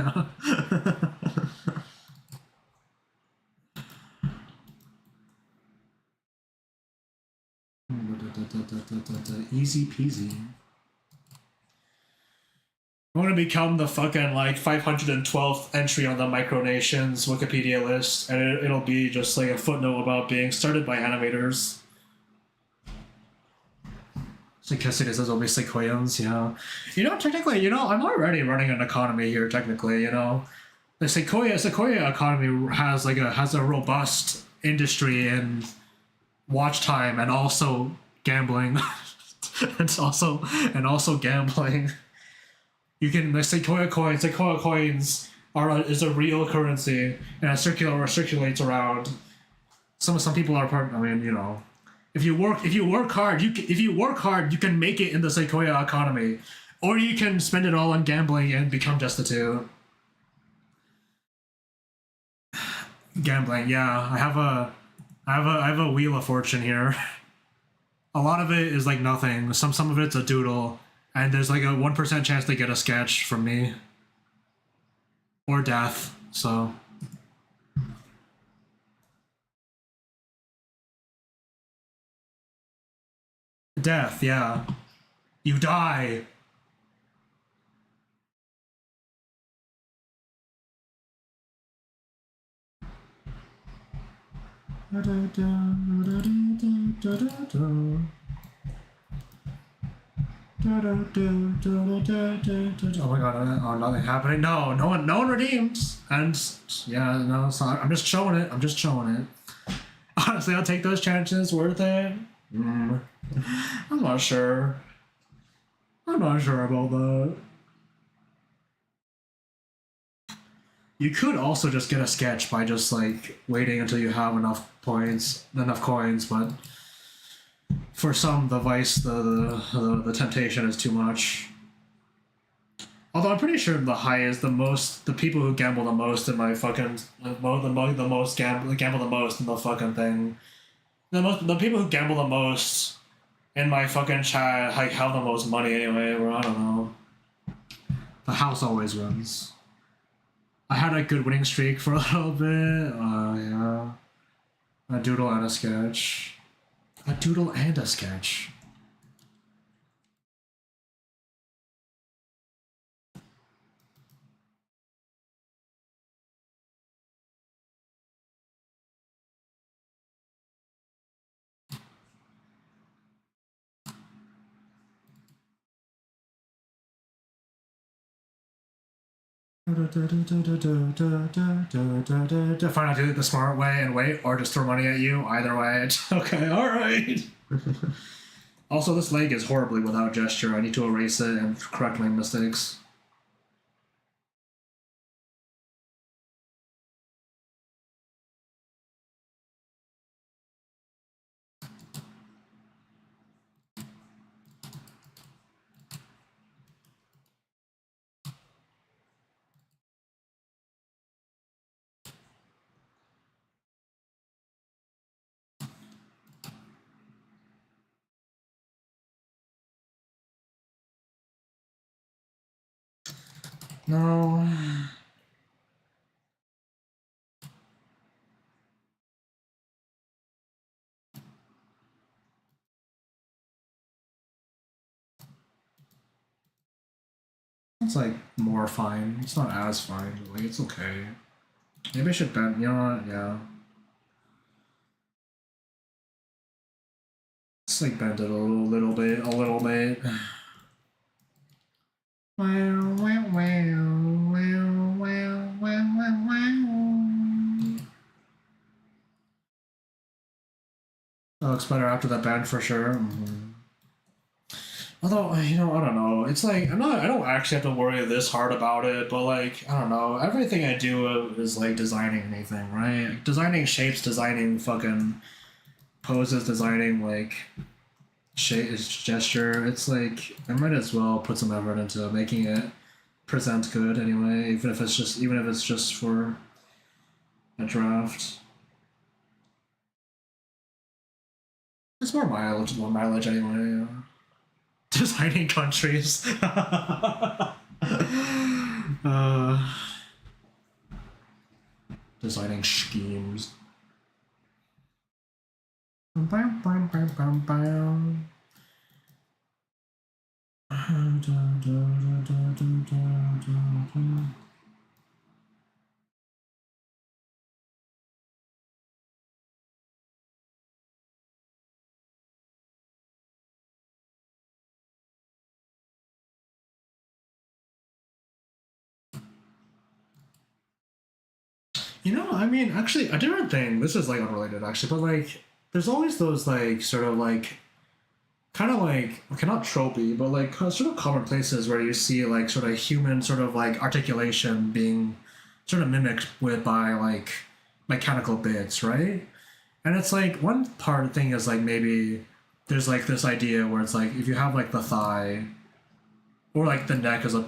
Easy peasy. I want to become the fucking like 512th entry on the Micronations Wikipedia list, and it'll be just like a footnote about being started by animators. So because it is only Sequoians, you know. You know, technically, you know, I'm already running an economy here, technically, you know. The Sequoia economy has a robust industry in watch time and also gambling. and also gambling. You can the Sequoia coins is a real currency and it circulates around. Some people are part. I mean, you know, if you work hard, you can make it in the Sequoia economy, or you can spend it all on gambling and become destitute. Gambling, yeah. I have a Wheel of Fortune here. A lot of it is like nothing. Some of it's a doodle, and there's like a 1% chance to get a sketch from me. Or death, so. Death, yeah. You die. Oh my god, oh, nothing happening. No one redeems. And yeah, no, so I'm just showing it. Honestly, I'll take those chances. Worth it? I'm not sure. I'm not sure about that. You could also just get a sketch by just like waiting until you have enough coins, but for some, the temptation is too much. Although I'm pretty sure the people who gamble the most in my fucking gamble the most in the fucking thing. The people who gamble the most in my fucking chat like have the most money anyway. Or I don't know. The house always wins. I had a good winning streak for a little bit. Yeah. A doodle and a sketch. A doodle and a sketch. Find out to do it the smart way and wait, or just throw money at you. Either way. Okay, alright. Also, this leg is horribly without gesture. I need to erase it and correct my mistakes. No. It's like more fine. It's not as fine, but like it's okay. Maybe I should bend. You know what? Yeah. Just like bend it a little bit. That looks better after that bend for sure. Although, you know, I don't know. It's like I don't actually have to worry this hard about it, but like, I don't know. Everything I do is like designing anything, right? Designing shapes, designing fucking poses, designing like shape gesture. It's like I might as well put some effort into making it present good anyway, even if it's just for a draft. It's more mileage anyway. Yeah. Designing countries. Designing schemes. You know, I mean, actually, a different thing. This is like unrelated, actually, but like, there's always those like sort of like kind of like, okay, not tropey, but like sort of common places where you see like sort of human sort of like articulation being sort of mimicked with by like mechanical bits, right? And it's like one part thing is like maybe there's like this idea where it's like if you have like the thigh or like the neck is a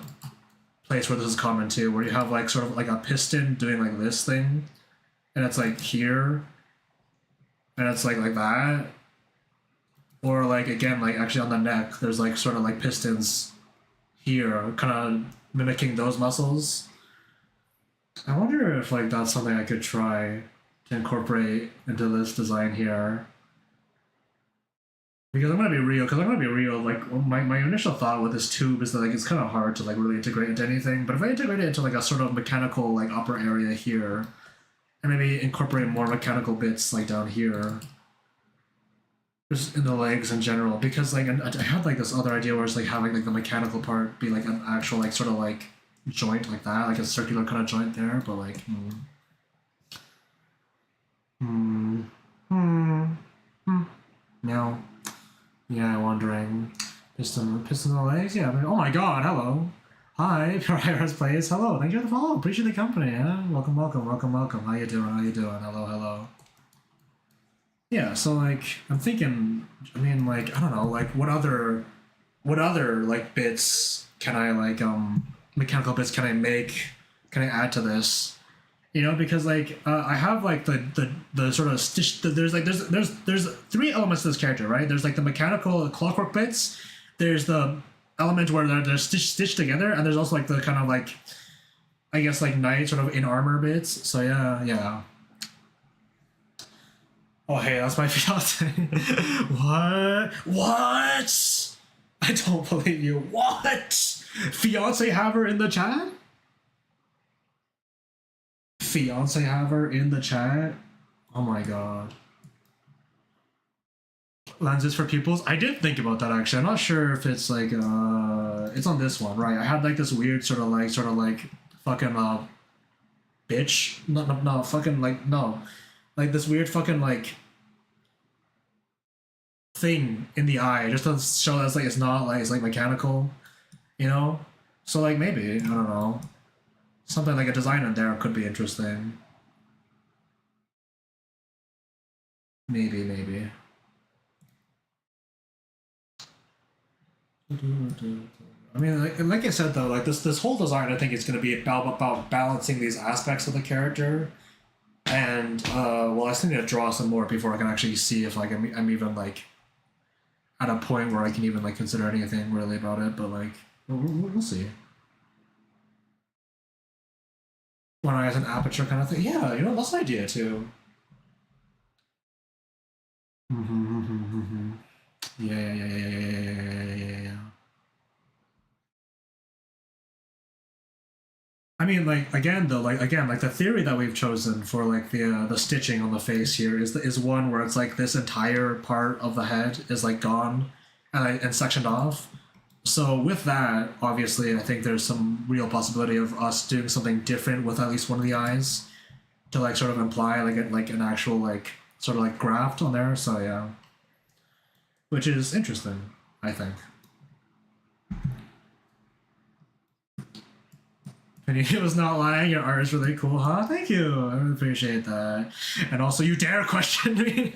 place where this is common too, where you have like sort of like a piston doing like this thing, and it's like here, and it's like that, or like again like actually on the neck there's like sort of like pistons here, kind of mimicking those muscles. I wonder if like that's something I could try to incorporate into this design here. Because I'm gonna be real, like my initial thought with this tube is that like it's kind of hard to like really integrate into anything. But if I integrate it into like a sort of mechanical like upper area here, and maybe incorporate more mechanical bits like down here, just in the legs in general, because like I had like this other idea where it's like having like the mechanical part be like an actual like sort of like joint like that, like a circular kind of joint there, but like no. Yeah, wondering. Piston in the legs? Yeah, oh my god, hello. Hi, Pariah's Place. Hello, thank you for the follow. Appreciate the company, yeah? Welcome. How you doing? Hello. Yeah, so like, I'm thinking, I mean, like, I don't know, like, what other, like, bits can I, like, mechanical bits can I add to this? You know, because like I have like the sort of stitch. There's three elements to this character, right? There's like the mechanical clockwork bits. There's the element where they're stitched together, and there's also like the kind of like, I guess like knight sort of in armor bits. So yeah. Oh hey, that's my fiance. What? I don't believe you. What? Fiance have her in the chat? Fiance have her in the chat? Oh my god. Lenses for pupils? I did think about that actually. I'm not sure if it's like it's on this one, right? I had like this weird sort of like fucking bitch. No, fucking like no. Like this weird fucking like thing in the eye just to show that it's not like it's like mechanical, you know? So like maybe, I don't know. Something like a design in there could be interesting. Maybe. I mean, like I said though, like this whole design, I think is going to be about balancing these aspects of the character, and well, I still need to draw some more before I can actually see if like I'm even like at a point where I can even like consider anything really about it. But like, we'll see. One eye has an aperture kind of thing. Yeah, you know, that's an idea too. Yeah. I mean, like again though, like the theory that we've chosen for like the stitching on the face here is one where it's like this entire part of the head is like gone and sectioned off. So with that, obviously, I think there's some real possibility of us doing something different with at least one of the eyes to like sort of imply like an actual like sort of like graft on there. So yeah, which is interesting, I think. And he was not lying. Your art is really cool, huh? Thank you. I really appreciate that. And also, you dare question me.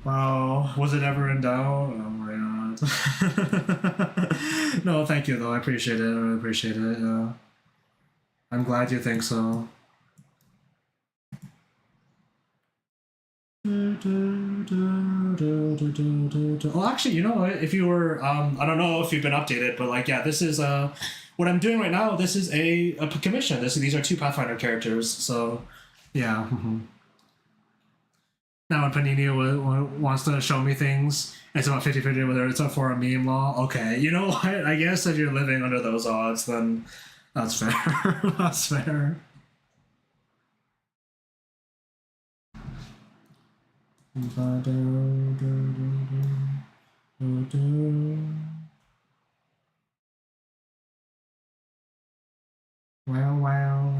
Wow, was it ever in doubt? Oh my god. No, thank you though. I appreciate it. I really appreciate it. I'm glad you think so. Well, actually, you know what? If you were, I don't know if you've been updated, but like, yeah, this is what I'm doing right now. This is a commission. These are two Pathfinder characters. So, yeah. Now when Panini wants to show me things, it's about 50-50 whether it's up for a meme law. Okay, you know what? I guess if you're living under those odds, then that's fair. That's fair. Wow.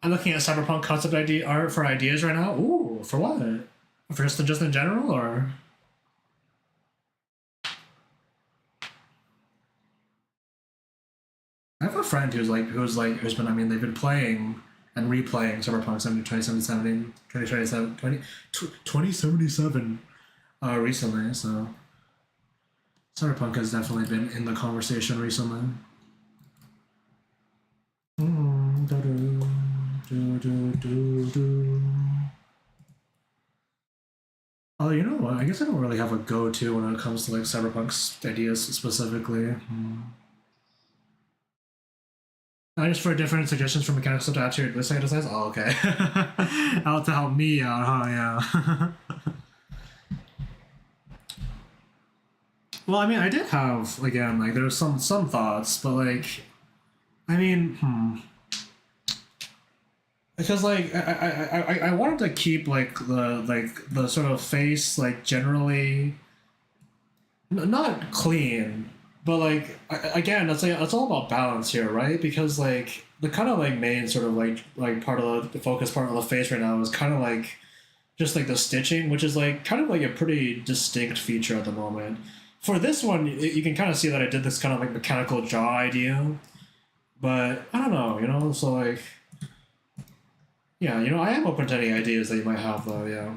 I'm looking at cyberpunk concept idea art for ideas right now. Ooh, for what? For just in general, or I have a friend who's been, I mean, they've been playing and replaying Cyberpunk 2077 recently, so Cyberpunk has definitely been in the conversation recently. Oh, you know what? I guess I don't really have a go-to when it comes to like Cyberpunk's ideas specifically. I just for different suggestions for mechanical stuff to add to your list exercise. Oh, okay. Out to help me out, huh? Yeah. Well, I mean, I did have again like there's some thoughts, but like, I mean, because like I wanted to keep like the sort of face like generally not clean, but like again, it's all about balance here, right? Because like the kind of like main sort of like part of the focus part of the face right now is kind of like just like the stitching, which is like kind of like a pretty distinct feature at the moment. For this one, you can kind of see that I did this kind of like mechanical jaw idea, but I don't know, you know. So like, yeah, you know, I am open to any ideas that you might have, though. Yeah.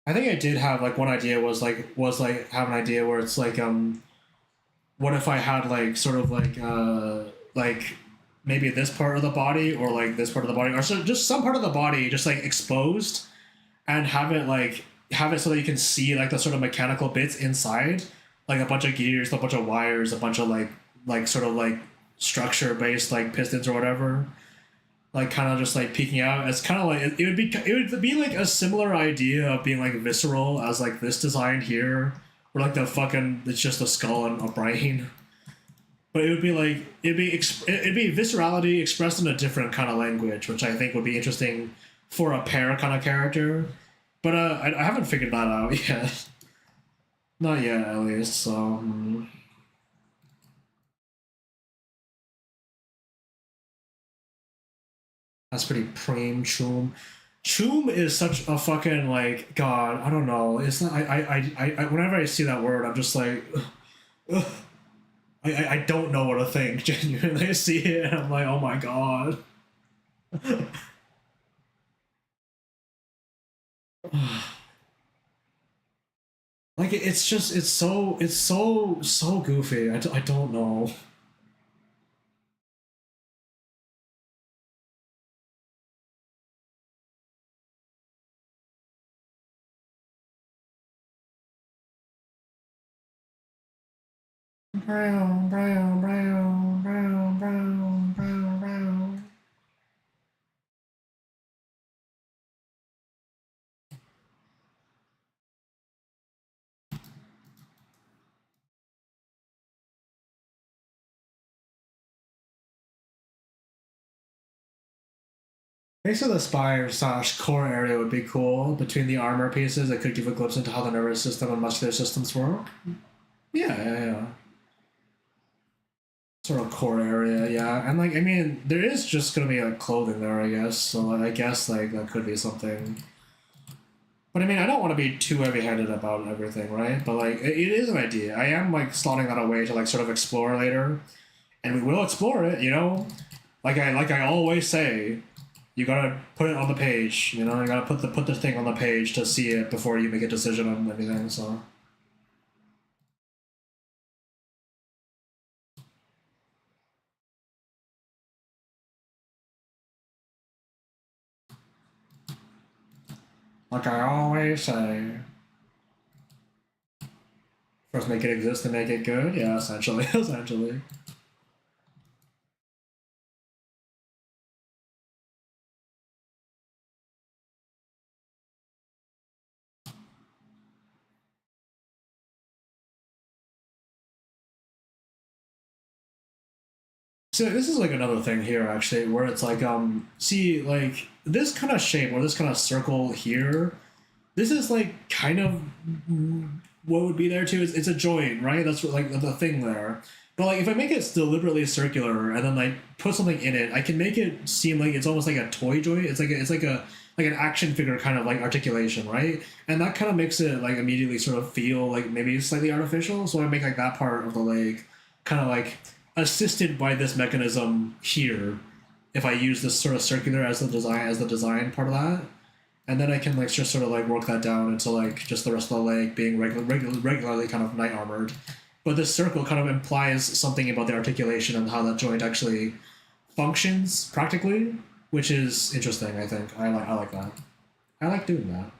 I think I did have like one idea was like have an idea where it's like what if I had like sort of like maybe this part of the body or like this part of the body or so just some part of the body just like exposed and have it so that you can see like the sort of mechanical bits inside, like a bunch of gears, a bunch of wires, a bunch of like sort of like structure based like pistons or whatever, like kind of just like peeking out. It's kind of like it would be like a similar idea of being like visceral as like this design here, where like the fucking it's just a skull and a brain. But it would be like it'd be viscerality expressed in a different kind of language, which I think would be interesting for a pair kind of character. But I haven't figured that out yet. Not yet, at least. So that's pretty preem choom. Choom is such a fucking like God. I don't know. It's not. Whenever I see that word, I'm just like, ugh, I don't know what to think. Genuinely, I see it and I'm like, oh my God. Like it's just it's so goofy. I don't know. Brown, brown, brown, brown, brown, brown, brown. Base of the spine slash core area would be cool. Between the armor pieces, it could give a glimpse into how the nervous system and muscular systems work. Yeah, yeah, yeah. Sort of core area, yeah. And like, I mean, there is just gonna be like clothing there, I guess. So like, I guess like that could be something. But I mean, I don't want to be too heavy-handed about everything, right? But like, it is an idea. I am like slotting that away to like sort of explore later, and we will explore it. You know, like I always say, you gotta put it on the page. You know, you gotta put the thing on the page to see it before you make a decision on anything. So Like I always say. First make it exist and make it good? Yeah, essentially. Essentially. So this is like another thing here actually, where it's like see like this kind of shape or this kind of circle here, this is like kind of what would be there too. It's a joint, right? That's what, like the thing there. But like if I make it deliberately circular and then like put something in it, I can make it seem like it's almost like a toy joint. It's like an action figure kind of like articulation, right? And that kind of makes it like immediately sort of feel like maybe slightly artificial. So I make like that part of the leg kind of like assisted by this mechanism here. If I use this sort of circular as the design part of that, and then I can like just sort of like work that down into like just the rest of the leg being regularly kind of knight armored. But this circle kind of implies something about the articulation and how that joint actually functions practically, which is interesting. I think I like that. I like doing that.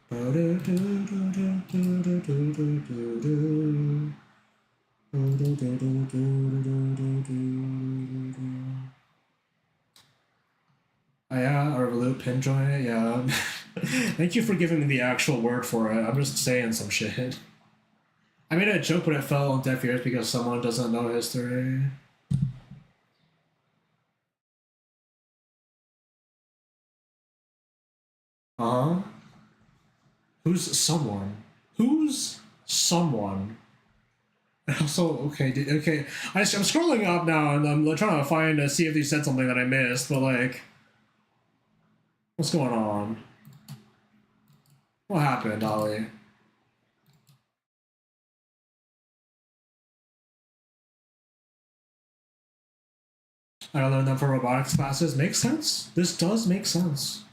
Oh, yeah, or Revolut pin joint, yeah. Thank you for giving me the actual word for it. I'm just saying some shit. I made a joke, but it fell on deaf ears because someone doesn't know history. Uh huh. Who's someone? Who's someone? Also, okay, okay. I'm scrolling up now and I'm trying to find see if they said something that I missed, but like, what's going on? What happened, Ollie? I learned them for robotics classes. Makes sense. This does make sense.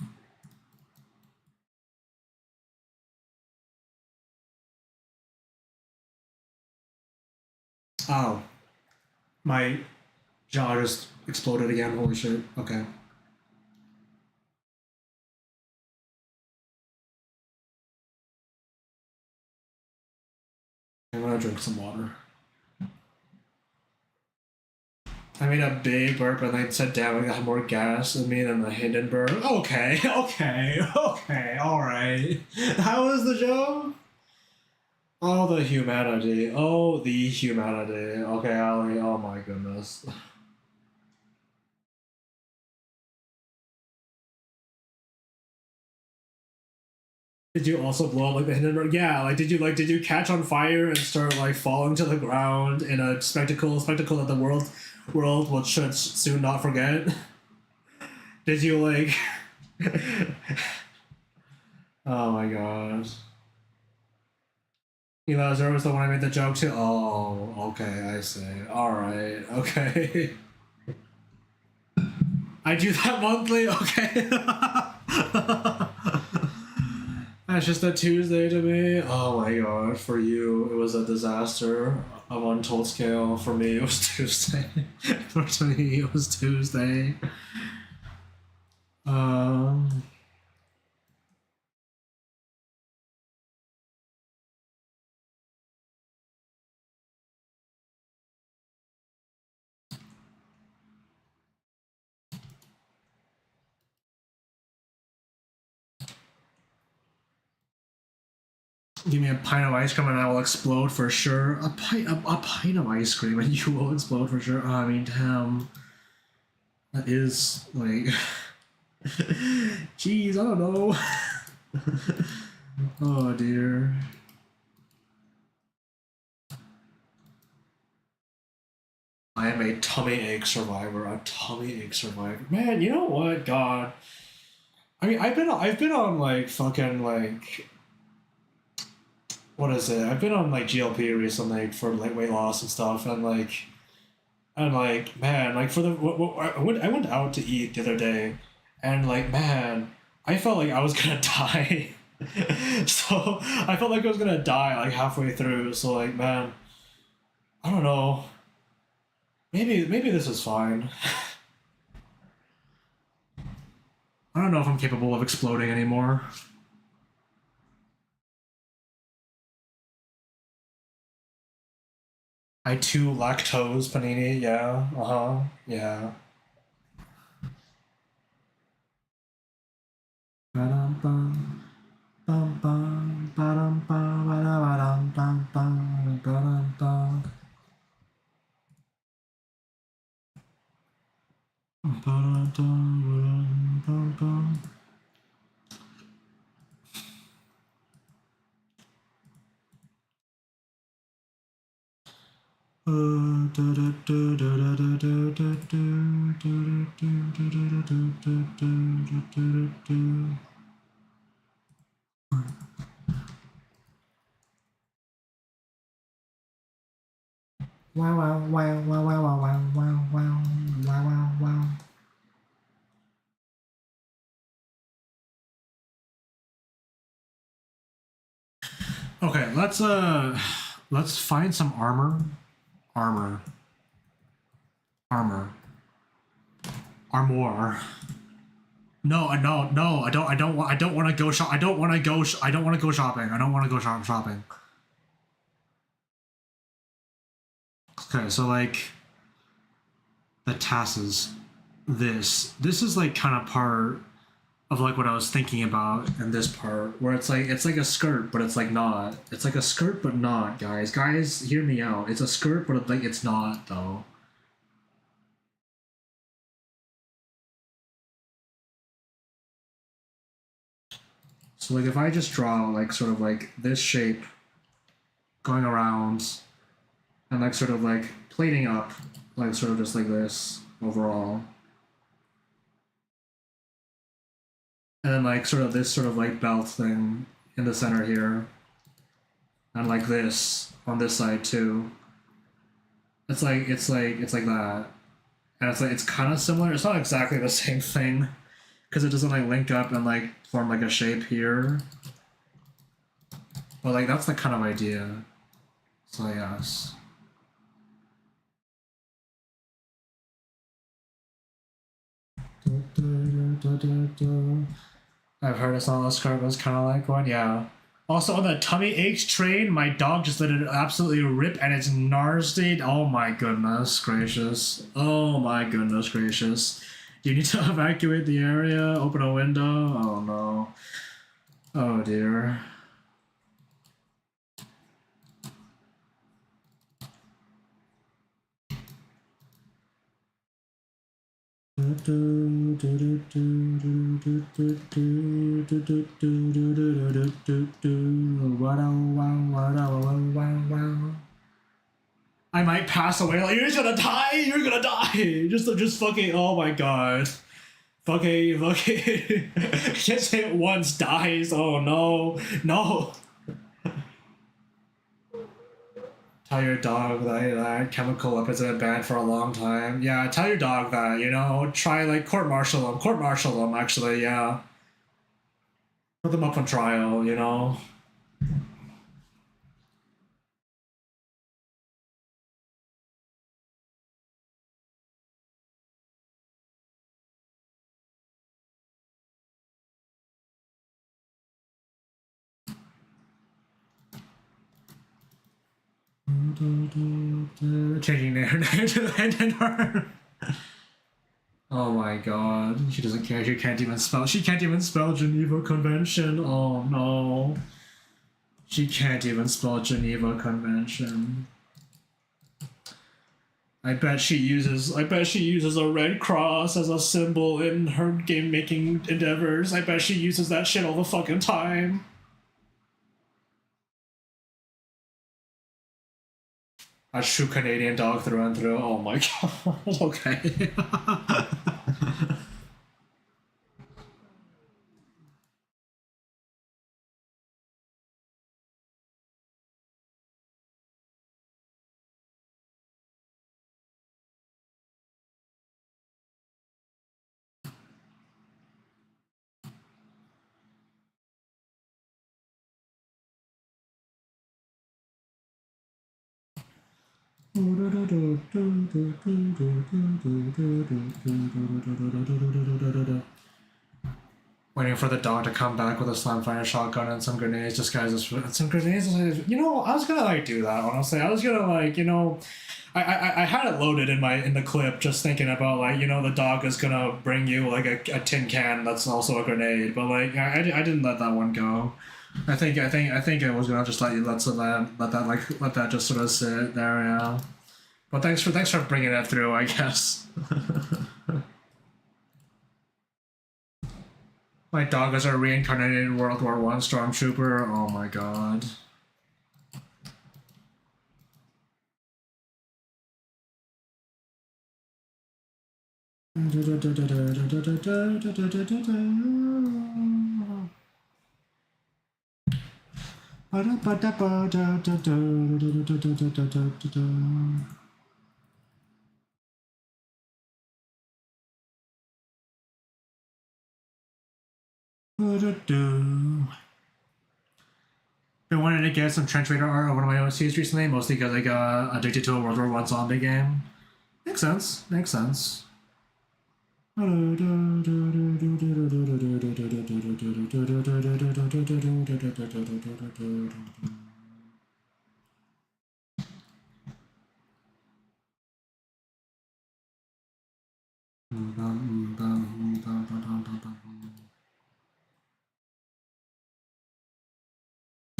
Oh, my jaw just exploded again. Holy shit. Okay. I'm gonna drink some water. I made a big burp and I said, damn, I got more gas in me than the Hindenburg. Okay, okay, okay, alright. How was the joke? Oh, the humanity. Oh, the humanity. Okay, Ali, oh my goodness. Did you also blow up like the Hindenburg? Yeah, like did you catch on fire and start like falling to the ground in a spectacle that the world will should soon not forget? Did you like oh my gosh. Eli Zero was the one I made the joke to. Oh, okay, I see. Alright, okay. I do that monthly, okay. That's just a Tuesday to me. Oh my gosh, for you, it was a disaster of untold scale. For me, it was Tuesday. For me, it was Tuesday. Um, Give me a pint of ice cream and I will explode for sure. A pint of ice cream and you will explode for sure. Oh, I mean, damn. That is like. Jeez, I don't know. Oh dear. I am a tummy ache survivor. A tummy ache survivor. Man, you know what? God. I mean, I've been on like fucking like what is it? I've been on like GLP recently for like weight loss and stuff, and like man, like for the I went out to eat the other day, and like man, I felt like I was gonna die. So I felt like I was gonna die like halfway through. So like man, I don't know. Maybe this is fine. I don't know if I'm capable of exploding anymore. I too lactose panini, yeah, yeah. Ba-dum-bum, bum-bum, ba-dum-bum, ba-da-ba-dum, bum-bum, ba-dum-bum. Ba-dum-bum, bum-bum. Wow, wow, wow, wow, wow, wow, wow, wow, wow, wow, wow. Okay, let's find some armor. Armor. Armor. Armor. No, no, no. I don't want to go shop. I don't want to go. I don't want to go shopping. I don't want to go shopping. Okay, so like the tasses. This is like kind of part of like what I was thinking about in this part, where it's like a skirt, but it's like not. It's like a skirt, but not, guys. Guys, hear me out. It's a skirt, but like it's not though. So like if I just draw like sort of like this shape going around and like sort of like plating up, like sort of just like this overall. And then like sort of this sort of like belt thing in the center here. And like this on this side too. It's like that. And it's like it's kind of similar. It's not exactly the same thing because it doesn't like link up and like form like a shape here. But like that's the kind of idea. So yes. I've heard a song skirt was kind of like one, yeah. Also on the tummy aches train, my dog just let it absolutely rip and it's nasty. Oh my goodness gracious. Oh my goodness gracious. Do you need to evacuate the area? Open a window? Oh no. Oh dear. I might pass away. Like you're gonna die. You're gonna die. Just fucking. Oh my god. Fucking. Just hit once, dies. Oh no, no. Tell your dog that chemical weapons have been banned for a long time. Yeah, tell your dog that. You know, try like court martial them. Court martial them. Actually, yeah. Put them up on trial. You know. Changing their name to Hindenburg. Oh my god. She doesn't care. She can't even spell. She can't even spell Geneva Convention. Oh no. She can't even spell Geneva Convention. I bet she uses a red cross as a symbol in her game making endeavors. I bet she uses that shit all the fucking time. A true Canadian dog through and through. Oh my god. Okay. Waiting for the dog to come back with a slamfire shotgun and some grenades, disguises some grenades. You know, I was gonna like do that. Honestly, I was gonna like, you know, I had it loaded in the clip, just thinking about like, you know, the dog is gonna bring you like a tin can that's also a grenade, but like I didn't let that one go. I think I was gonna just let that just sort of sit there, yeah. But thanks for bringing it through, I guess. My dog is a reincarnated World War I stormtrooper. Oh my god. Been wanting to get some Trench Raider art on one of my OCs recently, mostly because I got addicted to a World War I zombie game. Makes sense. Makes sense. There's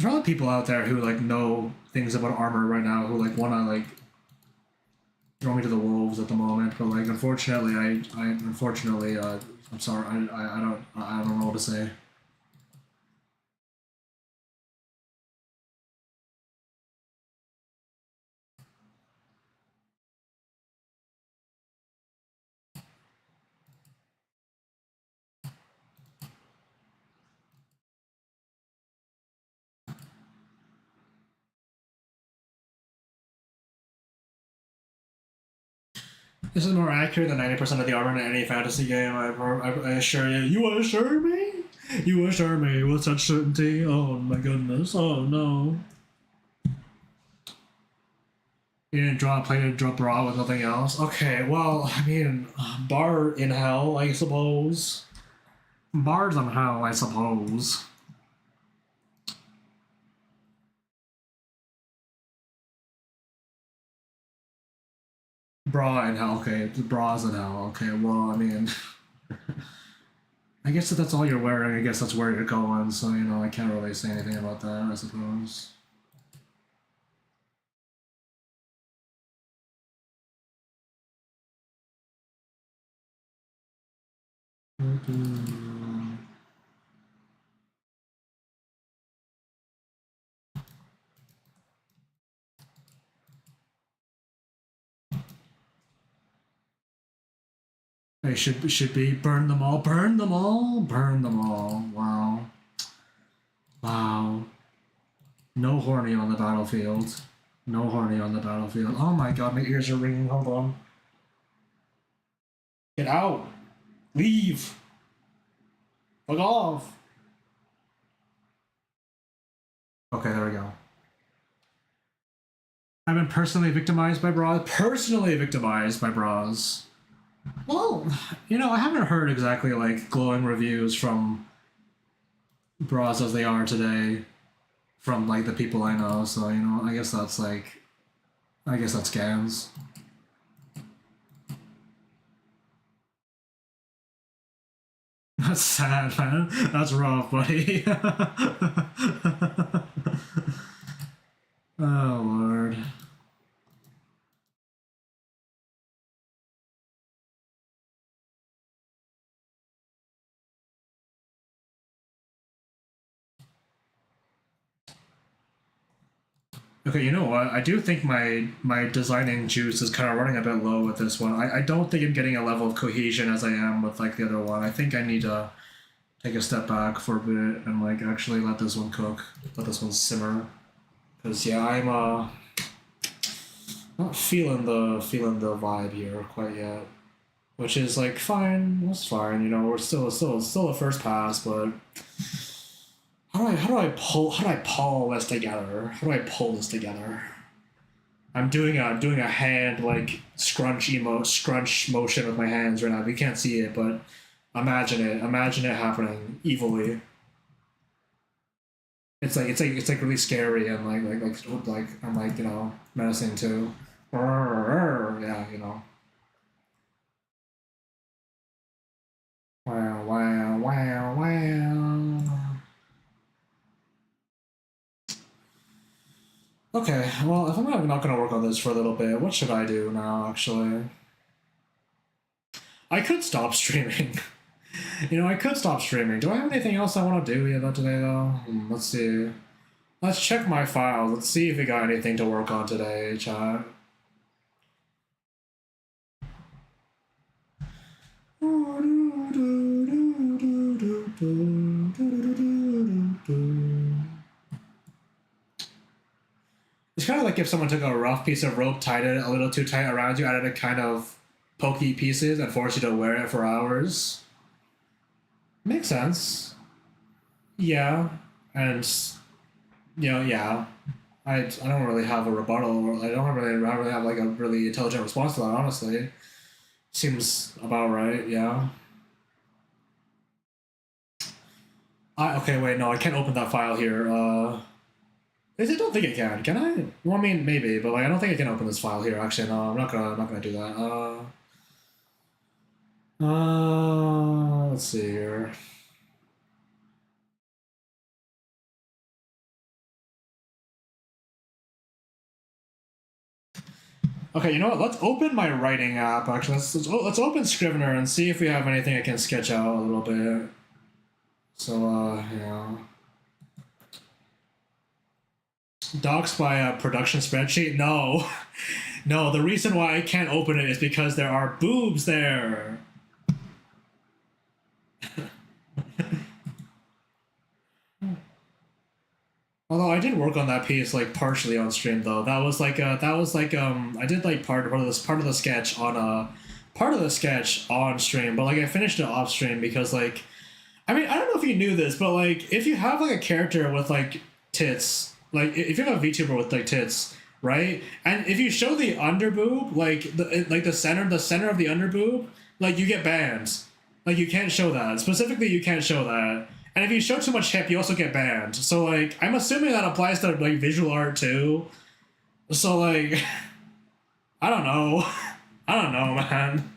probably people out there who like know things about armor right now who like wanna like throw me to the wolves at the moment, but like unfortunately I'm sorry, I don't know what to say. This is more accurate than 90% of the armor in any fantasy game. I assure you. You assure me? You assure me with such certainty? Oh my goodness. Oh no. You didn't play to drop raw with nothing else? Okay, well, I mean, bar in hell, I suppose. Bars in hell, I suppose. Bra in hell, okay. Bras in hell, okay. Well, I mean, I guess if that's all you're wearing, I guess that's where you're going, so, you know, I can't really say anything about that, I suppose. They should be burn them all, burn them all, burn them all. Wow. Wow. No horny on the battlefield. No horny on the battlefield. Oh my god, my ears are ringing. Hold on. Get out. Leave. Fuck off. Okay, there we go. I've been personally victimized by bras. Personally victimized by bras. Well, you know, I haven't heard exactly like glowing reviews from bras as they are today from like the people I know, so you know, I guess that's scans. That's sad, man. That's rough, buddy. Oh lord. Okay, you know what? I do think my designing juice is kind of running a bit low with this one. I don't think I'm getting a level of cohesion as I am with like the other one. I think I need to take a step back for a bit and like actually let this one cook, let this one simmer. Cause yeah, I'm not feeling the vibe here quite yet, which is like fine. That's fine. You know, we're still a first pass, but how do I pull this together? How do I pull this together? I'm doing a hand like scrunch motion with my hands right now. We can't see it, but imagine it. Imagine it happening evilly. It's like really scary and like I'm like menacing too. Yeah, Wow, wow, wow, wow. Okay, well, if I'm not gonna work on this for a little bit, what should I do now, actually? I could stop streaming. I could stop streaming. Do I have anything else I want to do yet today, though? Let's see. Let's check my files. Let's see if we got anything to work on today, chat. It's kind of like if someone took a rough piece of rope, tied it a little too tight around you, added a kind of pokey pieces, and forced you to wear it for hours. Makes sense. Yeah, and yeah. I don't really have a rebuttal, or I don't really have like a really intelligent response to that. Honestly, seems about right. Yeah. Okay, wait, no, I can't open that file here. I don't think I can. Can I? Well, I mean, maybe, but like, I don't think I can open this file here. Actually, no, I'm not gonna do that. Let's see here. Okay, you know what? Let's open my writing app. Actually, let's open Scrivener and see if we have anything I can sketch out a little bit. So, yeah. Docs by a production spreadsheet? No. No, the reason why I can't open it is because there are boobs there. Although I did work on that piece like partially on stream though. That was like I did like part of the sketch on part of the sketch on stream, but like I finished it off stream because like I mean I don't know if you knew this, but like if you have like a character with like tits, like if you have a VTuber with like tits, right? And if you show the underboob, the center of the underboob, like you get banned. Like you can't show that. Specifically, you can't show that. And if you show too much hip, you also get banned. So like, I'm assuming that applies to like visual art too. So like, I don't know. I don't know, man.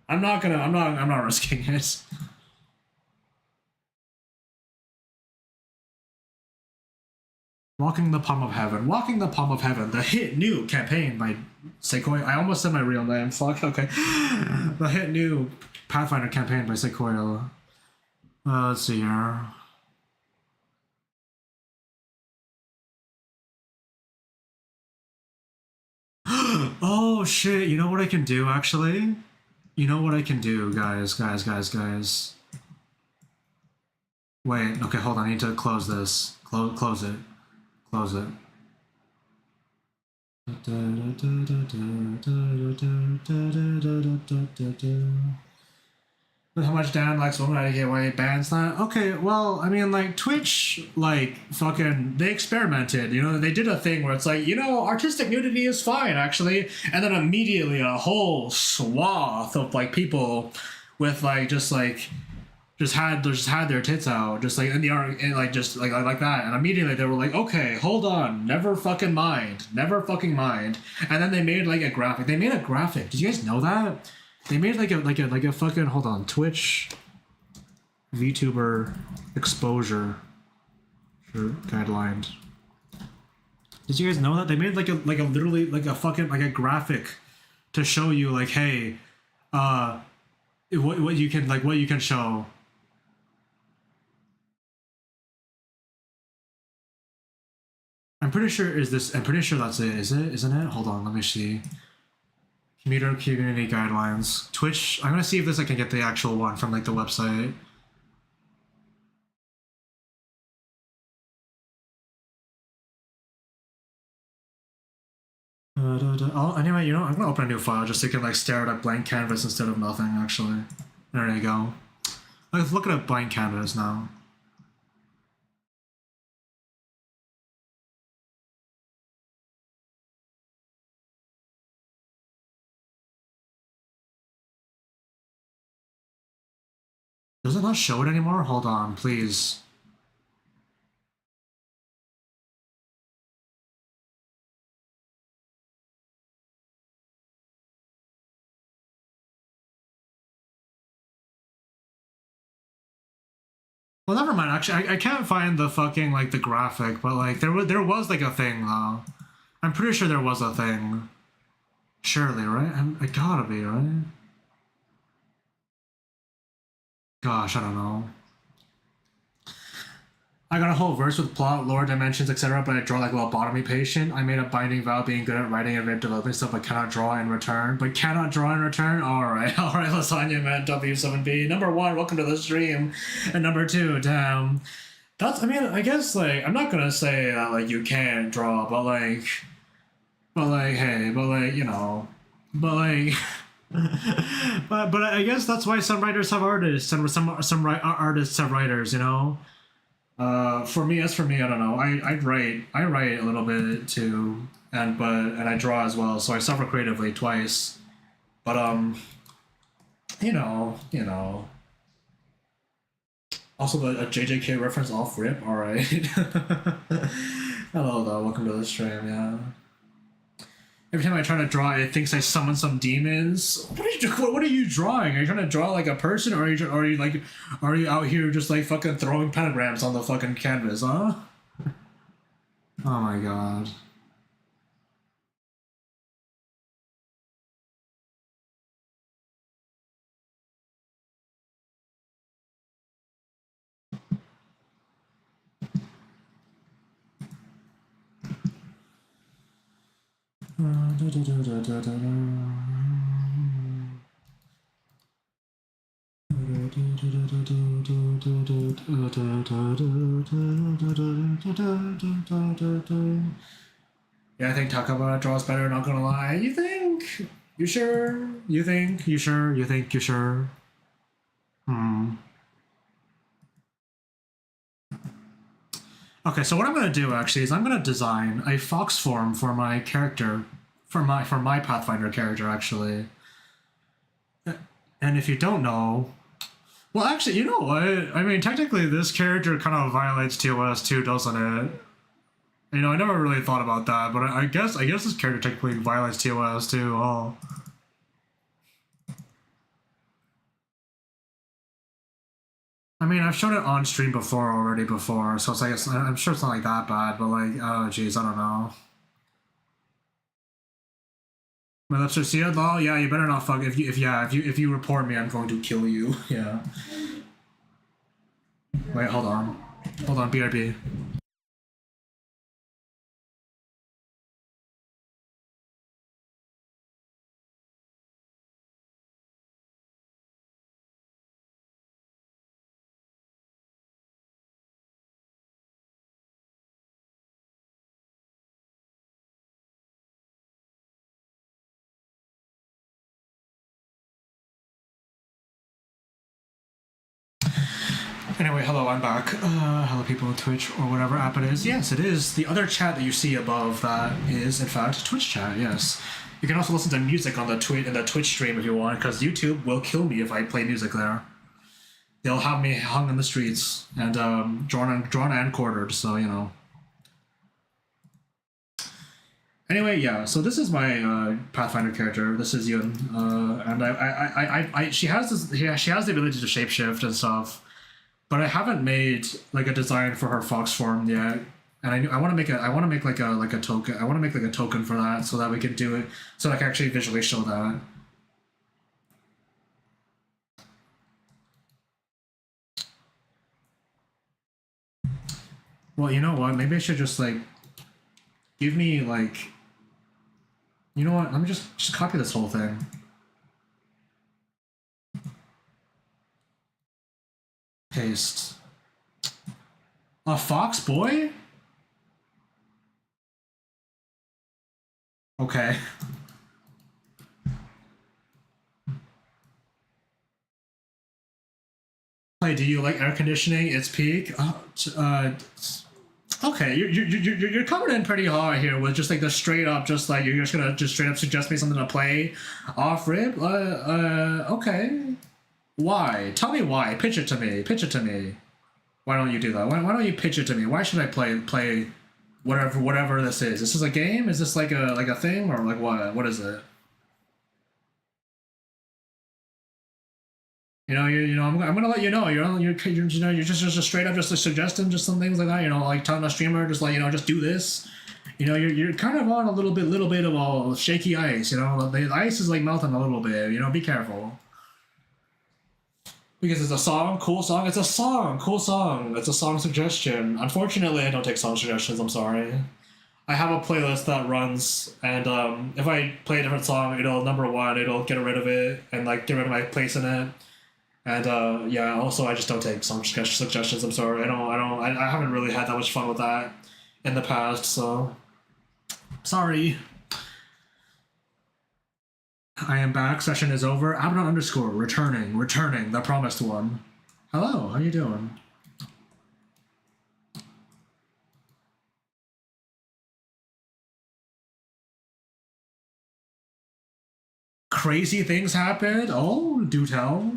I'm not risking it. Walking the Palm of Heaven. Walking the Palm of Heaven, the hit new campaign by Sequoia. I almost said my real name. Fuck, okay. The hit new Pathfinder campaign by Sequoia. Let's see here. Oh shit, you know what I can do actually? You know what I can do, guys. Wait, okay, hold on, I need to close this. Close it. Close it. How much Dan likes women, I get why he bans that. Okay, well, I mean, like Twitch, like fucking, they experimented. They did a thing where it's like, artistic nudity is fine actually, and then immediately a whole swath of like people with like just had their tits out, just like in the art, and like just like that, and immediately they were like, okay, hold on, never fucking mind, and then they made like a graphic. They made a graphic. Did you guys know that? They made like a fucking hold on Twitch VTuber exposure guideline. Did you guys know that they made like a literally like a fucking like a graphic to show you like, hey, what you can show. I'm pretty sure that's it. Isn't it? Hold on, let me see. Community guidelines. Twitch. I'm gonna see if I can get the actual one from like the website. Oh, anyway, I'm gonna open a new file just so you can like stare at a blank canvas instead of nothing. Actually, there you go. Let's look at a blank canvas now. Does it not show it anymore? Hold on, please. Well, never mind. Actually, I can't find the fucking like the graphic, but like there was like a thing though. I'm pretty sure there was a thing. Surely, right? It gotta be, right? Gosh, I don't know. I got a whole verse with plot, lore, dimensions, etc., but I draw like a lobotomy patient. I made a binding vow being good at writing and developing stuff, but cannot draw in return. But cannot draw in return? Alright, alright, Lasagna Man W7B. Number 1, welcome to the stream. And number 2, damn. That's, I mean, I guess, like, I'm not gonna say that, like, you can't draw, but, like, hey, but, like, you know, but, like, but I guess that's why some writers have artists, and some artists have writers, you know? For me, I don't know. I write a little bit too, and I draw as well, so I suffer creatively twice. But you know. Also, a JJK reference off rip. All right. Hello, though. Welcome to the stream. Yeah. Every time I try to draw, it thinks I summon some demons. What are you drawing? Are you trying to draw like a person, or are you out here just like fucking throwing pentagrams on the fucking canvas, huh? Oh my god. Yeah, I think Takaba draws better, not gonna lie. You think? You sure? You think? You sure? You think? You sure? Okay, so what I'm gonna do actually is I'm gonna design a fox form for my character, for my Pathfinder character actually. And if you don't know, well, actually, you know what? I mean, technically, this character kind of violates TOS too, doesn't it? You know, I never really thought about that, but I guess this character technically violates TOS too. Oh. I mean, I've shown it on stream already, so it's like I'm sure it's not like that bad, but like, oh jeez, I don't know. My lips are sealed. Oh yeah, you better not fuck. If you report me, I'm going to kill you. Yeah. Wait, hold on, BRB. Anyway, hello, I'm back. Hello, people on Twitch or whatever app it is. Yes, it is. The other chat that you see above that is, in fact, Twitch chat. Yes, you can also listen to music on the Twitch stream if you want, because YouTube will kill me if I play music there. They'll have me hung in the streets and drawn and quartered. So you know. Anyway, yeah. So this is my Pathfinder character. This is Yun, and she has this. Yeah, she has the ability to shapeshift and stuff. But I haven't made like a design for her fox form yet, and I want to make like a token. I want to make like a token for that so that we can do it, so I can actually visually show that. Well, you know what? Maybe I should just like give me like. You know what? Let me just copy this whole thing. Paste. A fox boy? Okay. Hey, do you like air conditioning? It's peak. Okay, you're coming in pretty hard here with just like the straight up, just like you're just gonna just straight up suggest me something to play off rip. Okay. Why? Tell me why. Pitch it to me. Pitch it to me. Why don't you do that? Why don't you pitch it to me? Why should I play whatever this is? This is a game? Is this like a thing or like what? What is it? I'm gonna let you know. You're just straight up just suggesting just some things like that. Like telling a streamer just like just do this. You're kind of on a little bit of all shaky ice. The ice is like melting a little bit. Be careful. Because it's a song, cool song. It's a song, cool song. It's a song suggestion. Unfortunately, I don't take song suggestions. I'm sorry. I have a playlist that runs, and if I play a different song, it'll number one. It'll get rid of it and like get rid of my place in it. And yeah, also I just don't take song suggestions. I'm sorry. I haven't really had that much fun with that in the past. So sorry. I am back. Session is over. Abaddon underscore returning, the promised one. Hello, how you doing? Crazy things happened? Oh, do tell.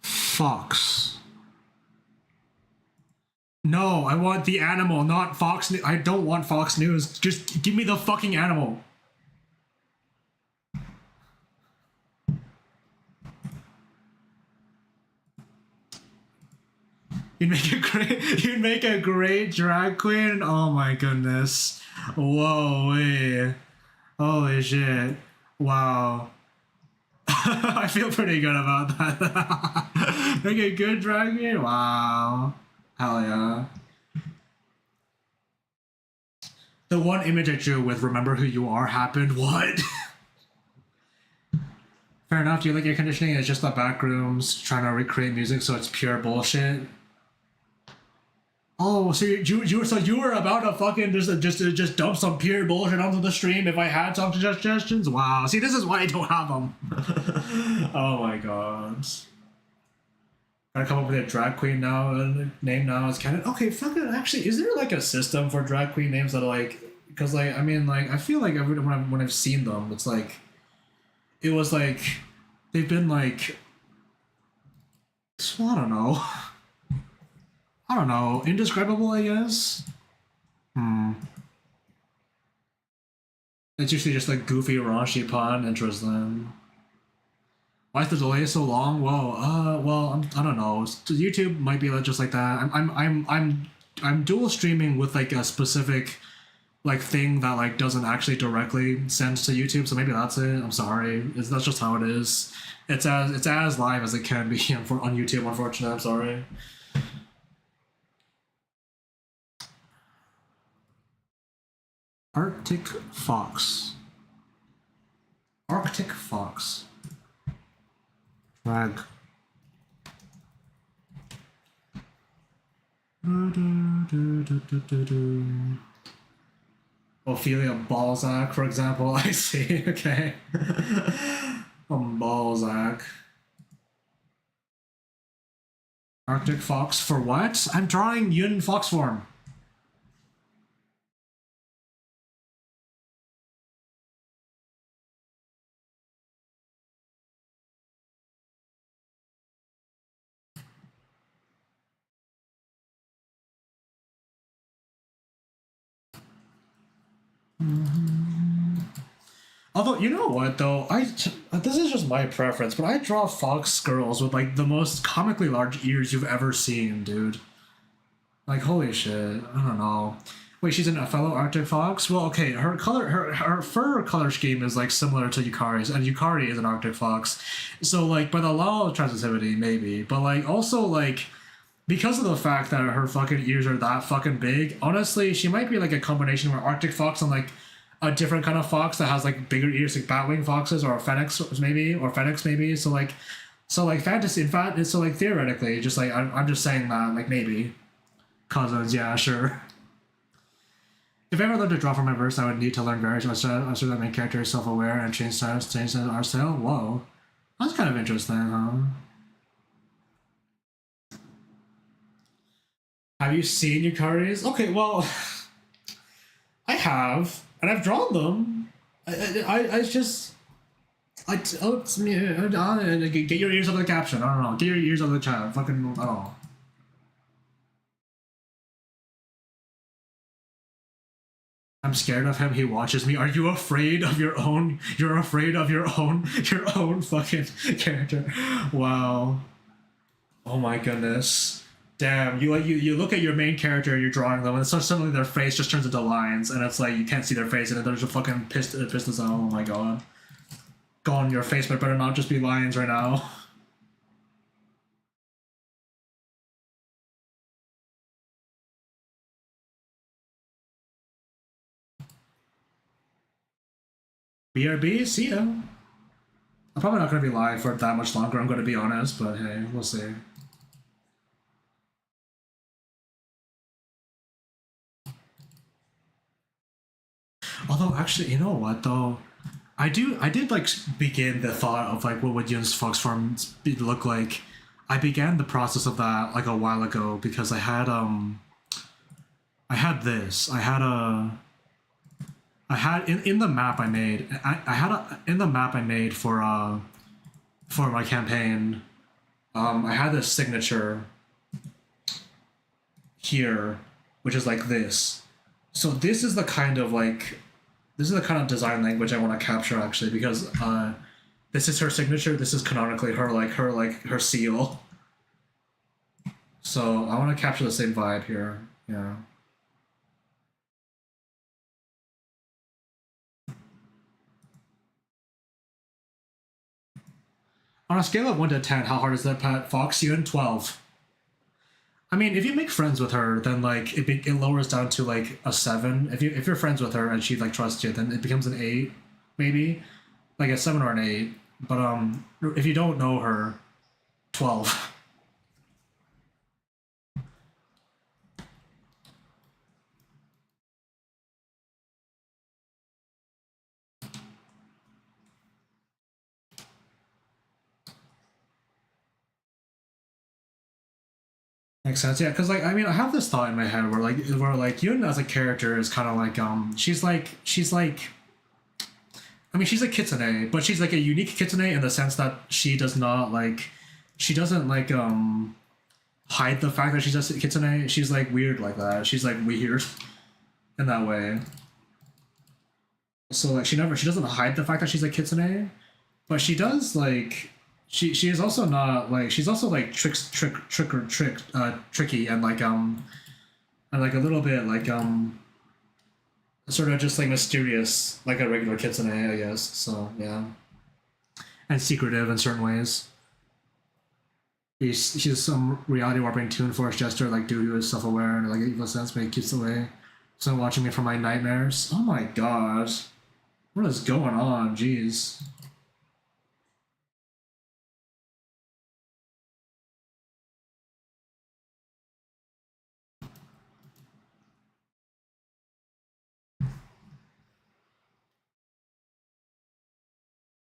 Fox. No, I want the animal, not Fox News. I don't want Fox News. Just give me the fucking animal. You'd make a great drag queen. Oh my goodness. Whoa, wait. Holy shit. Wow. I feel pretty good about that. Make a good drag queen? Wow. Hell yeah. The one image I drew with "Remember Who You Are" happened. What? Fair enough. Do you like air conditioning? It's just the back rooms trying to recreate music, so it's pure bullshit. Oh, so you were about to fucking just dump some pure bullshit onto the stream if I had some suggestions? Wow. See, this is why I don't have them. Oh my god. Gotta come up with a drag queen now name now as canon. Okay, fuck it. Actually, is there like a system for drag queen names that are like? Because like I mean like I feel like when I've seen them, it's like it was like they've been like I don't know. I don't know, indescribable, I guess. It's usually just like goofy, raunchy pun. Interesting. Why is the delay so long? Well, I don't know. YouTube might be just like that. I'm dual streaming with like a specific like thing that like doesn't actually directly send to YouTube. So maybe that's it. I'm sorry. That's just how it is. It's as live as it can be on YouTube. Unfortunately, I'm sorry. Arctic Fox. Arctic Fox. Drag. Ophelia Balzac, for example. I see. Okay. Balzac. Arctic Fox for what? I'm drawing Yun Fox form. Although, you know what, though? This is just my preference, but I draw fox girls with, like, the most comically large ears you've ever seen, dude. Like, holy shit. I don't know. Wait, she's a fellow Arctic fox? Well, okay, her fur color scheme is, like, similar to Yukari's, and Yukari is an Arctic fox. So, like, by the law of transitivity, maybe. But, like, also, like, because of the fact that her fucking ears are that fucking big, honestly, she might be, like, a combination of an Arctic fox and, like, a different kind of fox that has like bigger ears, like batwing foxes or a phoenix maybe. So like fantasy. In fact, so like theoretically, just like I'm just saying that like maybe cousins. Yeah, sure. If I ever learned to draw from my verse, I would need to learn various so that my character is self-aware and change the art style. Whoa, that's kind of interesting, huh? Have you seen Yukari's? Okay, well, I have, and I've drawn them. I just. Oh, it's me. Get your ears out of the caption. I don't know. Get your ears out of the chat. Fucking, I don't know. I'm scared of him. He watches me. Are you afraid of your own? You're afraid of your own fucking character. Wow. Oh my goodness. Damn. You look at your main character. You're drawing them, and so suddenly their face just turns into lines, and it's like you can't see their face, and then there's a fucking pistons. Oh my god. Go on your face, but better not just be lines right now. BRB, see ya. I'm probably not going to be live for that much longer, I'm going to be honest, but hey, we'll see. Although, actually, you know what, though? I did, like, begin the thought of, like, what would Yun's Fox Farm look like. I began the process of that, like, a while ago, because I had this. I had in the map I made. I had in the map I made for my campaign. I had this signature here, which is like this. So this is the kind of design language I want to capture actually, because this is her signature. This is canonically her seal. So I want to capture the same vibe here. Yeah. On a scale of 1 to 10, how hard is that, Pat? Fox, Yun, 12. I mean, if you make friends with her, then like it lowers down to like a 7. If you're friends with her and she like trusts you, then it becomes an 8, maybe, like a 7 or an 8. But if you don't know her, 12. Makes sense, yeah. Because like I mean, I have this thought in my head where like Yun as a character is kind of like she's like I mean she's a kitsune, but she's like a unique kitsune in the sense that she doesn't like hide the fact that she's a kitsune. She's like weird like that. She's like weird in that way. So like she doesn't hide the fact that she's a kitsune, but she does like she is also not like she's also like tricky and like a little bit like sort of just like mysterious like a regular kitsune, I guess. So yeah, and secretive in certain ways. She's some reality warping Toon Force jester like dude who is self aware and like evil sense, but he keeps away. So watching me from my nightmares. Oh my god, what is going on? Jeez.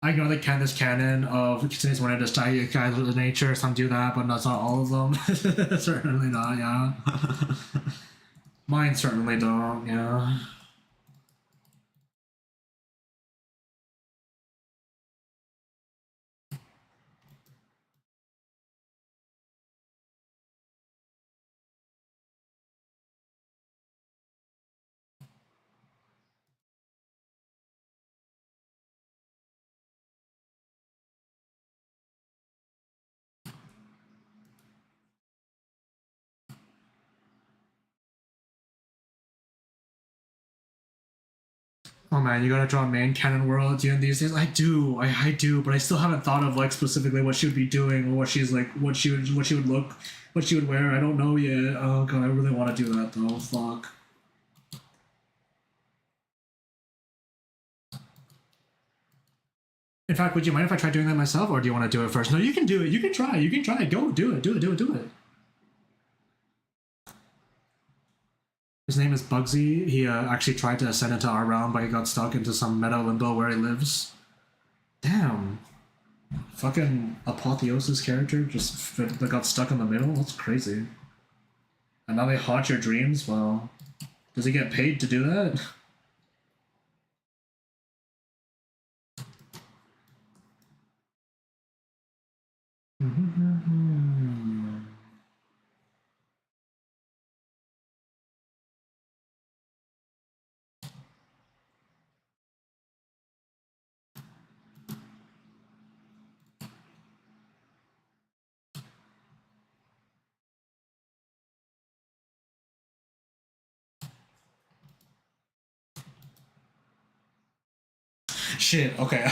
I know the this canon of Kitsune's wanted to study guys with nature. Some do that, but not all of them. Certainly not. Yeah. Mine certainly don't. Yeah. Oh man, you gotta draw main canon world during these days. I do, I do, but I still haven't thought of like specifically what she would be doing or what she's like, what she would look, what she would wear. I don't know yet. Oh god, I really want to do that though. Fuck. In fact, would you mind if I try doing that myself, or do you want to do it first? No, you can do it. You can try. You can try. Go do it. Do it. Do it. Do it. His name is Bugsy. He actually tried to ascend into our realm, but he got stuck into some meta limbo where he lives. Damn. Fucking Apotheosis character just got stuck in the middle? That's crazy. And now they haunt your dreams? Well, does he get paid to do that? Shit. Okay,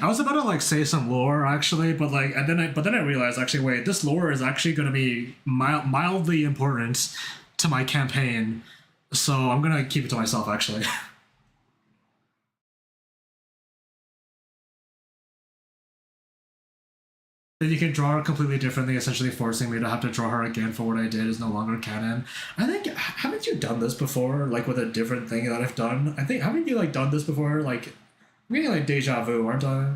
I was about to like say some lore actually, but like, and then I realized actually, wait, this lore is actually going to be mildly important to my campaign, so I'm gonna keep it to myself actually. Then you can draw her completely differently, essentially forcing me to have to draw her again for what I did is no longer canon. I think haven't you done this before, like with a different thing that I've done? I think haven't you like done this before? Like I'm getting like deja vu, aren't I?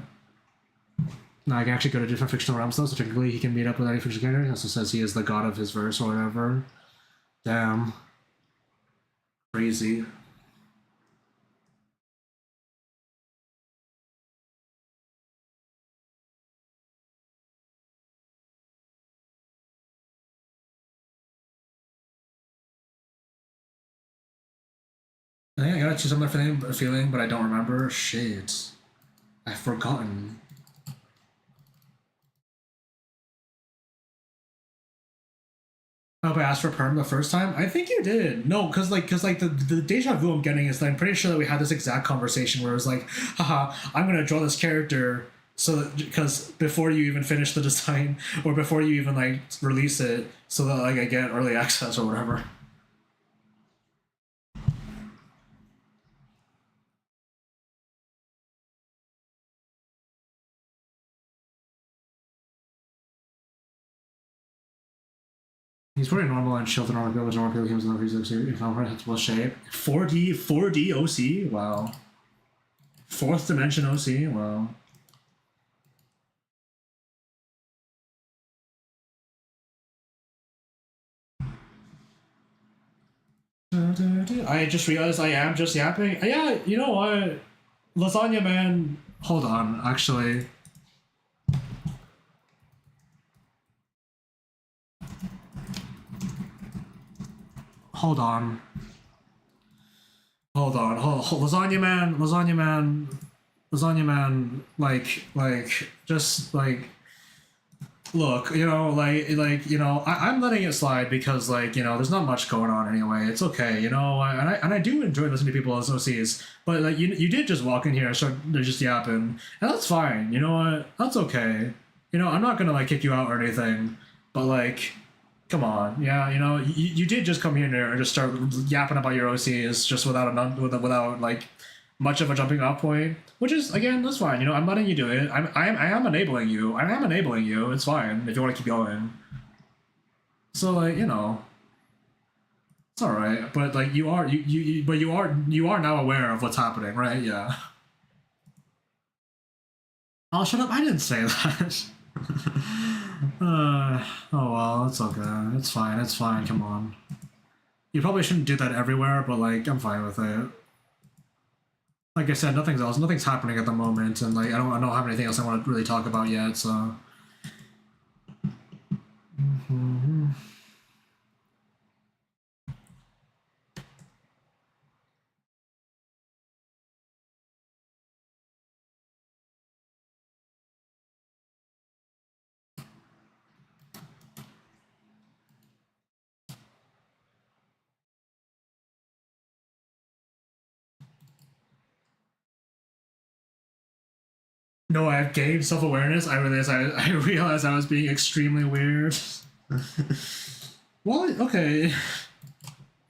No, I can actually go to different fictional realms though, so technically he can meet up with any fictional character. He also says he is the god of his verse or whatever. Damn. Crazy. I think I gotta choose another feeling, but I don't remember. Shit. I've forgotten. Oh, but I asked for perm the first time. I think you did. No, because like the deja vu I'm getting is that I'm pretty sure that we had this exact conversation where it was like, haha, I'm gonna draw this character so that because before you even finish the design or before you even like release it, so that like I get early access or whatever. He's pretty normal and chill to normal people. Normal people comes in the freezer if I'm in shape. 4D OC. Wow. Fourth dimension OC. Wow. I just realized I am just yapping. Yeah, you know what? Lasagna Man. Hold on, actually. Hold on. Lasagna Man. Lasagna Man. Lasagna Man. Just like. Look, I'm letting it slide because, there's not much going on anyway. It's okay, and I do enjoy listening to people as OCs, but like you did just walk in here and start they're just yapping, and that's fine. You know what? That's okay. I'm not gonna like kick you out or anything, but like, come on, yeah, you did just come here and just start yapping about your OCs just without like much of a jumping off point, which is again that's fine. I'm letting you do it. I am enabling you. I am enabling you. It's fine if you want to keep going. So like it's all right. But like you are now aware of what's happening, right? Yeah. Oh, shut up! I didn't say that. Oh well, it's okay. It's fine. It's fine. Come on. You probably shouldn't do that everywhere, but like I'm fine with it. Like I said, nothing's happening at the moment, and like I don't have anything else I want to really talk about yet. So, no, I've gained self awareness. I realized I was being extremely weird. Well, okay.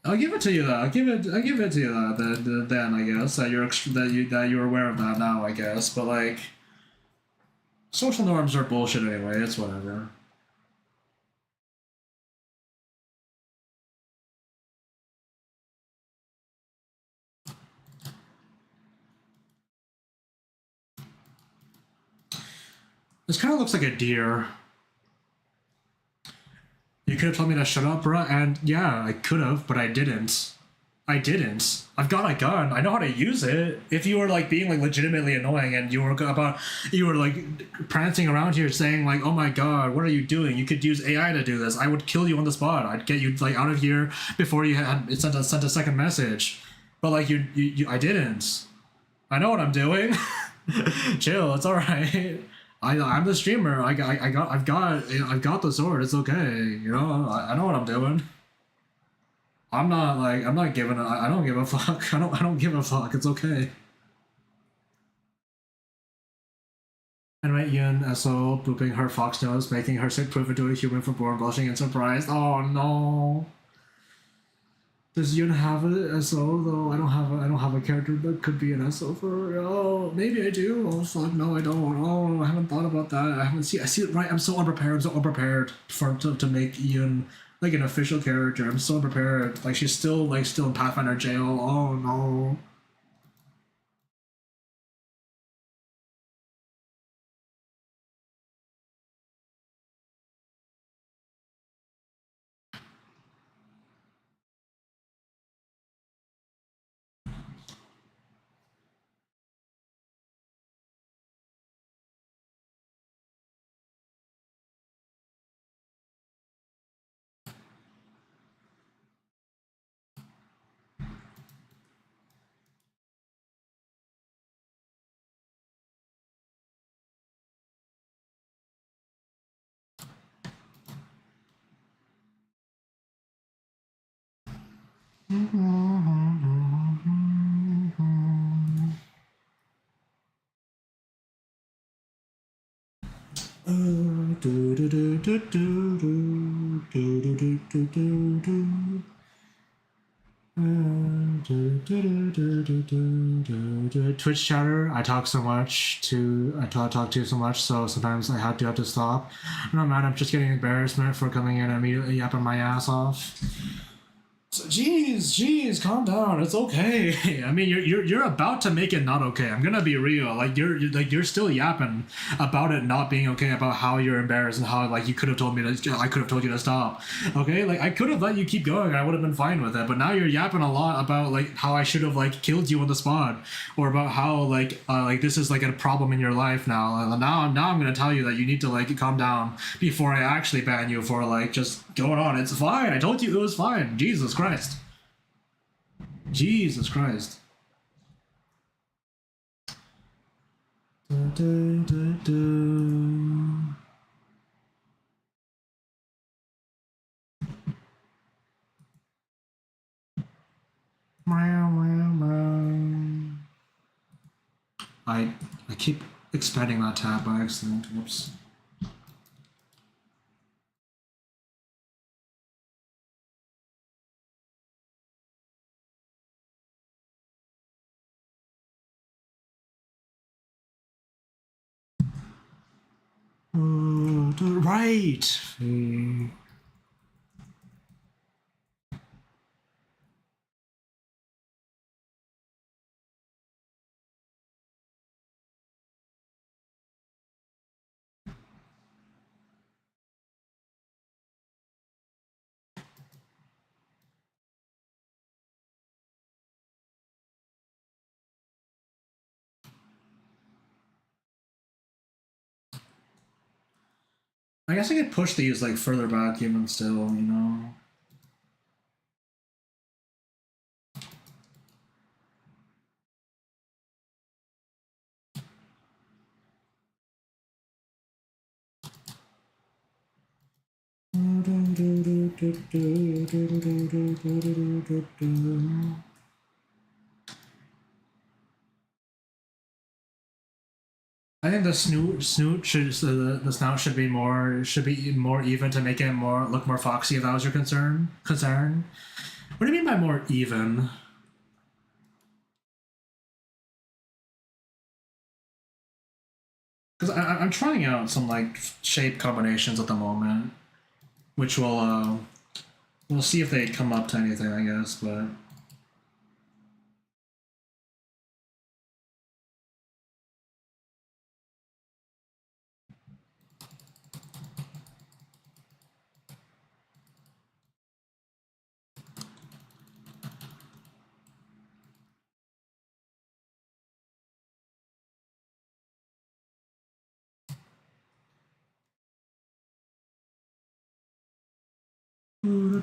I'll give it to you though. I give it to you though. Then I guess that you're aware of that now. I guess, but like social norms are bullshit anyway. It's whatever. This kind of looks like a deer. You could have told me to shut up, bruh, and yeah, I could have, but I didn't. I didn't. I've got a gun. I know how to use it. If you were like being like legitimately annoying and you were like prancing around here saying like, "Oh my god, what are you doing? You could use AI to do this." I would kill you on the spot. I'd get you like out of here before you had sent a second message. But like I didn't. I know what I'm doing. Chill. It's all right. I'm the streamer. I've got the sword. It's okay. You know. I know what I'm doing. I'm not giving a, I don't give a fuck. I don't give a fuck. It's okay. And right, Yun SO pooping her fox nose, making her sick proof into a human for born blushing and surprised. Oh no. Does Yun have a SO though? I don't have a character that could be an SO for. Oh, maybe I do. Oh fuck, no, I don't. Oh, I haven't thought about that. I see it right. I'm so unprepared. I'm so unprepared to make Yun like an official character. I'm so unprepared. Like she's still in Pathfinder jail. Oh no. Twitch chatter. I talk so much I talk to so much, so sometimes I have to stop. No man, I'm just getting embarrassment for coming in and immediately yapping my ass off. So, jeez, calm down. It's okay. I mean, you're about to make it not okay. I'm gonna be real. Like you're still yapping about it not being okay, about how you're embarrassed and how like you could have told me to. I could have told you to stop. Okay, like I could have let you keep going and I would have been fine with it. But now you're yapping a lot about like how I should have like killed you on the spot, or about how like this is like a problem in your life now. Now I'm gonna tell you that you need to like calm down before I actually ban you for like just going on. It's fine. I told you it was fine. Jesus Christ. Jesus Christ. I keep expanding that tab by accident. Whoops. Right. I guess I could push these like further back even still, you know. I think the snoot should the snout should be more even to make it more look more foxy. If that was your concern. What do you mean by more even? Because I'm trying out some like shape combinations at the moment, which will we'll see if they come up to anything, I guess. But How long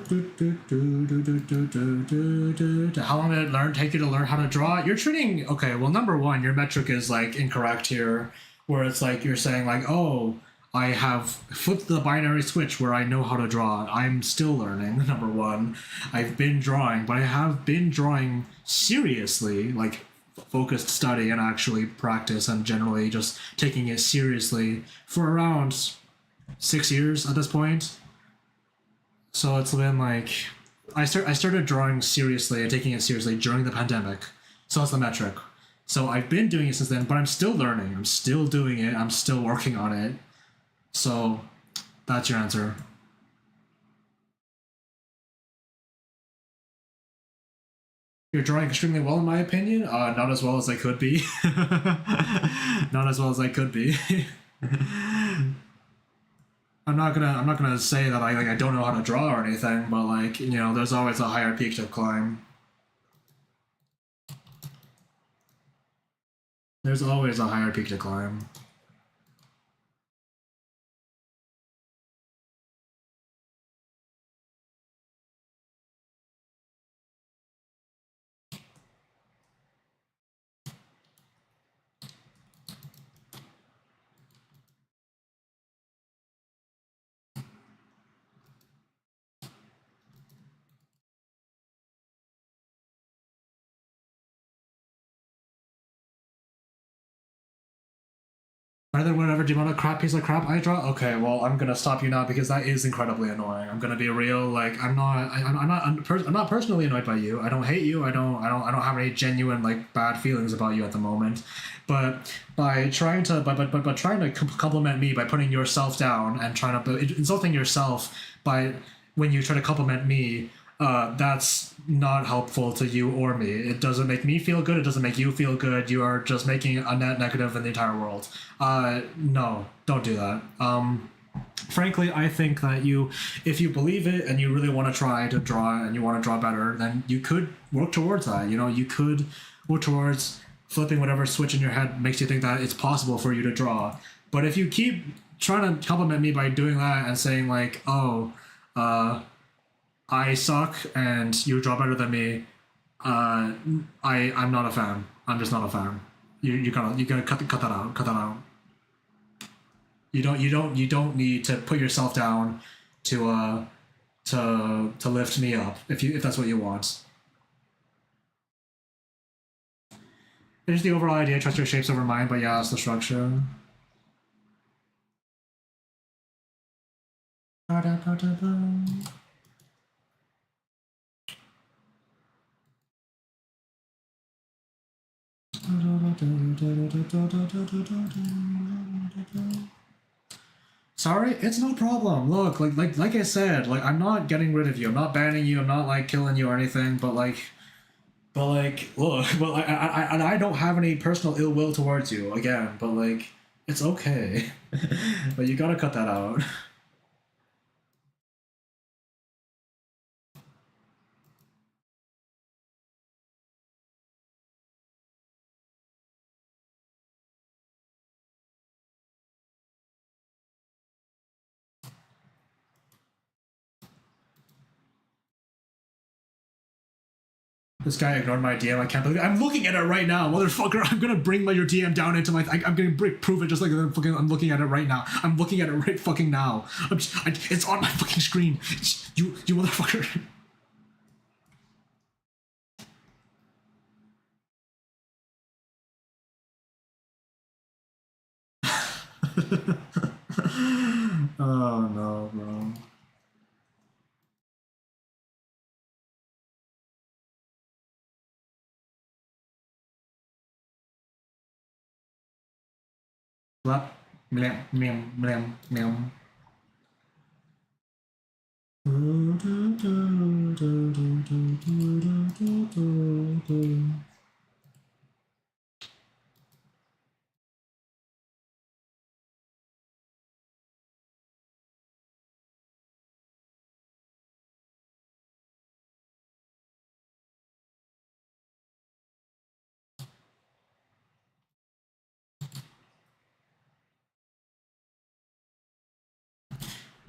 did it take you to learn how to draw? You're treating, okay, well, number one, your metric is like incorrect here, where it's like you're saying like, oh, I have flipped the binary switch where I know how to draw. I'm still learning. Number one, I've been drawing, but I have been drawing seriously, like focused study and actually practice and generally just taking it seriously for around 6 years at this point. So it's been like I started drawing seriously and taking it seriously during the pandemic. So that's the metric. So I've been doing it since then, but I'm still learning. I'm still doing it. I'm still working on it. So that's your answer. You're drawing extremely well, in my opinion. Not as well as I could be. Not as well as I could be. I'm not gonna say that I don't know how to draw or anything, but like there's always a higher peak to climb. There's always a higher peak to climb. Better than whatever demonic crap piece of crap I draw. Okay, well I'm gonna stop you now because that is incredibly annoying. I'm gonna be real. Like I'm not personally annoyed by you. I don't hate you. I don't have any genuine like bad feelings about you at the moment. But by trying to but trying to compliment me by putting yourself down and trying to insulting yourself by when you try to compliment me, that's not helpful to you or me. It doesn't make me feel good. It doesn't make you feel good. You are just making a net negative in the entire world. No, don't do that. Frankly, I think that if you believe it and you really want to try to draw and you want to draw better, then you could work towards that. You could work towards flipping whatever switch in your head makes you think that it's possible for you to draw. But if you keep trying to compliment me by doing that and saying like, oh, I suck and you draw better than me, I'm not a fan. I'm just not a fan. You gotta cut that out. Cut that out. You don't need to put yourself down to lift me up if that's what you want. It's the overall idea. Trust your shapes over mine, but yeah, that's the structure. Sorry, it's no problem. Look, like I said, like I'm not getting rid of you. I'm not banning you. I'm not like killing you or anything. But like, look, but I don't have any personal ill will towards you again. But like, it's okay. But you gotta cut that out. This guy ignored my DM. I can't believe it. I'm looking at it right now, motherfucker. I'm gonna bring your DM down into my. I'm gonna prove it just like I'm looking at it right now. I'm looking at it right fucking now. It's on my fucking screen. You motherfucker. Oh no, bro. What? Mlam, mlam, mlam, mlam.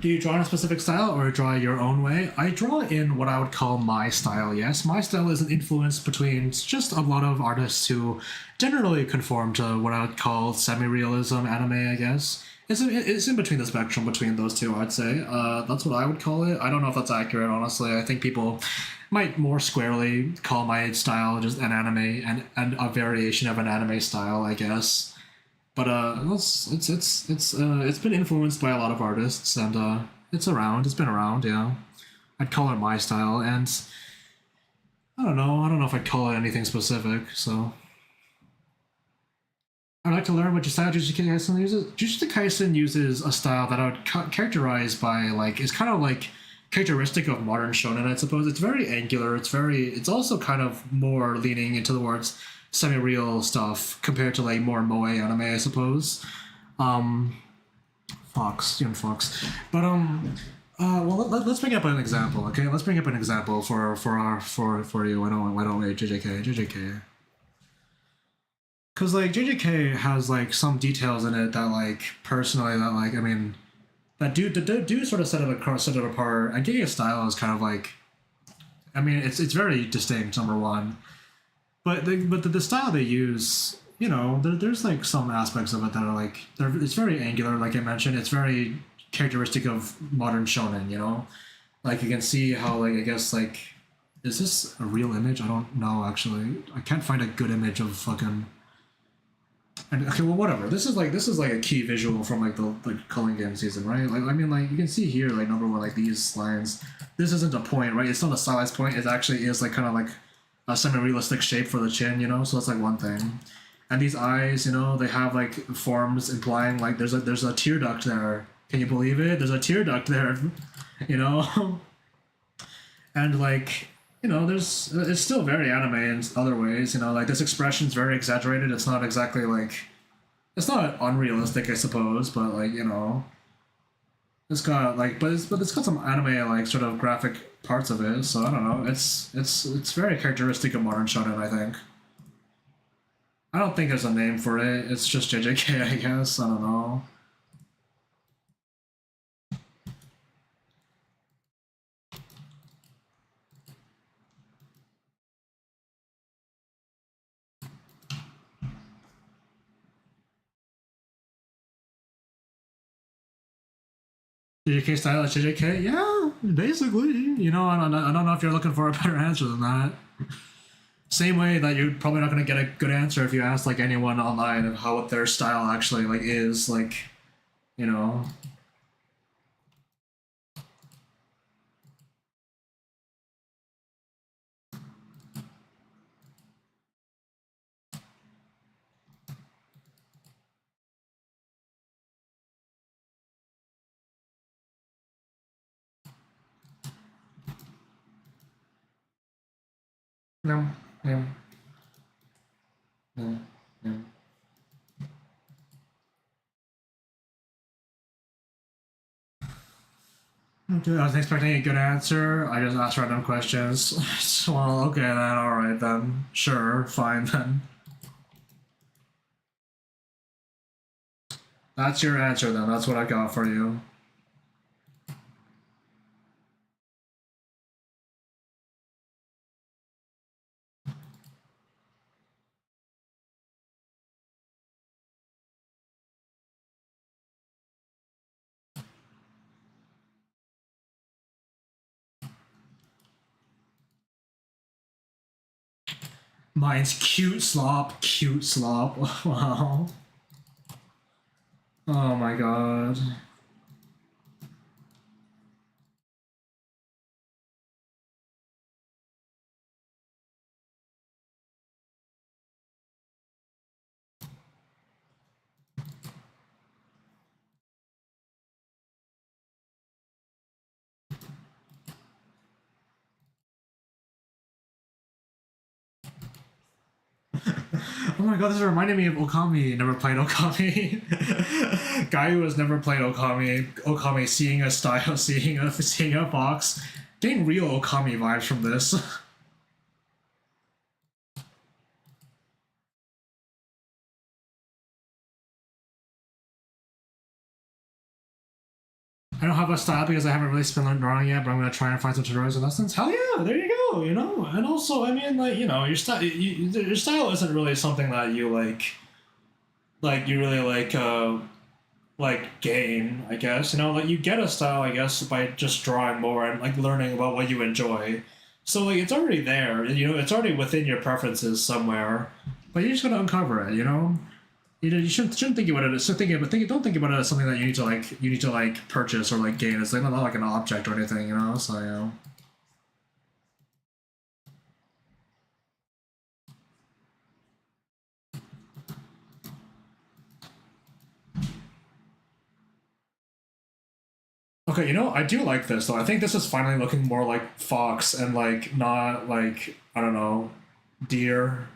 Do you draw in a specific style or draw your own way? I draw in what I would call my style, yes. My style is an influence between just a lot of artists who generally conform to what I would call semi realism anime, I guess. It's in between the spectrum between those two, I'd say. That's what I would call it. I don't know if that's accurate, honestly. I think people might more squarely call my style just an anime and a variation of an anime style, I guess. But it's been influenced by a lot of artists, and it's around. It's been around, yeah. I'd call it my style, and I don't know. I don't know if I'd call it anything specific. So I'd like to learn what style Jujutsu Kaisen uses. Jujutsu Kaisen uses a style that I would characterize by like it's kind of like characteristic of modern shonen. I suppose it's very angular. It's also kind of more leaning into the words semi-real stuff compared to like more moe anime, I suppose. Um, Fox, young Fox. But well, us bring up an example, okay? Let's bring up an example for you. Why don't we JJK? Because like JJK has like some details in it that like personally that like I mean that do sort of set it apart. And Giga's style is kind of like I mean it's very distinct. Number one, but the style they use, there's like some aspects of it that are like it's very angular. Like I mentioned, it's very characteristic of modern shonen. Like you can see how like I guess like is this a real image? I don't know actually. I can't find a good image of fucking. And okay, well, whatever. This is like a key visual from like the Culling Game season, right? Like I mean, like you can see here, like number one, like these lines. This isn't a point, right? It's not a stylized point. It actually is like kind of like a semi-realistic shape for the chin, so that's like one thing. And these eyes, they have like forms implying like there's a tear duct there. Can you believe it? There's a tear duct there, you know. And like there's it's still very anime in other ways. Like this expression's very exaggerated. It's not exactly like it's not unrealistic, I suppose, but like it's got like but it's got some anime like sort of graphic parts of it. So I don't know. It's very characteristic of modern shonen, I think. I don't think there's a name for it. It's just JJK, I guess. I don't know. JJK style is JJK? Yeah, basically. I don't know if you're looking for a better answer than that. Same way that you're probably not going to get a good answer if you ask like anyone online of how what their style actually like is like, you know. No, no, no, no. Okay, I was expecting a good answer. I just asked random questions. Well, okay then, alright then. Sure, fine then. That's your answer then. That's what I got for you. Mine's cute slop, cute slop. Wow. Oh my god. Oh my god, this reminded me of Okami. Never played Okami. Guy who has never played Okami. Okami seeing a style, seeing a box. Getting real Okami vibes from this. I don't have a style because I haven't really spent drawing yet, but I'm gonna try and find some tutorials and lessons. Hell yeah, there you go. You know, and also, I mean, like, you know, your style isn't really something that you like you really like gain. I guess, you know, like you get a style, I guess, by just drawing more and like learning about what you enjoy. So like it's already there. You know, it's already within your preferences somewhere, but you're just gonna uncover it. You know. You shouldn't think about it as don't think about it as something that you need to like purchase or like gain. It's like not like an object or anything, you know. So you know. Okay, you know, I do like this though. I think this is finally looking more like fox and like not like I don't know, deer.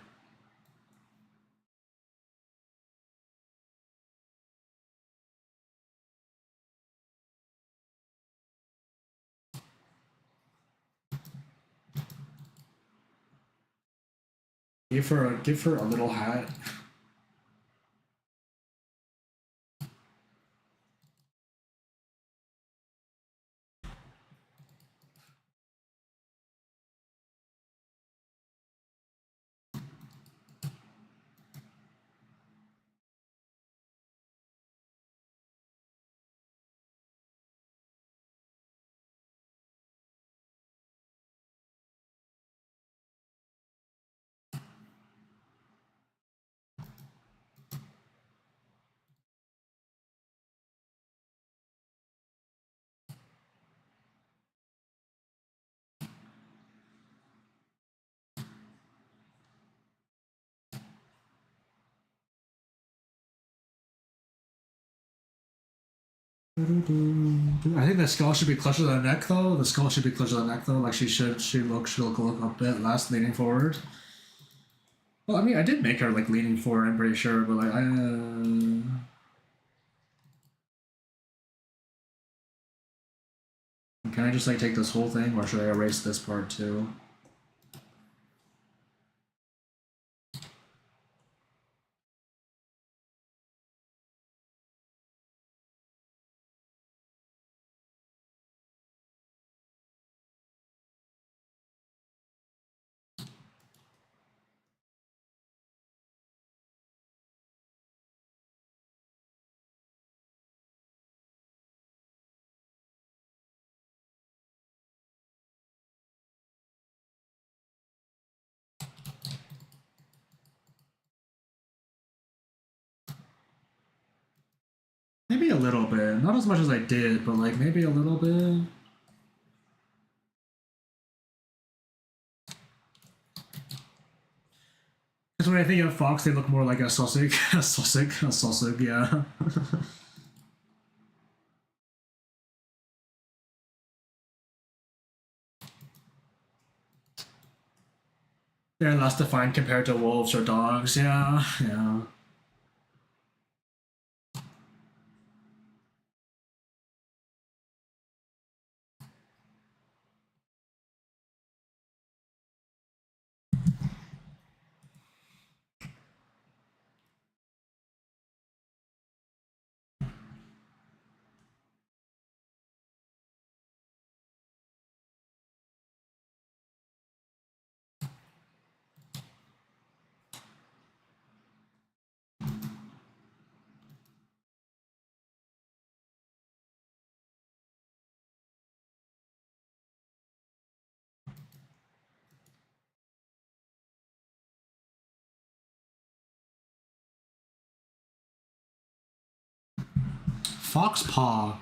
Give her a little hat. I think the skull should be closer to the neck though. The skull should be closer to the neck though. Like she look a bit less leaning forward. Well, I mean, I did make her like leaning forward. I'm pretty sure, but like can I just like take this whole thing, or should I erase this part too? Maybe a little bit, not as much as I did, but like maybe a little bit. Because when I think of fox, they look more like a sausage, a sausage, yeah. They're less defined compared to wolves or dogs, yeah, yeah. Fox paw.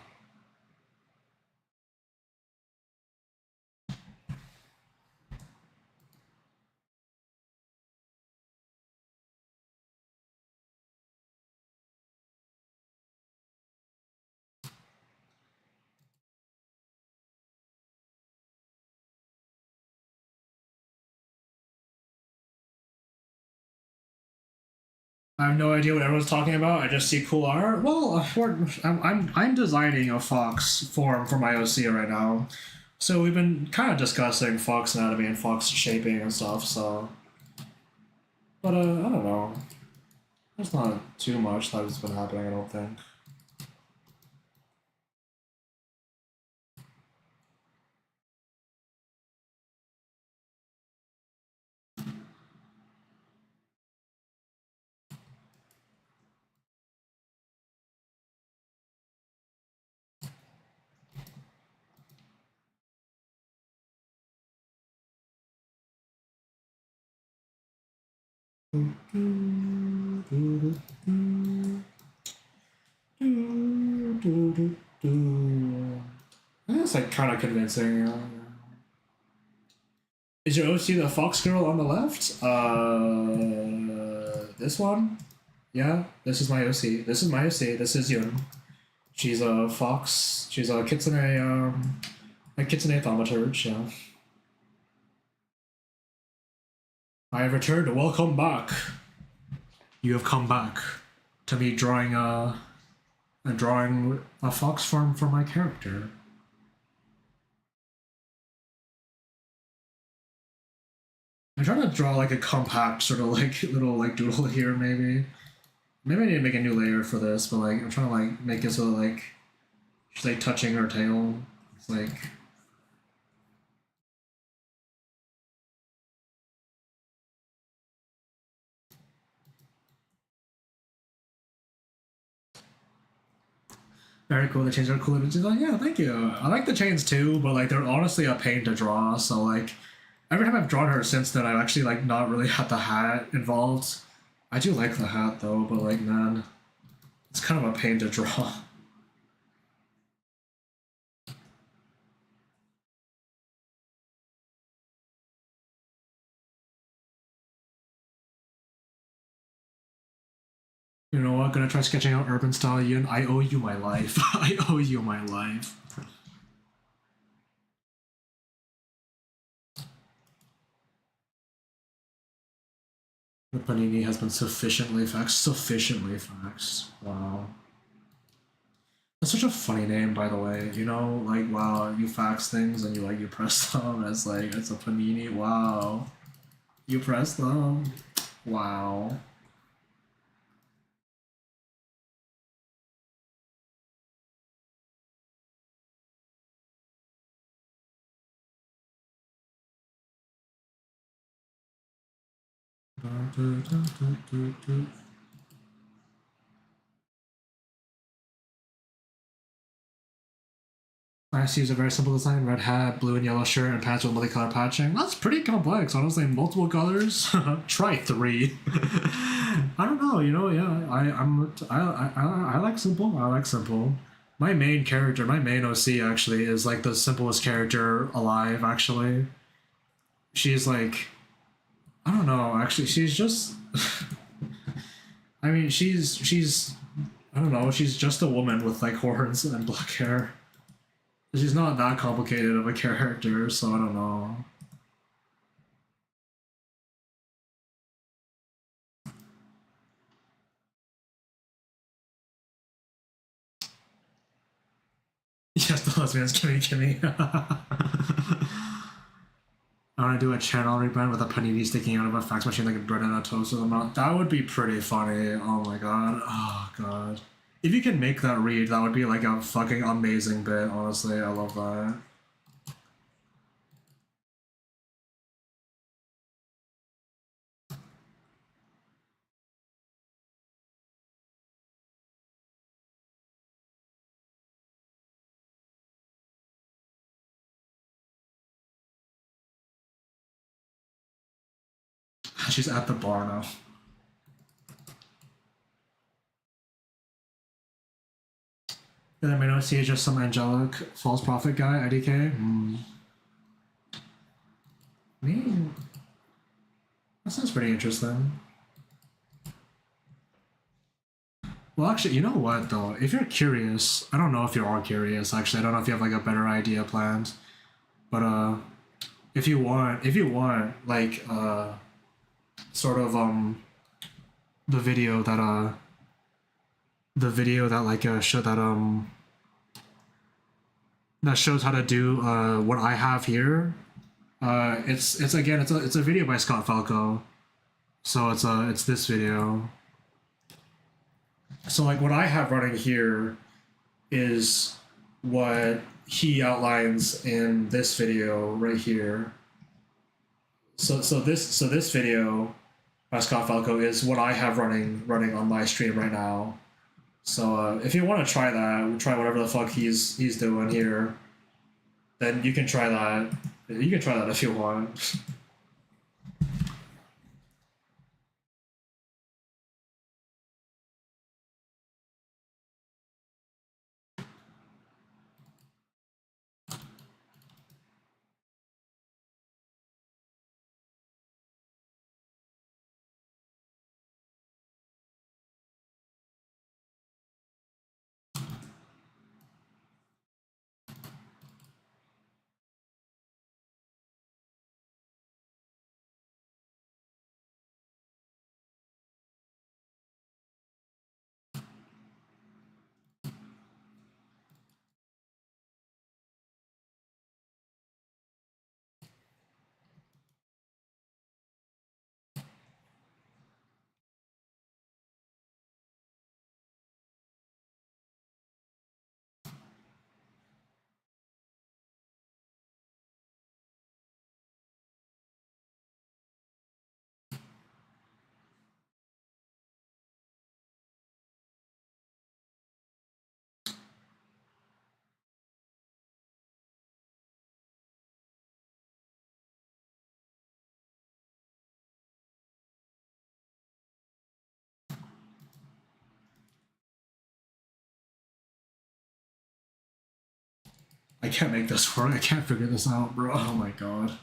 I have no idea what everyone's talking about. I just see cool art. Well, I'm designing a fox form for my OC right now, so we've been kind of discussing fox anatomy and fox shaping and stuff. So, but I don't know. There's not too much that's been happening. I don't think. That's like kind of convincing. Is your OC the fox girl on the left? This one? Yeah, this is my OC. This is my OC. This is Yun. She's a fox. She's a kitsune, a kitsune thaumaturge, yeah. I have returned. Welcome back. You have come back to me drawing a fox form for my character. I'm trying to draw like a compact sort of like little like doodle here maybe. Maybe I need to make a new layer for this, but like I'm trying to like make it so that like she's like touching her tail. It's like very cool. The chains are cool images. Like, yeah, thank you. I like the chains too, but like they're honestly a pain to draw. So like every time I've drawn her since then, I've actually like not really had the hat involved. I do like the hat though, but like man, it's kind of a pain to draw. You know what? Gonna try sketching out urban style Yun. I owe you my life. I owe you my life. The panini has been sufficiently faxed. Sufficiently faxed. Wow. That's such a funny name, by the way. You know, like wow, you fax things and you press them. It's like it's a panini. Wow. You press them. Wow. I see is a very simple design: red hat, blue and yellow shirt, and pants with multicolored patching. That's pretty complex, honestly. Multiple colors. Try 3. I don't know. You know, yeah. I like simple. I like simple. My main character, my main OC actually is like the simplest character alive. Actually, she's like, I don't know. Actually, she's just. I mean, she's. I don't know. She's just a woman with like horns and black hair. She's not that complicated of a character, so I don't know. Yes, the lesbians, gimme. I want to do a channel rebrand with a panini sticking out of a fax machine like a bread and a toast with a mouth. That would be pretty funny. Oh my god. Oh god. If you can make that read, that would be like a fucking amazing bit, honestly. I love that. She's at the bar now. And then we don't see just some angelic false prophet guy, IDK. Me? That sounds pretty interesting. Well, actually, you know what though? If you're curious, I don't know if you are curious. Actually, I don't know if you have like a better idea planned. But if you want, like sort of the video that like show that shows how to do what I have here. It's again it's a video by Scott Falco, so it's this video. So like what I have running here is what he outlines in this video right here. So this video by Scott Falco is what I have running on my stream right now. So if you want to try that, try whatever the fuck he's doing here, then you can try that. You can try that if you want. I can't make this work. I can't figure this out, bro. Oh my god.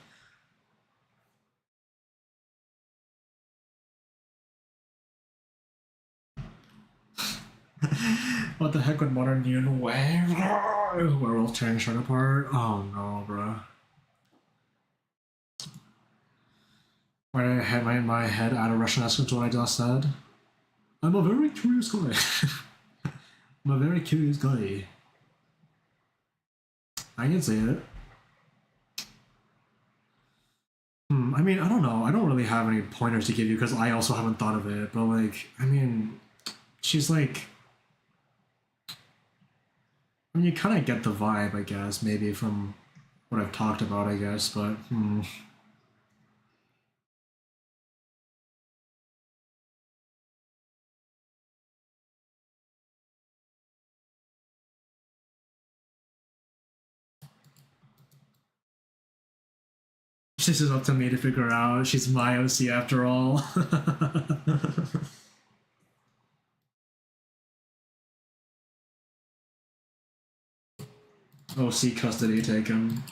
What the heck with modern Yun Wei? Werewolf tearing short apart? Oh no, bro. Why did I have my head out of Russian accent to what I just said? I'm a very curious guy. I'm a very curious guy. I can see it. I mean, I don't know. I don't really have any pointers to give you because I also haven't thought of it. But like, I mean, she's like, I mean, you kind of get the vibe, I guess, maybe from what I've talked about, I guess. But this is up to me to figure out. She's my OC after all. OC custody taken.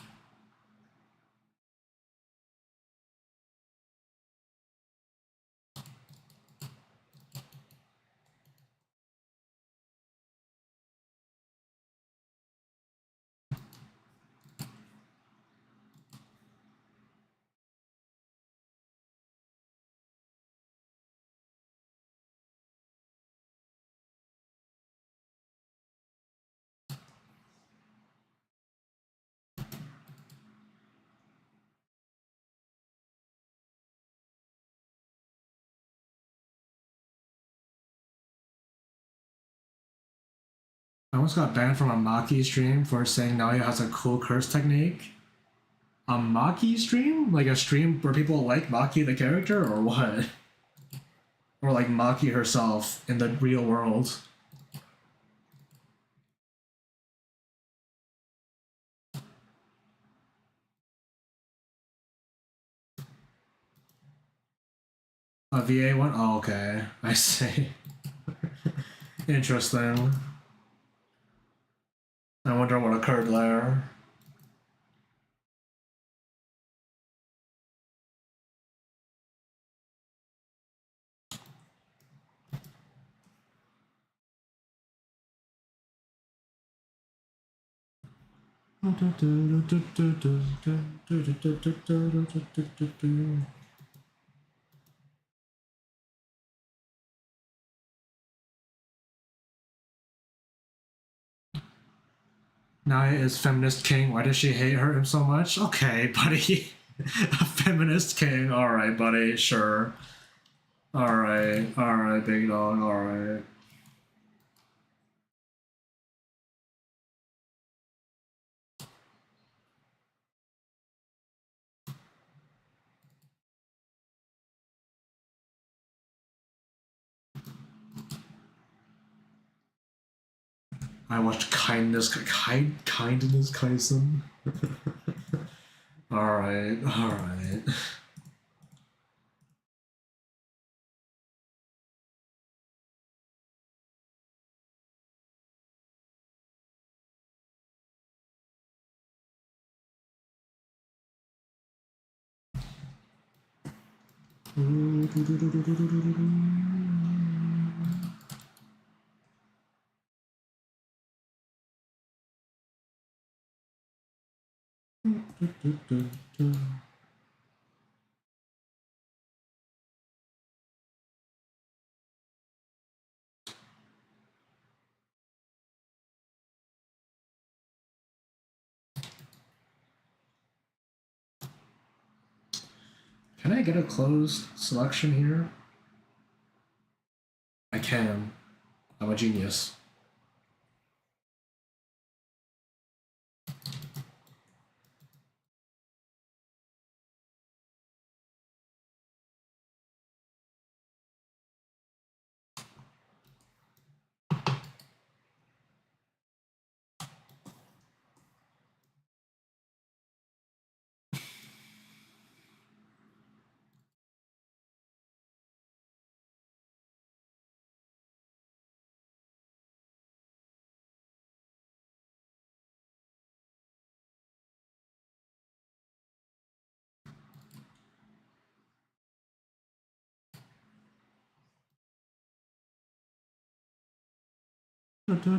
I almost got banned from a Maki stream for saying Naoya has a cool curse technique. A Maki stream? Like a stream where people like Maki the character, or what? Or like Maki herself in the real world? A VA one? Oh, okay. I see. Interesting. I wonder what occurred there. Naya is feminist king. Why does she hate him so much? Okay, buddy. A feminist king. Alright, buddy. Sure. Alright, big dog. Alright. I watched Kindness Kaisen. Alright. Can I get a closed selection here? I can. I'm a genius. I loved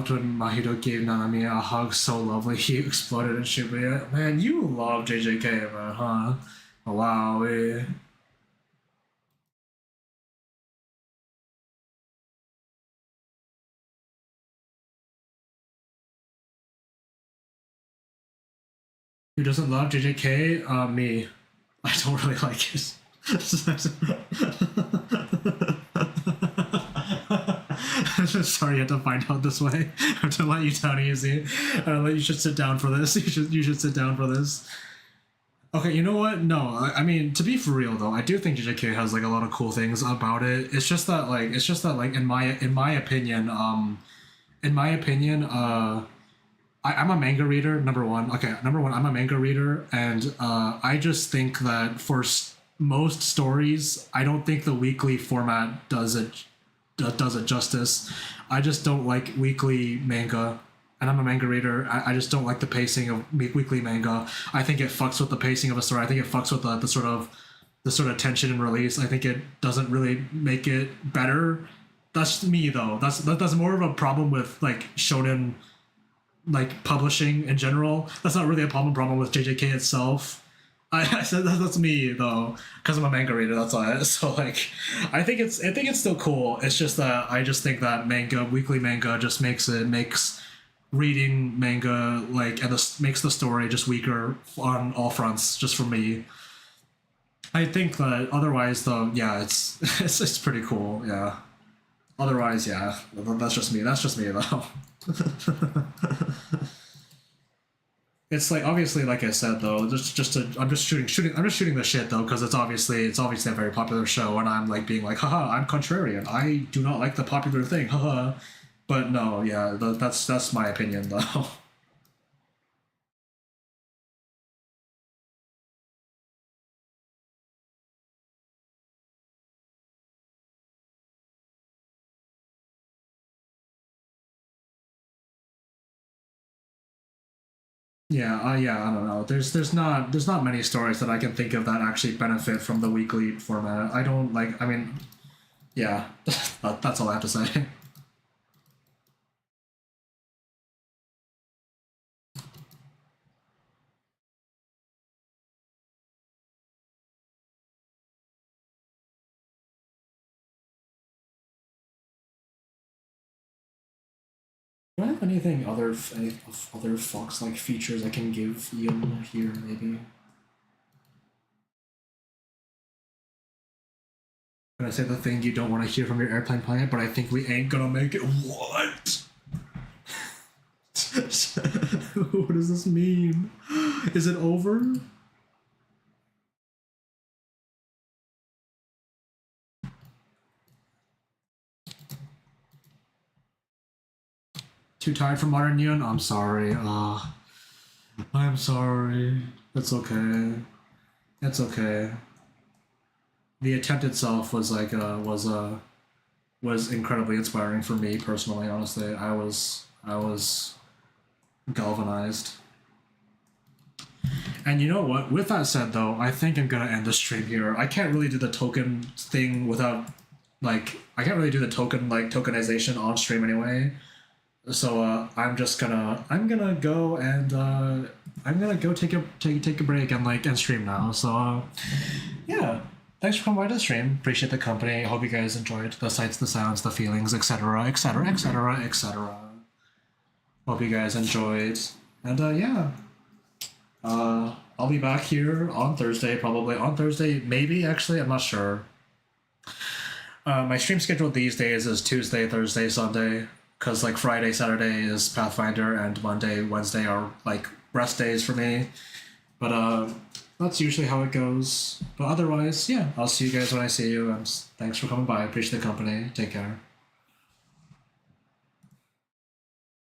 when Mahito gave Nanami a hug so lovely he exploded in Shibuya. Man, you love JJK, man, huh? Wow. Who doesn't love JJK? Me. I don't really like it. Sorry you had to find out this way. I have to let you down easy. You should sit down for this. You should sit down for this. Okay, you know what? No, I mean to be for real though, I do think JJK has like a lot of cool things about it. It's just that like in my opinion, I'm a manga reader. Number one, okay. Number one, I'm a manga reader, and I just think that for most stories, I don't think the weekly format does it justice. I just don't like weekly manga, and I'm a manga reader. I just don't like the pacing of weekly manga. I think it fucks with the pacing of a story. I think it fucks with the sort of tension and release. I think it doesn't really make it better. That's me though. That's more of a problem with like shonen like publishing in general. That's not really a problem with JJK itself. I said that's me though, because I'm a manga reader. That's why. So like, I think it's still cool. It's just that I just think that weekly manga just makes reading manga like and this makes the story just weaker on all fronts. Just for me, I think that otherwise though, yeah, it's it's pretty cool. Yeah. Otherwise, yeah, that's just me. That's just me though. It's like obviously, like I said though, I'm just shooting the shit though because it's obviously a very popular show, and I'm like being like, haha, I'm contrarian. I do not like the popular thing, haha. But no, yeah, that's my opinion though. Yeah, yeah, I don't know. There's not many stories that I can think of that actually benefit from the weekly format. I don't like. I mean, yeah, that's all I have to say. Do I have any other Fox like features I can give Ian here? Maybe. Can I say the thing you don't want to hear from your airplane pilot, but I think we ain't gonna make it? What? What does this mean? Is it over? Too tired for modern neon? I'm sorry. I'm sorry. It's okay. It's okay. The attempt itself was like was incredibly inspiring for me personally. Honestly, I was galvanized. And you know what? With that said, though, I think I'm gonna end the stream here. I can't really do the token thing without like I can't really do the tokenization on stream anyway. So I'm gonna go and I'm gonna go take a break and like end stream now. So yeah, thanks for coming by the stream. Appreciate the company. Hope you guys enjoyed the sights, the sounds, the feelings, etc., etc., etc., etc. Hope you guys enjoyed. And yeah, I'll be back here on Thursday, probably on Thursday, maybe actually, I'm not sure. My stream schedule these days is Tuesday, Thursday, Sunday, because like Friday, Saturday is Pathfinder, and Monday, Wednesday are like rest days for me. But that's usually how it goes. But otherwise, yeah, I'll see you guys when I see you, and thanks for coming by. Appreciate the company. Take care.